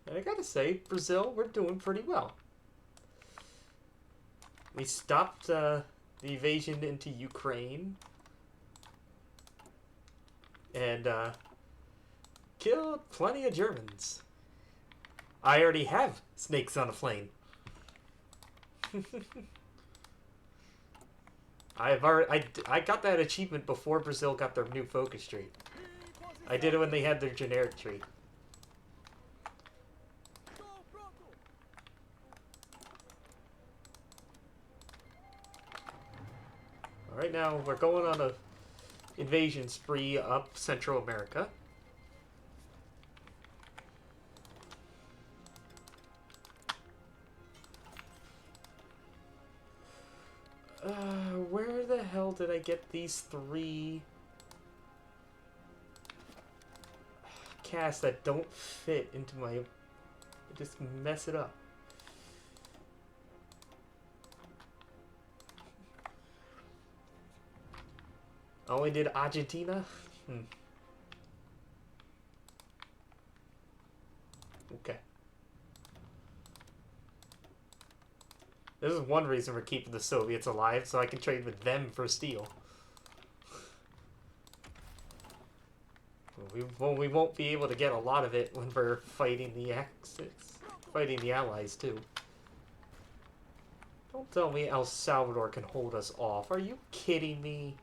And I gotta say, Brazil, we're doing pretty well. We stopped the invasion into Ukraine. And killed plenty of Germans. I already have snakes on a plane. I got that achievement before Brazil got their new focus tree. I did it when they had their generic tree. Right now, we're going on a invasion spree up Central America. Where the hell did I get these 3 casts that don't fit into my... just mess it up. Oh, I did Argentina? Okay. This is one reason we're keeping the Soviets alive, so I can trade with them for steel. We won't be able to get a lot of it when we're fighting the Axis. Fighting the Allies, too. Don't tell me El Salvador can hold us off. Are you kidding me?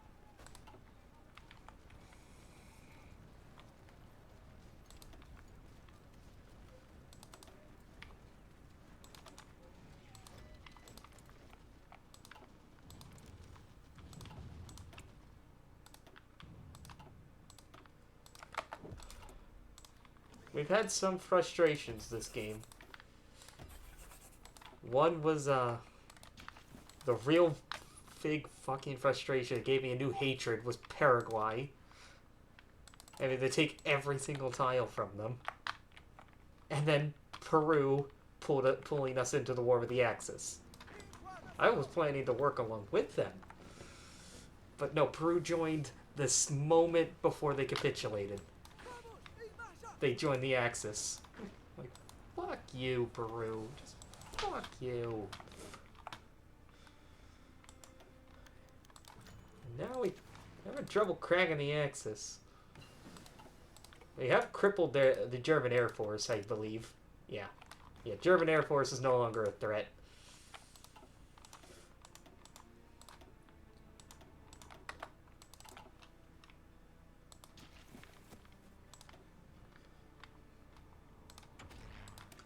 We've had some frustrations this game. One was, the real big fucking frustration that gave me a new hatred was Paraguay. I mean, they take every single tile from them. And then Peru pulling us into the war with the Axis. I was planning to work along with them. But no, Peru joined this moment before they capitulated. They joined the Axis. Like, fuck you, Peru. Just fuck you. And now we having trouble cracking the Axis. They have crippled the German Air Force, I believe. Yeah. Yeah, German Air Force is no longer a threat.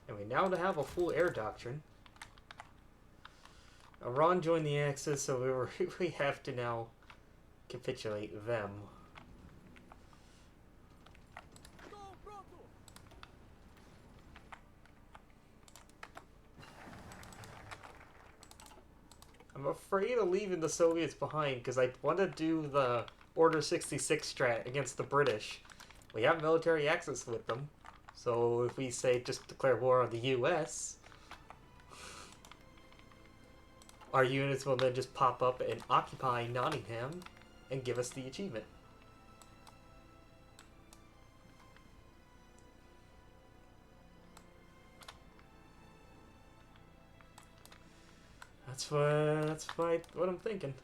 And we now have a full air doctrine. Iran joined the Axis, so we have to now capitulate them. I'm afraid of leaving the Soviets behind because I want to do the Order 66 strat against the British. We have military access with them. So if we say just declare war on the US, our units will then just pop up and occupy Nottingham and give us the achievement. That's what I'm thinking.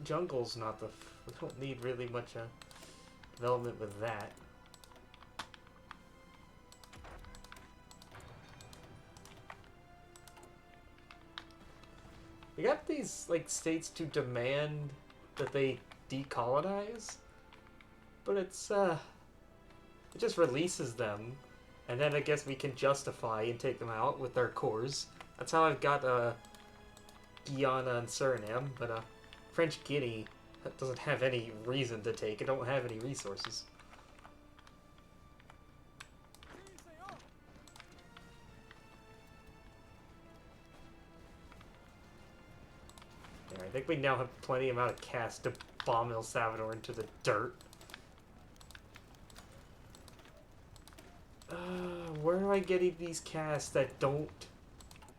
Jungle's not the... We don't need really much development with that. we got these like states to demand that they decolonize, but it just releases them, and then I guess we can justify and take them out with our cores. That's how I've got Guyana and Suriname, but French Guinea doesn't have any reason to take. It don't have any resources. Yeah, I think we now have plenty amount of cash to bomb El Salvador into the dirt. Where am I getting these casts that don't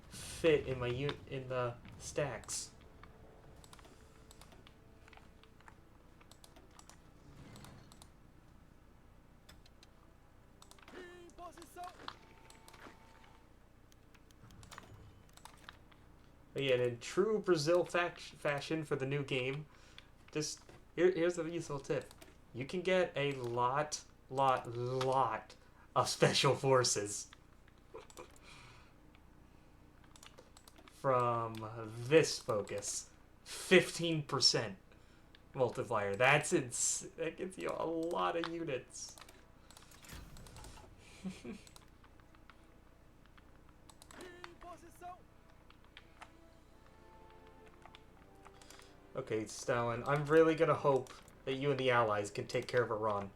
fit in my in the stacks? But yeah, in true Brazil fashion for the new game, just here's the useful tip: you can get a lot of special forces from this focus. 15% multiplier. That gives you a lot of units. Okay, Stalin, I'm really gonna hope that you and the Allies can take care of Iran.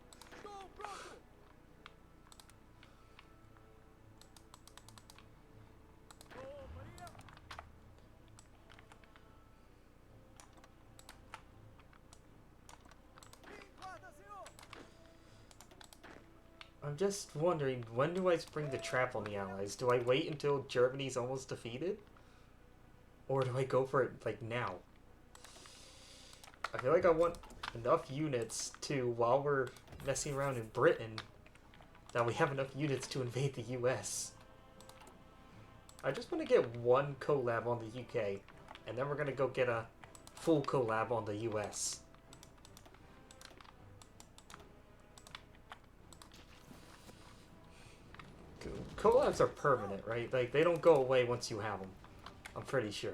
I'm just wondering, when do I spring the trap on the Allies? Do I wait until Germany's almost defeated? Or do I go for it, like, now? I feel like I want enough units to, while we're messing around in Britain, that we have enough units to invade the US. I just want to get one collab on the UK, and then we're going to go get a full collab on the US. Collabs are permanent, right? Like, they don't go away once you have them. I'm pretty sure.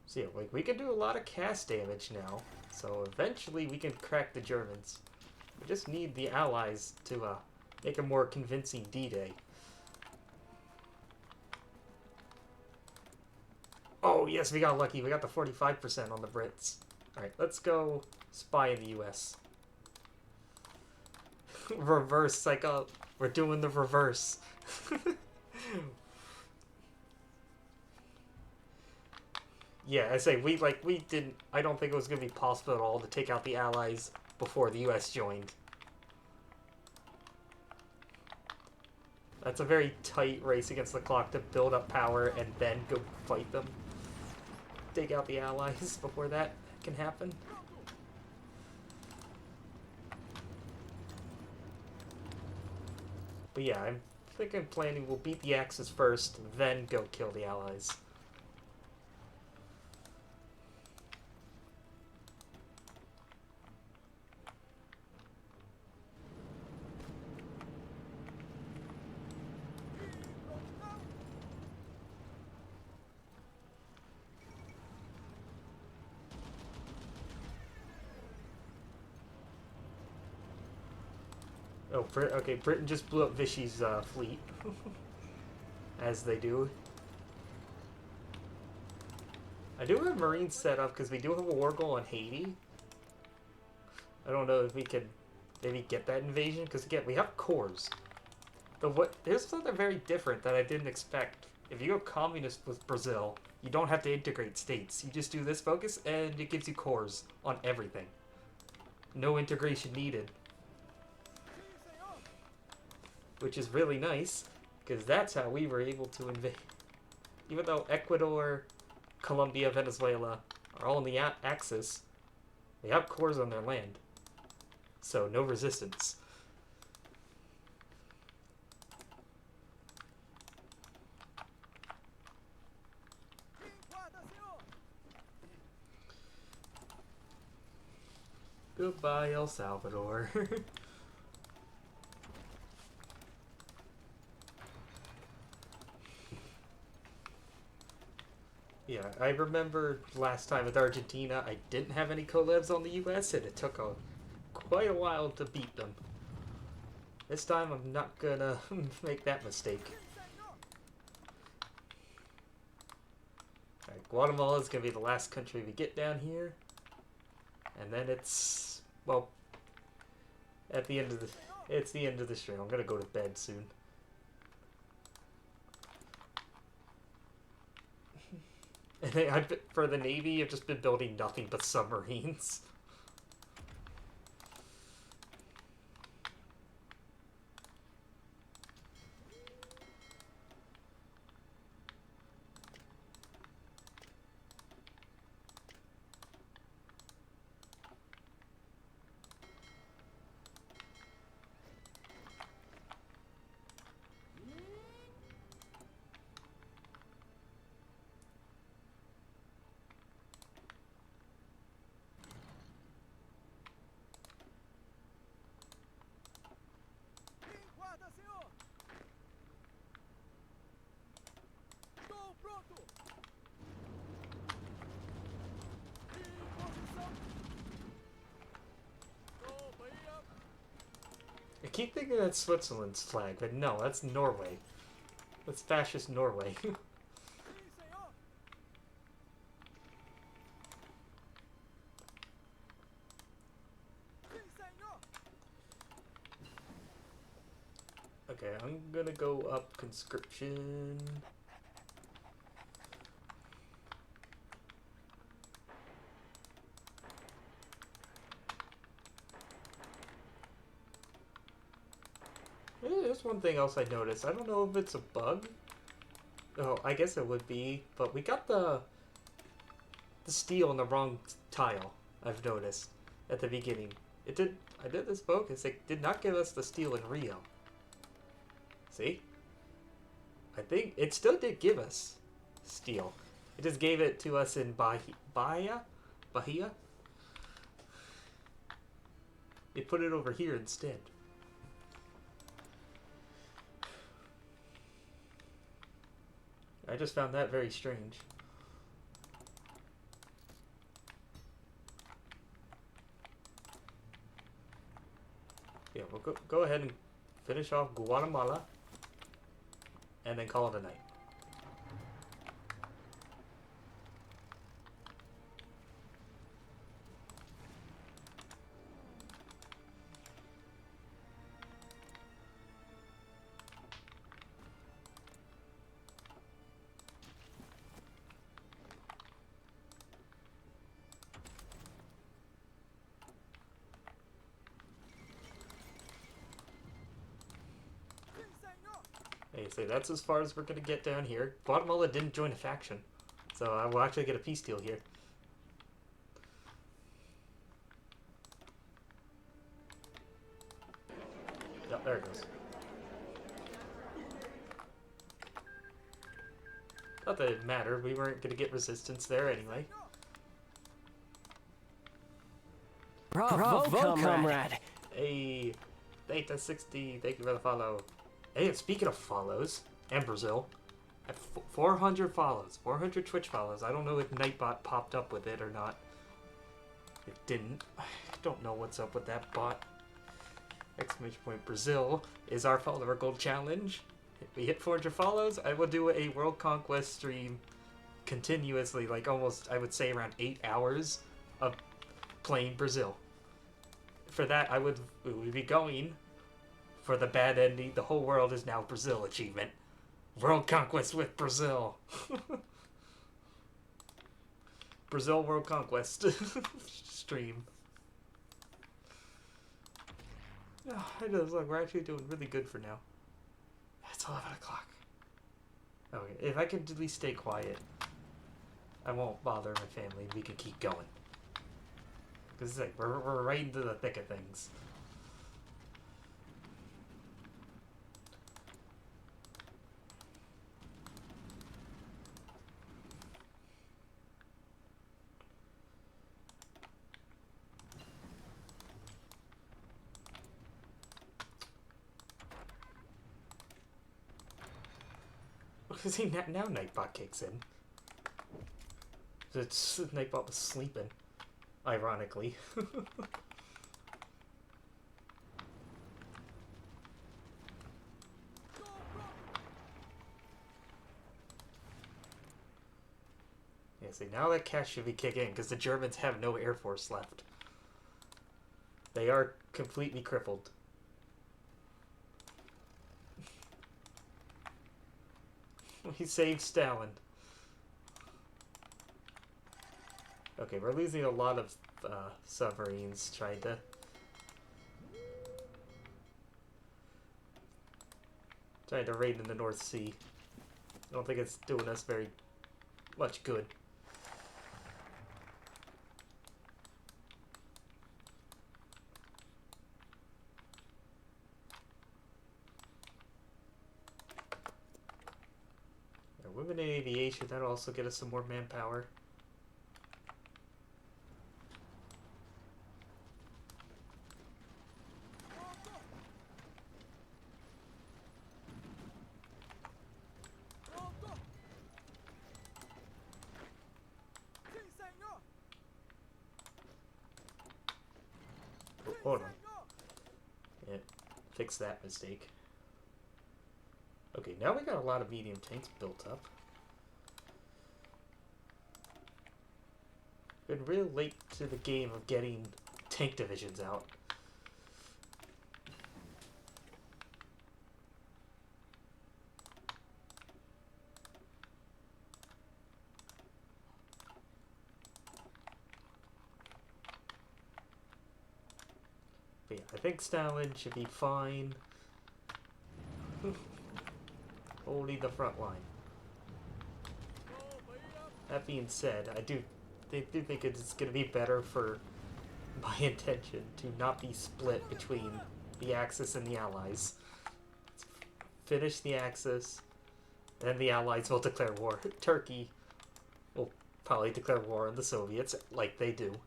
So yeah, like, we can do a lot of cast damage now. So eventually we can crack the Germans. We just need the Allies to make a more convincing D-Day. Oh, yes, we got lucky. We got the 45% on the Brits. Alright, let's go spy in the US. Reverse, like, we're doing the reverse. Yeah, I say, we didn't, I don't think it was going to be possible at all to take out the Allies before the US joined. That's a very tight race against the clock to build up power and then go fight them. Take out the Allies before that can happen. But yeah, I'm planning we'll beat the Axis first, then go kill the Allies. Oh, okay, Britain just blew up Vichy's fleet. As they do. I do have Marines set up because we do have a war goal on Haiti. I don't know if we could maybe get that invasion, because again, we have cores. Here's something very different that I didn't expect. If you go communist with Brazil, you don't have to integrate states. You just do this focus, and it gives you cores on everything. No integration needed. Which is really nice, because that's how we were able to invade. Even though Ecuador, Colombia, Venezuela are all in the Axis, they have cores on their land. So, no resistance. Goodbye, El Salvador. Yeah, I remember last time with Argentina, I didn't have any collabs on the US, and it took quite a while to beat them. This time, I'm not gonna make that mistake. Alright, Guatemala's gonna be the last country we get down here. And then it's, well, at the end of the, it's the end of the stream. I'm gonna go to bed soon. And for the Navy, I've just been building nothing but submarines. I keep thinking that's Switzerland's flag, but no, that's Norway. That's fascist Norway. Okay, I'm gonna go up conscription. There's one thing else I noticed. I don't know if it's a bug. Oh, I guess it would be, but we got the steel on the wrong tile, I've noticed, at the beginning. I did this focus, it did not give us the steel in Rio. See? I think it still did give us steel. It just gave it to us in Bahia? It put it over here instead. I just found that very strange. Yeah, we'll go ahead and finish off Guatemala and then call it a night. Hey, so that's as far as we're gonna get down here. Guatemala didn't join a faction, so I will actually get a peace deal here. Yep, there it goes. Not that it mattered, we weren't gonna get resistance there anyway. Bravo, comrade! Hey, Theta60, thank you for the follow. Hey, and speaking of follows, and Brazil, I have 400 follows, 400 Twitch follows. I don't know if Nightbot popped up with it or not. It didn't. I don't know what's up with that bot. Exclamation point, Brazil is our follower gold challenge. If we hit 400 follows, I will do a World Conquest stream continuously, like almost, I would say around 8 hours of playing Brazil. For that, we would be going for the bad ending. The whole world is now Brazil achievement. World Conquest with Brazil. Brazil World Conquest stream. Oh, I just look, we're actually doing really good for now. It's 11 o'clock. Okay, if I can at least stay quiet, I won't bother my family. We can keep going. Because it's like, we're right into the thick of things. See, now Nightbot kicks in. Nightbot was sleeping, ironically. Yeah, see, now that cash should be kicking in, because the Germans have no air force left. They are completely crippled. We saved Stalin. Okay, we're losing a lot of submarines trying to... raid in the North Sea. I don't think it's doing us very much good. Women in aviation, that'll also get us some more manpower. Oh, hold on. Yeah, fix that mistake. Okay, now we got a lot of medium tanks built up. Been real late to the game of getting tank divisions out. But yeah, I think Stalin should be fine. Holding the front line. That being said, I do think it's going to be better for my intention to not be split between the Axis and the Allies. Let's finish the Axis, then the Allies will declare war. Turkey will probably declare war on the Soviets, like they do.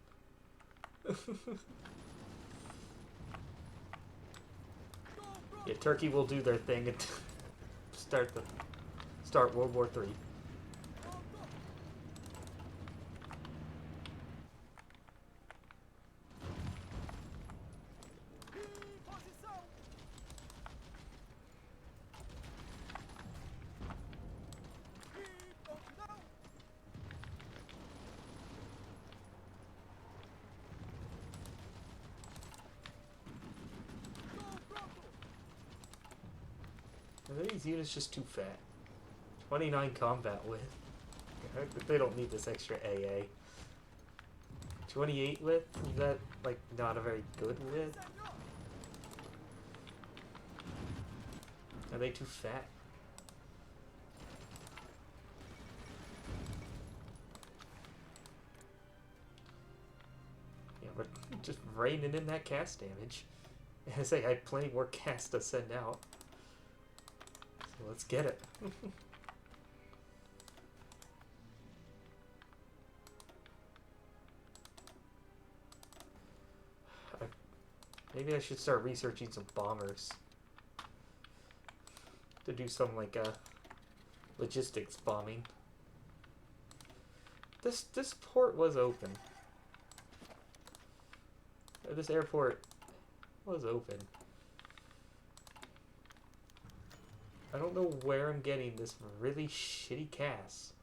Yeah, Turkey will do their thing and start World War III. Are these units just too fat? 29 combat width. They don't need this extra AA. 28 width? Is that, like, not a very good width? Are they too fat? Yeah, we're just raining in that cast damage. I say I had plenty more cast to send out. So let's get it. Maybe I should start researching some bombers to do some like logistics bombing. This port was open. This airport was open. I don't know where I'm getting this really shitty cast,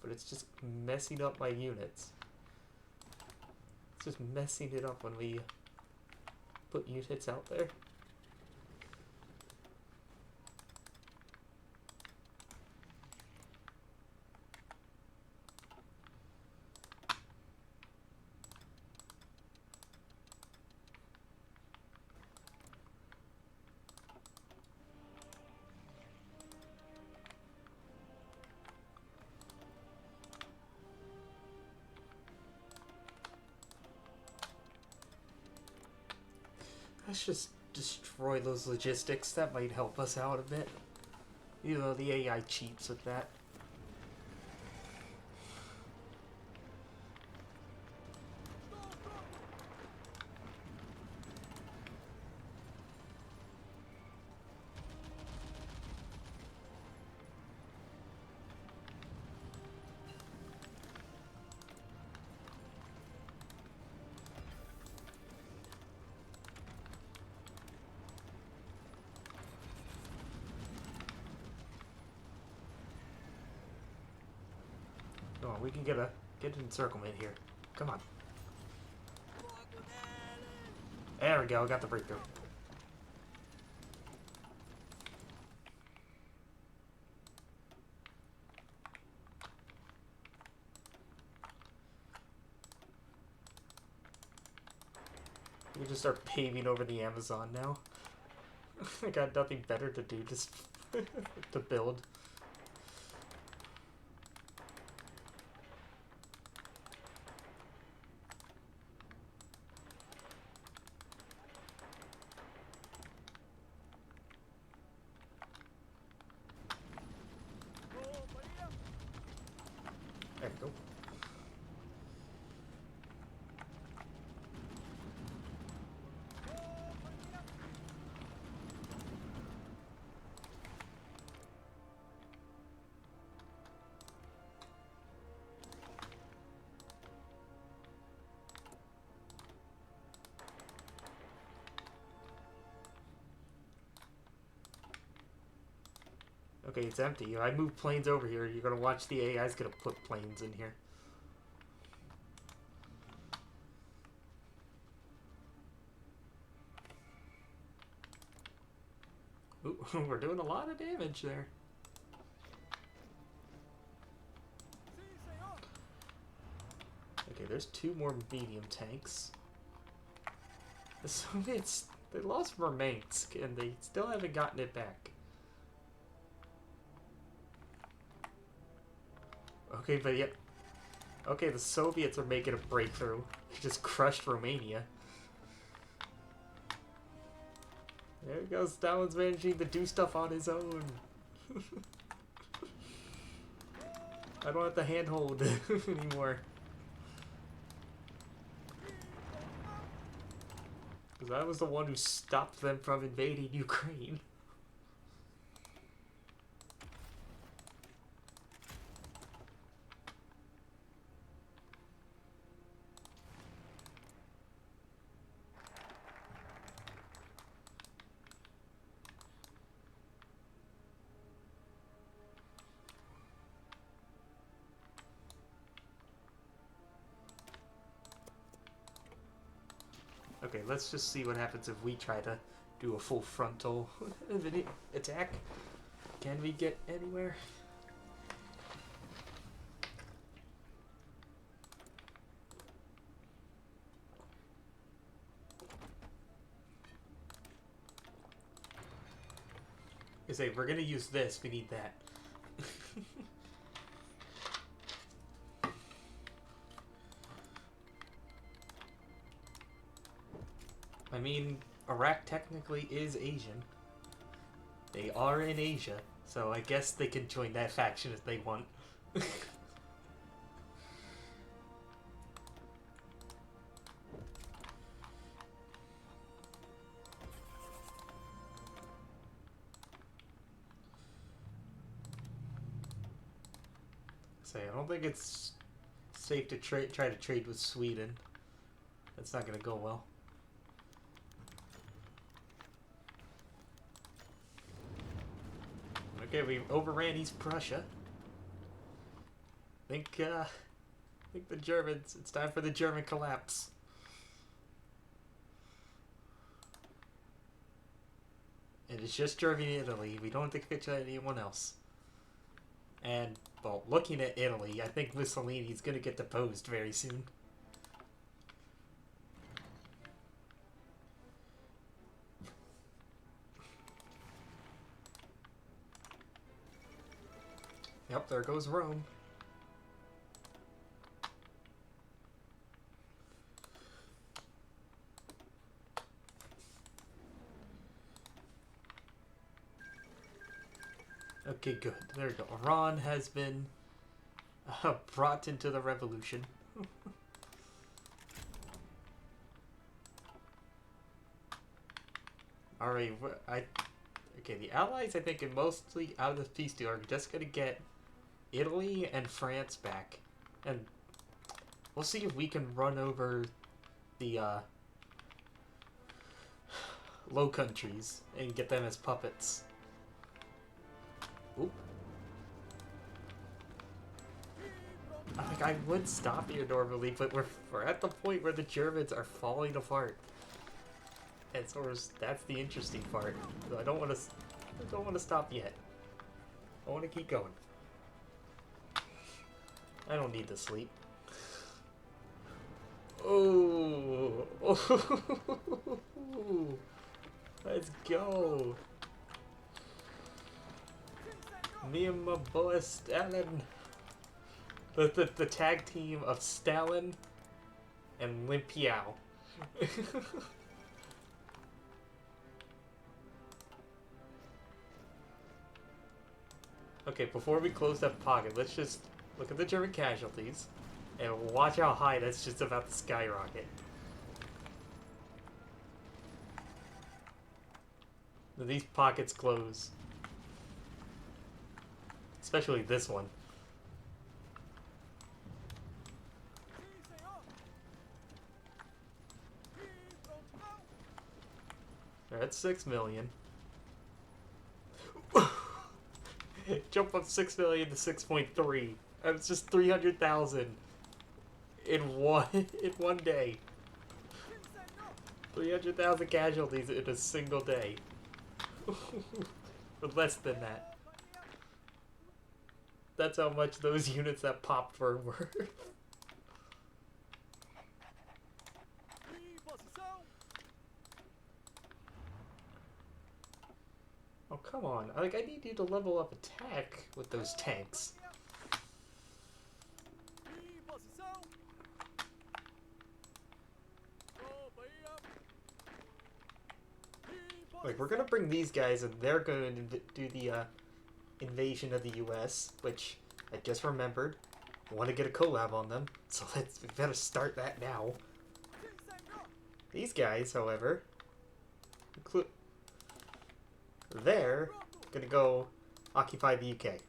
but it's just messing up my units. It's just messing it up when we put units out there. Let's just destroy those logistics. That might help us out a bit. You know, the AI cheats with that. we can get an encirclement here. Come on. There we go, got the breakthrough. We just start paving over the Amazon now. I got nothing better to do, just to build. There we go. Okay, it's empty. If I move planes over here, you're gonna watch the AI's gonna put planes in here. Ooh, we're doing a lot of damage there. Okay, there's 2 more medium tanks. The Soviets, they lost Murmansk, and they still haven't gotten it back. Okay, but yet... Okay, the Soviets are making a breakthrough. They just crushed Romania. There he goes, Stalin's managing to do stuff on his own. I don't have to handhold anymore. Because I was the one who stopped them from invading Ukraine. Okay, let's just see what happens if we try to do a full frontal attack. Can we get anywhere? I say, we're gonna use this, we need that. I mean, Iraq technically is Asian. They are in Asia, so I guess they can join that faction if they want. Say, I don't think it's safe to try to trade with Sweden. That's not gonna go well. Okay, we overran East Prussia. I think the Germans, it's time for the German collapse. And it's just Germany and Italy. We don't think it's anyone else. And, well, looking at Italy, I think Mussolini's gonna get deposed very soon. Yep, there goes Rome. Okay, good. There we go. Iran has been brought into the revolution. Alright, okay, the Allies, I think, are mostly out of the peace deal are just gonna get Italy and France back. And we'll see if we can run over the Low Countries and get them as puppets. Oop. Like, I would stop here normally, but we're at the point where the Germans are falling apart. And so that's the interesting part. So I don't want to stop yet. I want to keep going. I don't need to sleep. Oh, let's go. Me and my boy Stalin. The tag team of Stalin and Lin Piao. Okay, before we close that pocket, let's just look at the German casualties and watch how high that's just about to skyrocket. These pockets close. Especially this one. They're at 6 million. Jump from 6 million to 6.3. That's just 300,000 in one day. 300,000 casualties in a single day. Or less than that. That's how much those units that popped were worth. Oh, come on. I need you to level up attack with those tanks. Like, we're gonna bring these guys and they're gonna do the invasion of the US, which I just remembered. I want to get a collab on them, so we better start that now. These guys, however, they're gonna go occupy the UK.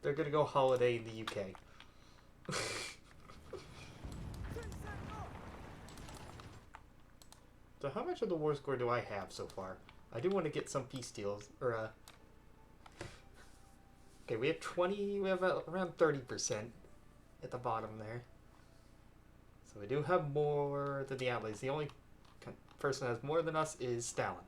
They're gonna go holiday in the UK. So how much of the war score do I have so far? I do want to get some peace deals, or okay, we have 20, we have around 30% at the bottom there. So we do have more than the Allies. The only person that has more than us is Stalin.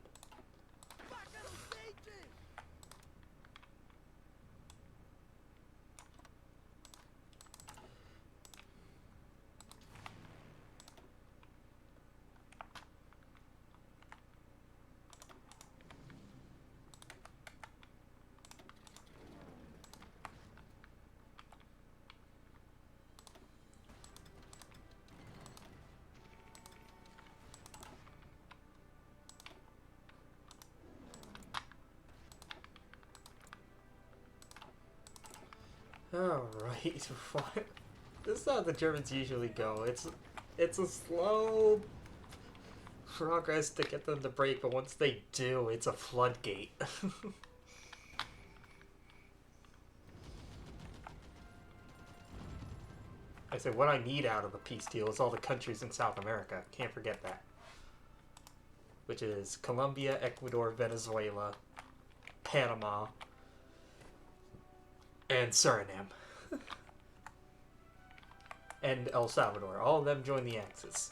Alright, this is how the Germans usually go. It's a slow progress to get them to break, but once they do, it's a floodgate. I said, what I need out of a peace deal is all the countries in South America. Can't forget that. Which is Colombia, Ecuador, Venezuela, Panama, and Suriname. And El Salvador. All of them join the Axis.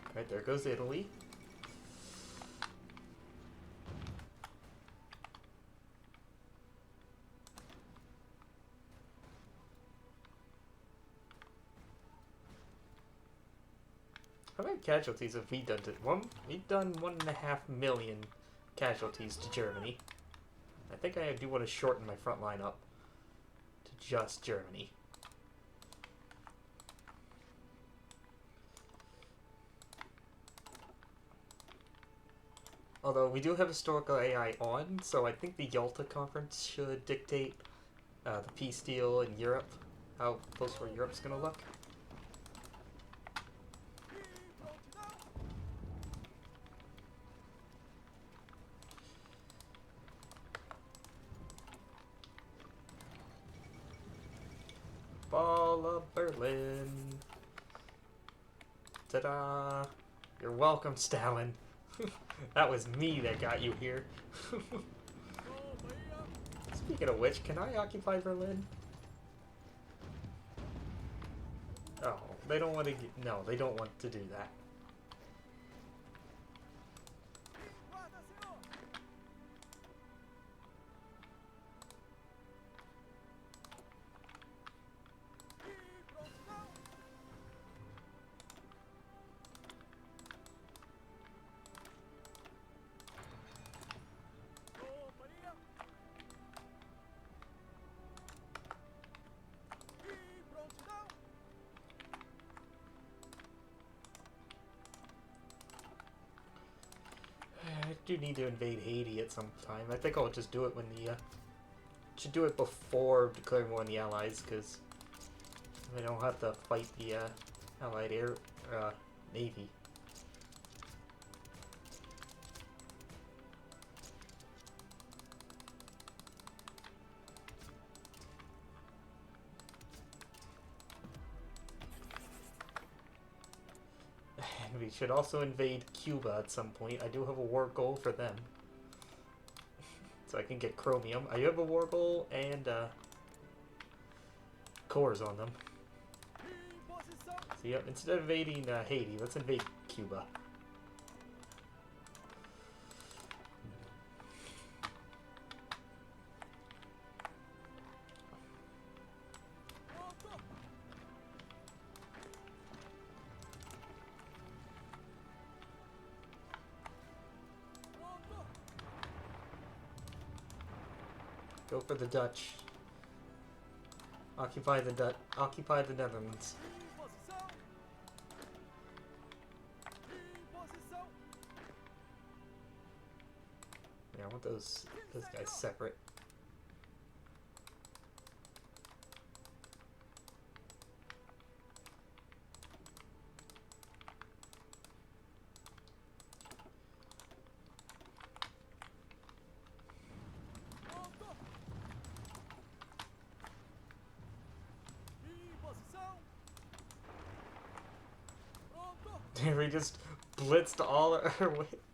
Alright, there goes Italy. How many casualties have we done to we've done 1.5 million casualties to Germany. I think I do want to shorten my front line up to just Germany. Although we do have historical AI on, so I think the Yalta conference should dictate the peace deal in Europe, how close where Europe's gonna look. Battle of Berlin. Ta-da! You're welcome, Stalin. That was me that got you here. Speaking of which, can I occupy Berlin? Oh, they don't want to. No, they don't want to do that. I do need to invade Haiti at some time. I think I'll just do it when the should do it before declaring war on the Allies, because I don't have to fight the Allied air navy. And we should also invade Cuba at some point. I do have a war goal for them. So I can get chromium. I have a war goal and cores on them. So yep, instead of invading Haiti, let's invade Cuba. Go for the Dutch. Occupy the Netherlands. Yeah, I want those guys separate. We just blitzed all our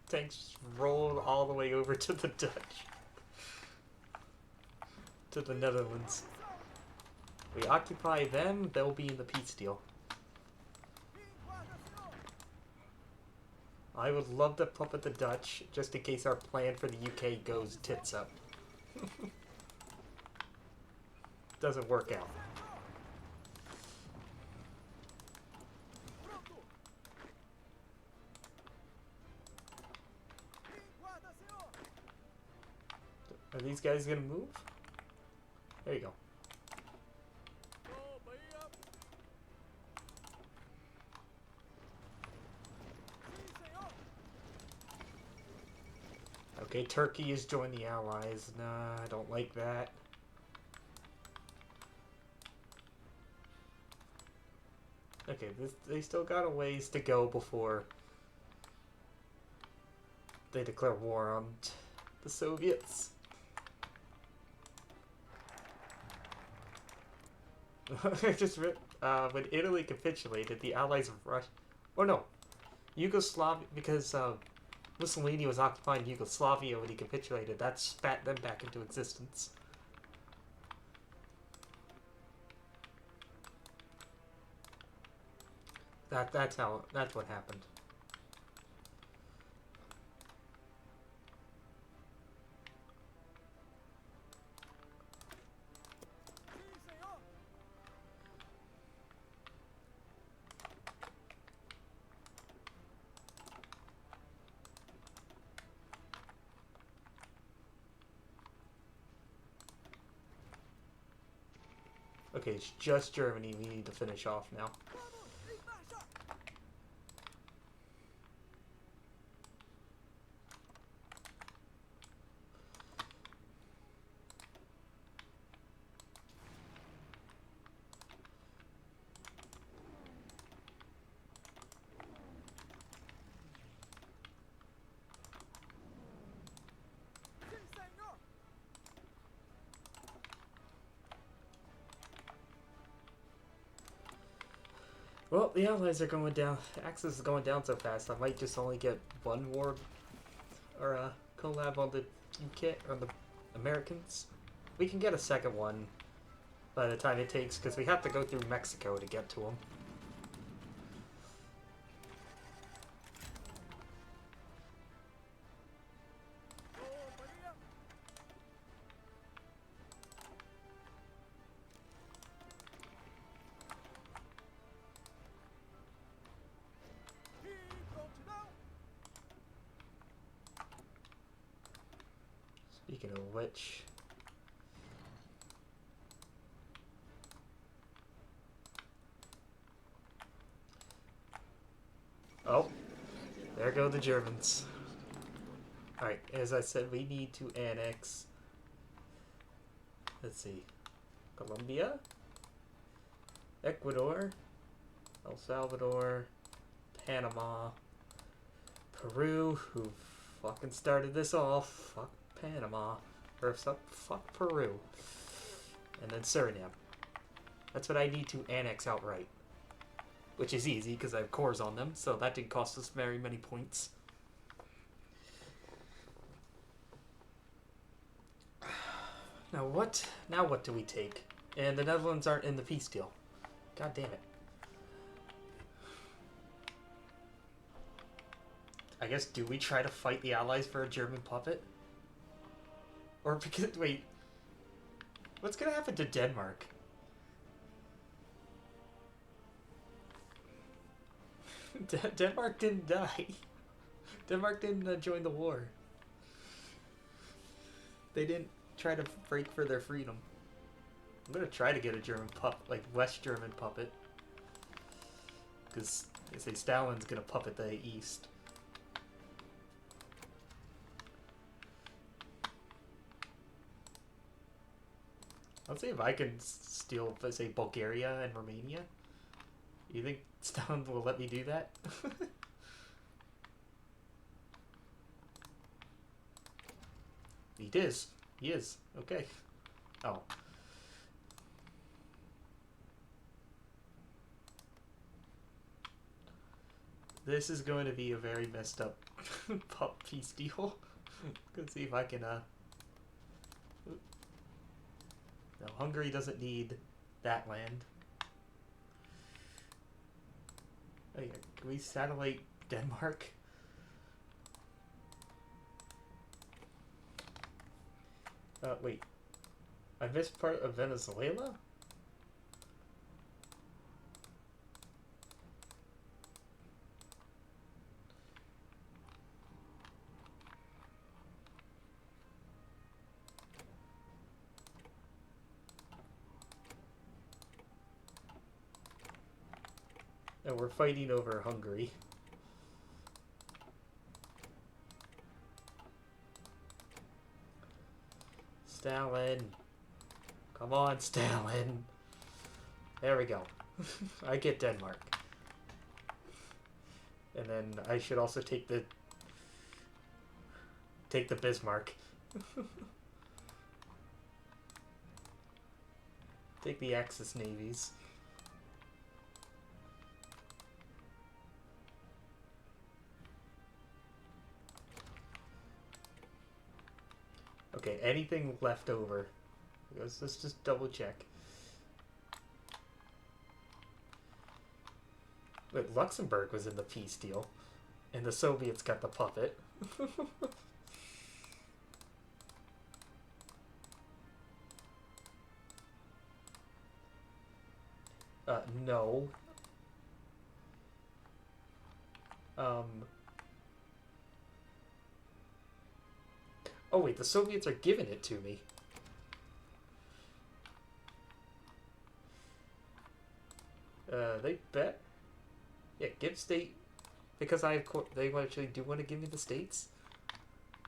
tanks, rolled all the way over to the Dutch. To the Netherlands. We occupy them, they'll be in the peace deal. I would love to puppet the Dutch, just in case our plan for the UK goes tits up. Doesn't work out. Are these guys gonna move? There you go. Okay, Turkey has joined the Allies. Nah, I don't like that. Okay, they still got a ways to go before they declare war on the Soviets. Just when Italy capitulated, the Allies of Russia, or no, Yugoslavia, because Mussolini was occupying Yugoslavia when he capitulated. That spat them back into existence. That's what happened. Okay, it's just Germany we need to finish off now. Well, the Allies are going down. Axis is going down so fast. I might just only get one war or a collab on the UK or the Americans. We can get a second one by the time it takes, because we have to go through Mexico to get to them. Speaking of which, oh, there go the Germans. Alright, as I said, we need to annex, let's see, Colombia, Ecuador, El Salvador, Panama, Peru, who fucking started this off, fuck Panama, or fuck Peru, and then Suriname. That's what I need to annex outright. Which is easy, because I have cores on them, so that didn't cost us very many points. Now what do we take? And the Netherlands aren't in the peace deal. God damn it. I guess, do we try to fight the Allies for a German puppet? Or because, wait, what's gonna happen to Denmark? Denmark didn't die. Denmark didn't join the war. They didn't try to break for their freedom. I'm gonna try to get a German like West German puppet, because they say Stalin's gonna puppet the East. Let's see if I can steal, let's say, Bulgaria and Romania. You think Stalin will let me do that? He is. He is. Okay. Oh. This is going to be a very messed up peace deal. Let's see if I can, No, Hungary doesn't need that land. Oh yeah, can we satellite Denmark? Wait. I missed part of Venezuela? And we're fighting over Hungary. Stalin. Come on, Stalin. There we go. I get Denmark. And then I should also take the Bismarck. Take the Axis navies. Okay, anything left over? Let's just double check. But Luxembourg was in the peace deal, and the Soviets got the puppet. No. Oh wait, the Soviets are giving it to me. They bet. Yeah, give state, because they actually do want to give me the states.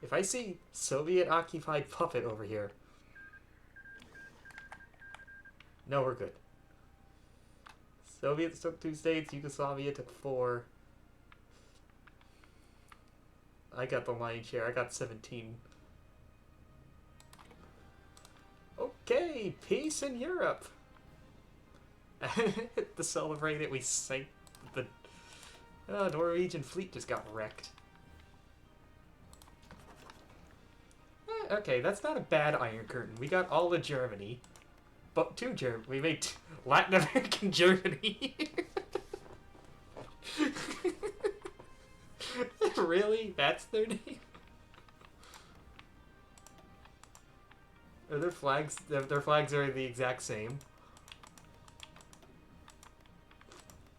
If I see Soviet-occupied puppet over here, no, we're good. Soviets took 2 states, Yugoslavia took 4. I got the lion's share, I got 17. Okay, peace in Europe. To celebrate it, we sank the Norwegian fleet just got wrecked. Okay, that's not a bad Iron Curtain. We got all of Germany. But two Germany. We made Latin American Germany. Really? That's their name? Are their flags? Their flags are the exact same.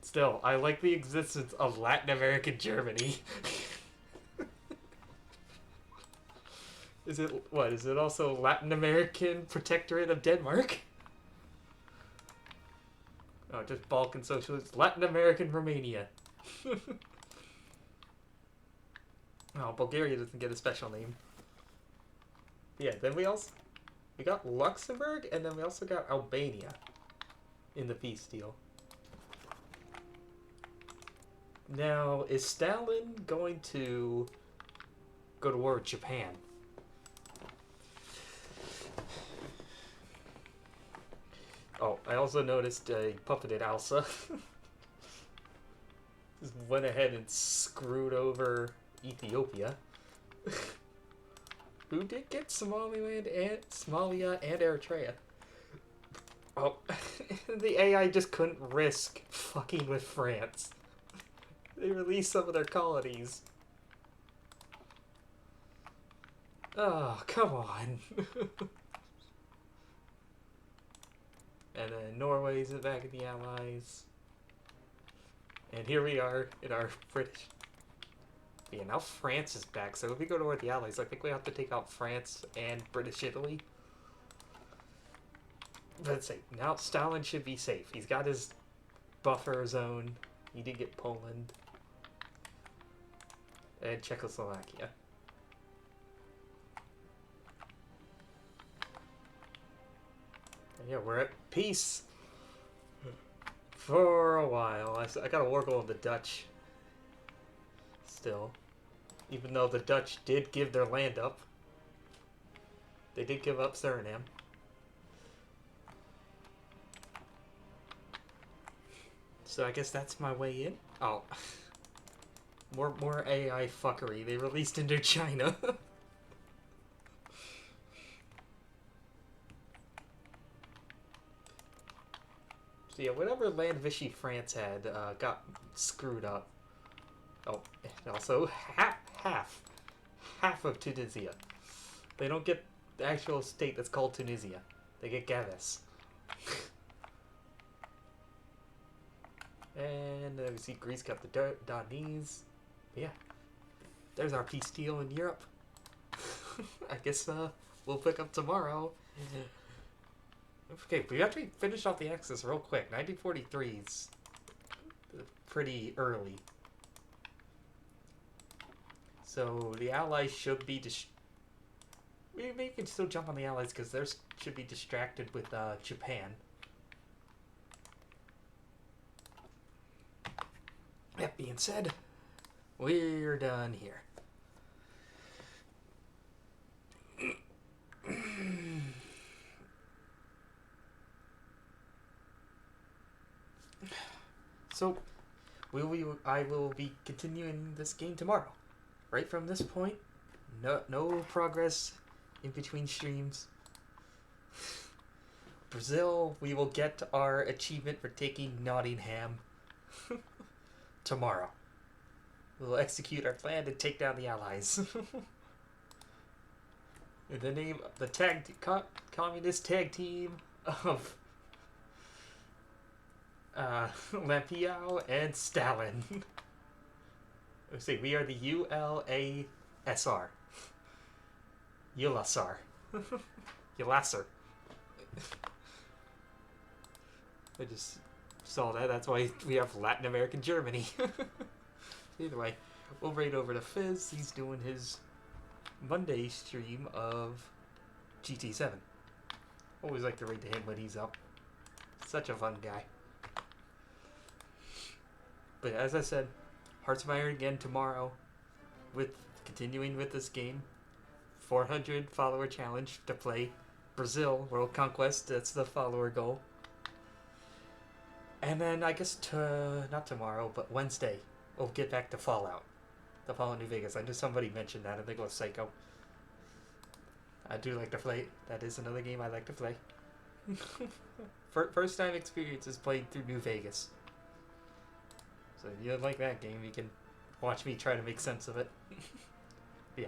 Still, I like the existence of Latin American Germany. Is it what? Is it also Latin American Protectorate of Denmark? Oh, just Balkan Socialist. Latin American Romania. Oh, Bulgaria doesn't get a special name. Yeah, then we got Luxembourg, and then we also got Albania in the peace deal. Now, is Stalin going to go to war with Japan? Oh, I also noticed a puppeted Elsa. Just went ahead and screwed over Ethiopia. Who did get Somalia and Eritrea? Oh, the AI just couldn't risk fucking with France. They released some of their colonies. Oh, come on. And then Norway's back in the Allies. And here we are in our British. Yeah, now France is back, so if we go to war with the Allies, I think we have to take out France and British Italy. Let's say, now Stalin should be safe. He's got his buffer zone. He did get Poland. And Czechoslovakia. And yeah, we're at peace. For a while. I got a war goal with the Dutch. Still. Even though the Dutch did give their land up. They did give up Suriname. So I guess that's my way in. Oh. More AI fuckery. They released Indochina. So yeah, whatever land Vichy France had got screwed up. Oh, and also half of Tunisia. They don't get the actual state that's called Tunisia. They get Gaves. And we see Greece got the Danese. But yeah, there's our peace deal in Europe. I guess we'll pick up tomorrow. Okay, we actually finished off the Axis real quick. 1943 is pretty early. So the Allies should be we can still jump on the Allies because they should be distracted with Japan. That being said, we're done here. So, I will be continuing this game tomorrow. Right from this point, no progress in between streams. Brazil, we will get our achievement for taking Nottingham tomorrow. We'll execute our plan to take down the Allies. In the name of the communist tag team of Lampiao and Stalin. Let's see, we are the ULASR. ULASR. ULASR. I just saw that. That's why we have Latin American Germany. Either way, we'll raid over to Fizz. He's doing his Monday stream of GT7. Always like to raid to him when he's up. Such a fun guy. But as I said, Hearts of Iron again tomorrow. With continuing with this game. 400 follower challenge to play Brazil World Conquest. That's the follower goal. And then I guess not tomorrow, but Wednesday, we'll get back to Fallout. The Fallout New Vegas. I knew somebody mentioned that. I think it was Psycho. I do like to play. That is another game I like to play. First time experience is playing through New Vegas. So if you like that game, you can watch me try to make sense of it. Yeah.